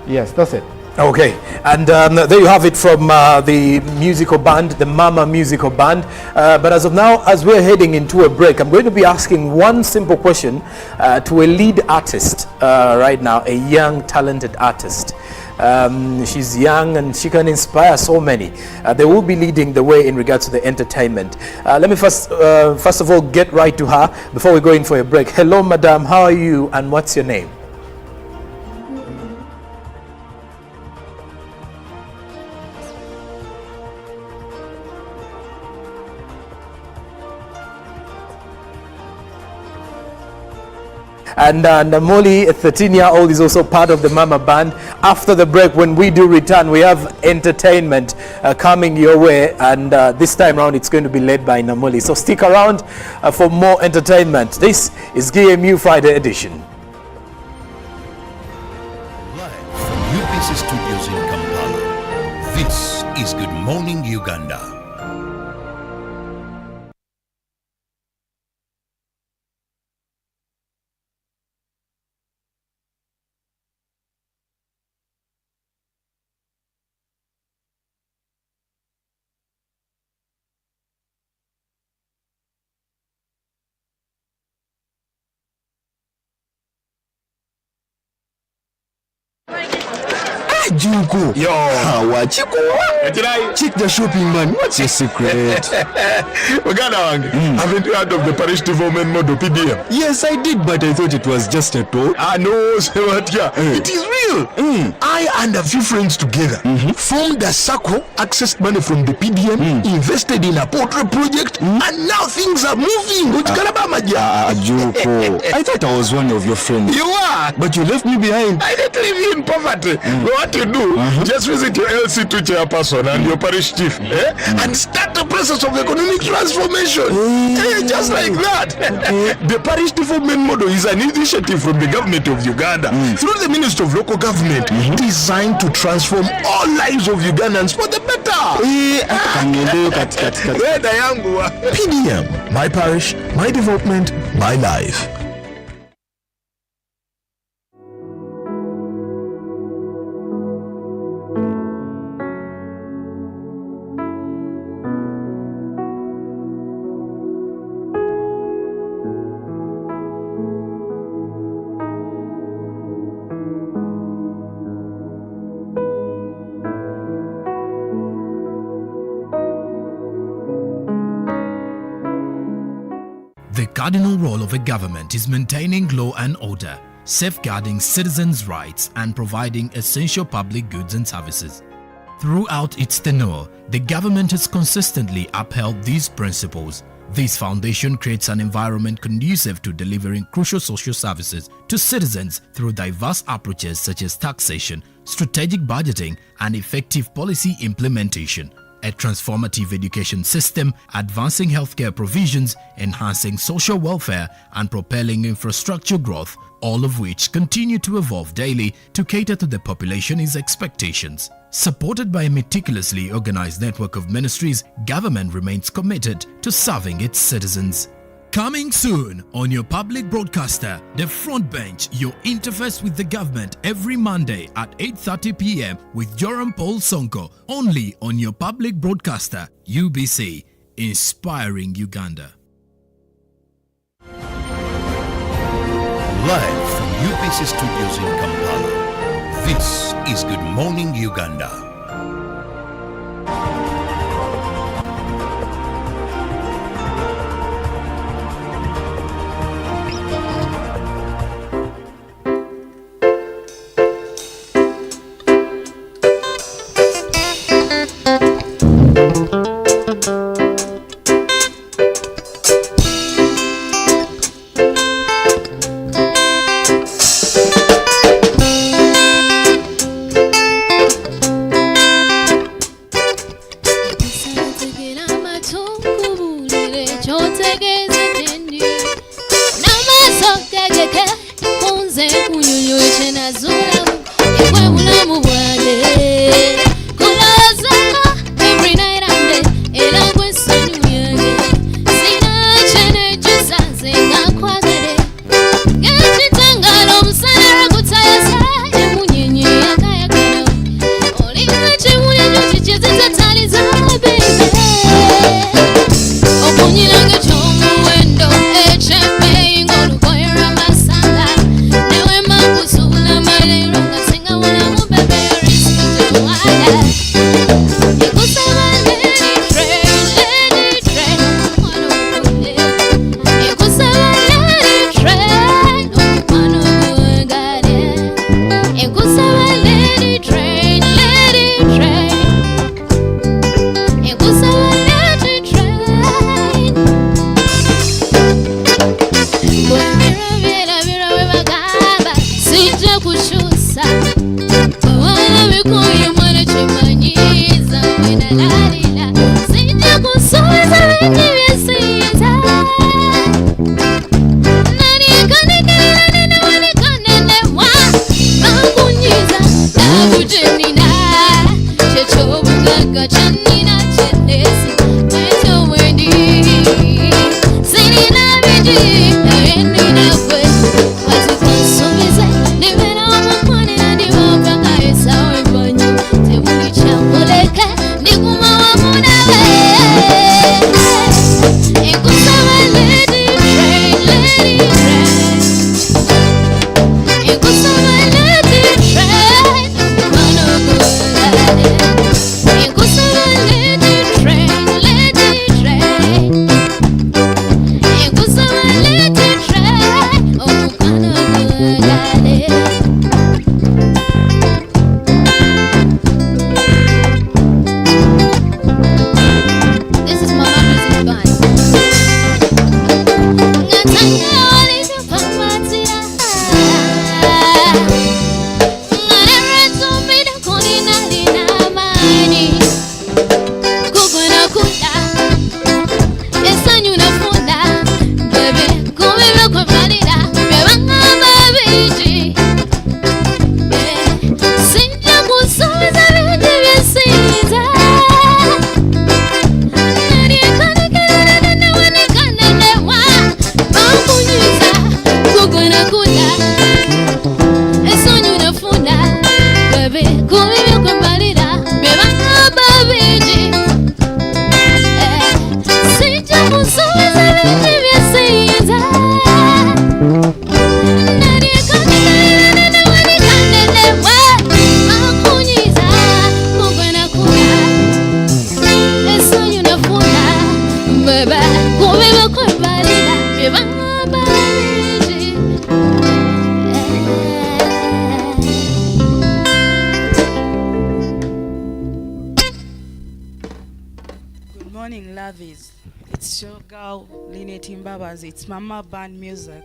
Yes, that's it. Okay, and there you have it from the musical band, the Mama Musical Band. But as of now, as we're heading into a break, I'm going to be asking one simple question to a lead artist right now, a young, talented artist. She's young and she can inspire so many. They will be leading the way in regards to the entertainment. Let me first of all get right to her before we go in for a break. Hello, madam. How are you and what's your name? And Namoli, 13-year-old, is also part of the Mama Band. After the break, when we do return, we have entertainment coming your way. And this time around, it's going to be led by Namoli. So stick around for more entertainment. This is GMU Friday edition. Live from UBC Studios in Kampala, this is Good Morning Uganda. Junko. Yo. Wachiko. Chick the shopping man. What's your secret? Haven't you heard of the parish development model PDM? Yes, I did, but I thought it was just a talk. No, it is real. I and a few friends together formed a circle, accessed money from the PDM, invested in a portrait project, and now things are moving. Junko. I thought I was one of your friends. You are, but you left me behind. I didn't leave you in poverty. What you do, just visit your LC2 chairperson and your parish chief, and start the process of economic transformation. Just like that. The parish development model is an initiative from the government of Uganda through the Ministry of Local Government, designed to transform all lives of Ugandans for the better. PDM, my parish, my development, my life. The cardinal role of a government is maintaining law and order, safeguarding citizens' rights, and providing essential public goods and services. Throughout its tenure, the government has consistently upheld these principles. This foundation creates an environment conducive to delivering crucial social services to citizens through diverse approaches such as taxation, strategic budgeting, and effective policy implementation. A transformative education system, advancing healthcare provisions, enhancing social welfare, and propelling infrastructure growth, all of which continue to evolve daily to cater to the population's expectations. Supported by a meticulously organized network of ministries, government remains committed to serving its citizens. Coming soon on your public broadcaster, The Front Bench, your interface with the government every Monday at 8:30 p.m. with Joram Paul Sonko, only on your public broadcaster, UBC, inspiring Uganda. Live from UBC Studios in Kampala, this is Good Morning Uganda. It's your girl, Linet Mbabas. It's Mama Band Music.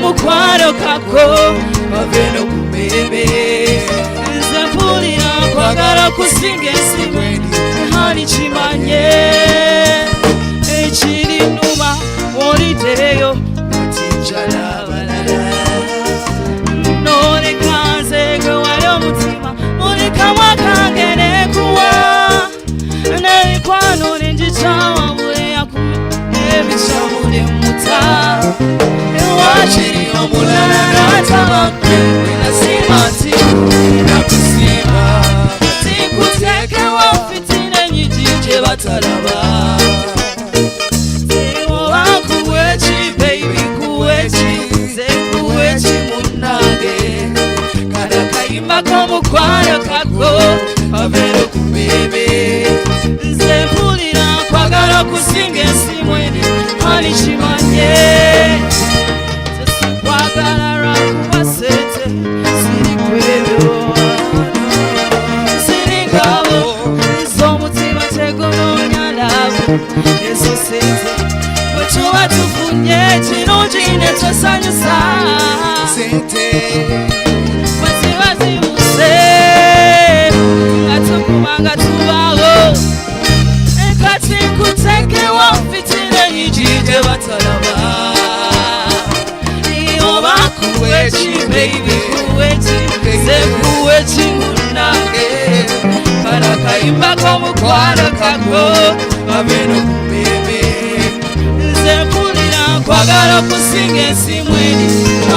Mukwano kako maveno kubebe nzempulira kwagala kusinga ensimweni hani kimanye ekiri nnuma oliddeyo otijala balala nolekanze gwe wali omutima mulikamwa kange nekuwa nemikwano nenjikyawa bule yakumi ebicamule muta Wachiri omulala natabakwe nasima nti nakusiima tikuteekewo fitina nyingi gye batalaba oba kuweki baby kuweki nze kuweki munnange kana kayimba k'omukwano kako aveero ku bebe nze mpulira kwagala okusinga ensimu eni ani kimanye Wetuwa tufunye kirungi ne twesanyusa waziwazi buse nga tukuba nga tubaawo kati nkuteekewo fitina nyingi gye batalaba oba kuweki baby kuweki ze kuweki munnange kana kayimba k'omukwano kako abeno kubebe nze mpulira kwagala kusinga ensimu eni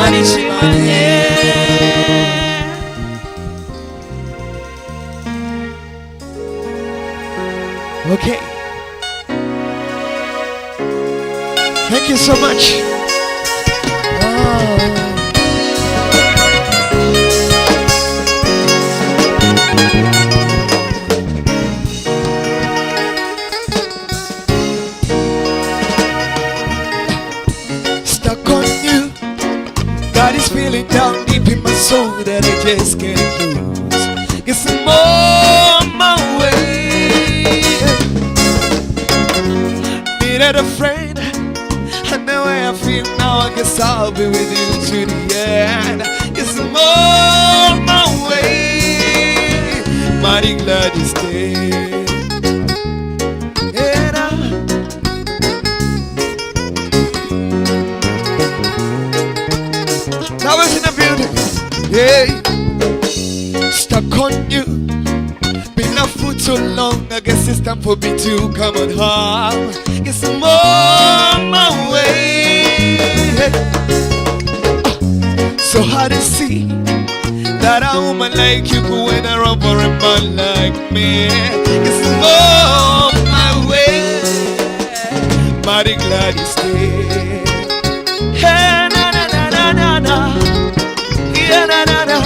ani kimanye Okay. Thank you so much. just can't lose. Guess I'm on my way. Needed a friend, and the way I feel now, I guess I'll be with you to the end. Guess I'm on my way. Mighty glad you stayed. I was in a building, yeah, stuck on you. Been up for too long, I guess it's time for me to come on home. Guess I'm on my way. So hard to see that a woman like you could wait around for a man like me. Guess I'm on my way. Mighty glad you stayed. Hey, na na na na na na. Yeah, na na na.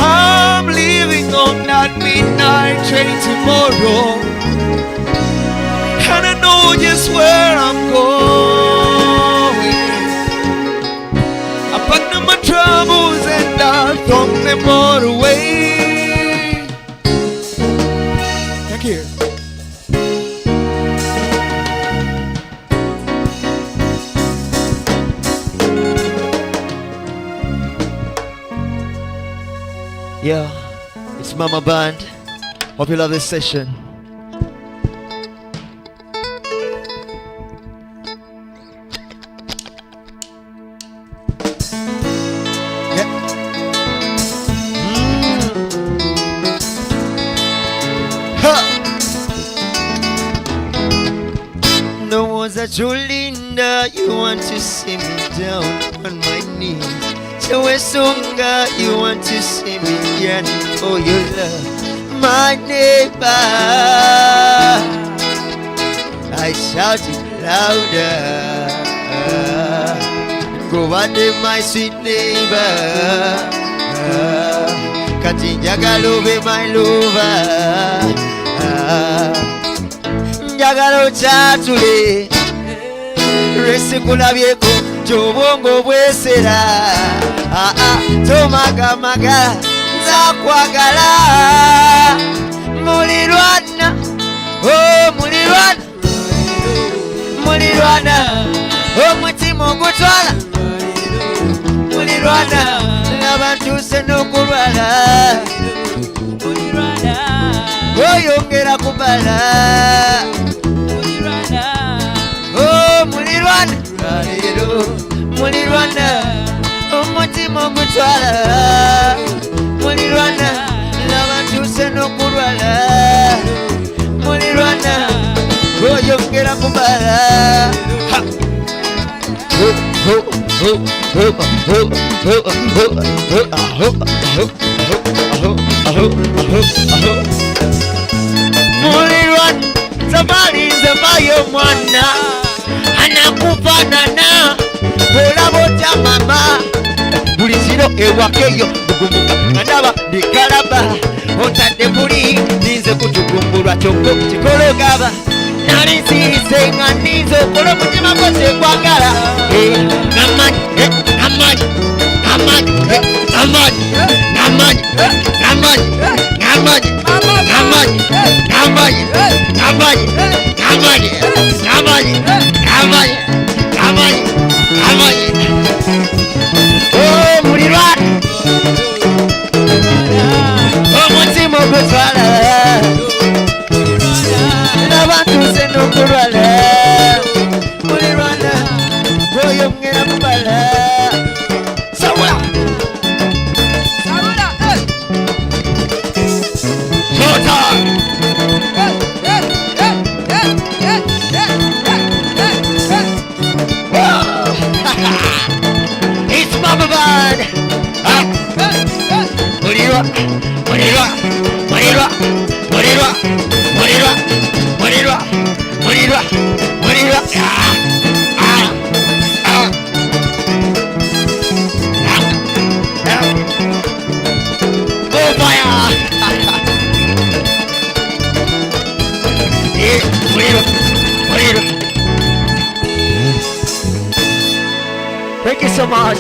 I'm leaving on that midnight train tomorrow, and I know just where I'm going. I packed up my troubles and I'll throw them all away. Thank you. Yeah, it's Mama Band. Hope you love this session. Yeah. Ha. No one's that you Linda, you want to see me down on my knees. Chewesonga, you want to see me yearning for your love, my neighbor. I shouted louder, go on, my sweet neighbor. Kati njagalo be my lover, njagalo chatule, resi kulabyeko. Chobongo bwesera, tomagamaga nzakwagala. Mulirwana, oh mulirwana, mulirwana, omutima ogutwala. Mulirwana, abantu se n'okulwala. Mulirwana, oyongera kubala. Mulirwana, oh mulirwana. Mulirwana, omutima ogutwala. Mulirwana, n'abantu se n'okulwala. Mulirwana, oyongera kubala. Mulirwana, zamali nzemayo mwana anakufanana olabota mama buli ziro ewakeyo bugumuka andaba ndikalaba otadde buli ninze kutugumbulwa kyokko kikologaba nali nsirise nga ninze okola omutima gwose kwagala namanyi namanyi namanyi namanyi namanyi namanyi namanyi namanyi namanyi namanyi namanyi namanyi namanyi namanyi. Oh mulirwana, omutima ogutwala. N'abantu se n'okulwala. Mulirwana, oyongera kubala. Sawula, sawula, showtime. It's Mama Band. Mulirwa, mulirwa, mulirwa, mulirwa, mulirwa, mulirwa, mulirwa, mulirwa. Oh fire! Mulirwa, mulirwa. Thank you so much.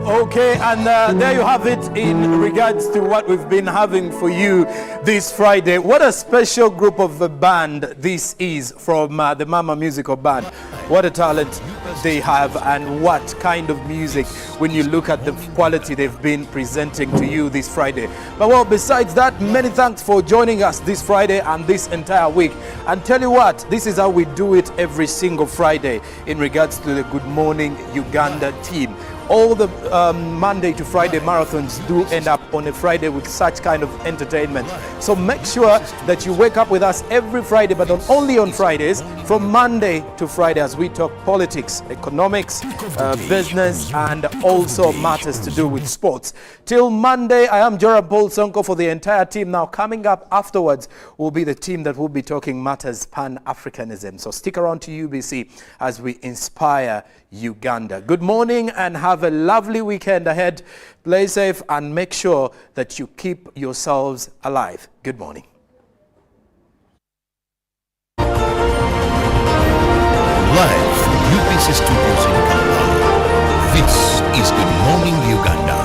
Okay, and there you have it in regards to what we've been having for you this Friday. What a special group of a band this is from the Mama Musical Band. What a talent they have, and what kind of music when you look at the quality they've been presenting to you this Friday. But well, besides that, many thanks for joining us this Friday and this entire week. And tell you what, this is how we do it every single Friday in regards to the Good Morning Uganda team. All the Monday to Friday marathons do end up on a Friday with such kind of entertainment. So make sure that you wake up with us every Friday, but not only on Fridays, from Monday to Friday, as we talk politics, economics, business, and also matters to do with sports. Till Monday, I am Joram Paul Sonko for the entire team. Now, coming up afterwards will be the team that will be talking matters Pan-Africanism. So stick around to UBC as we inspire Uganda. Good morning and have a lovely weekend ahead. Play safe and make sure that you keep yourselves alive. Good morning. Live from UBC Studios in Kampala, this is Good Morning Uganda.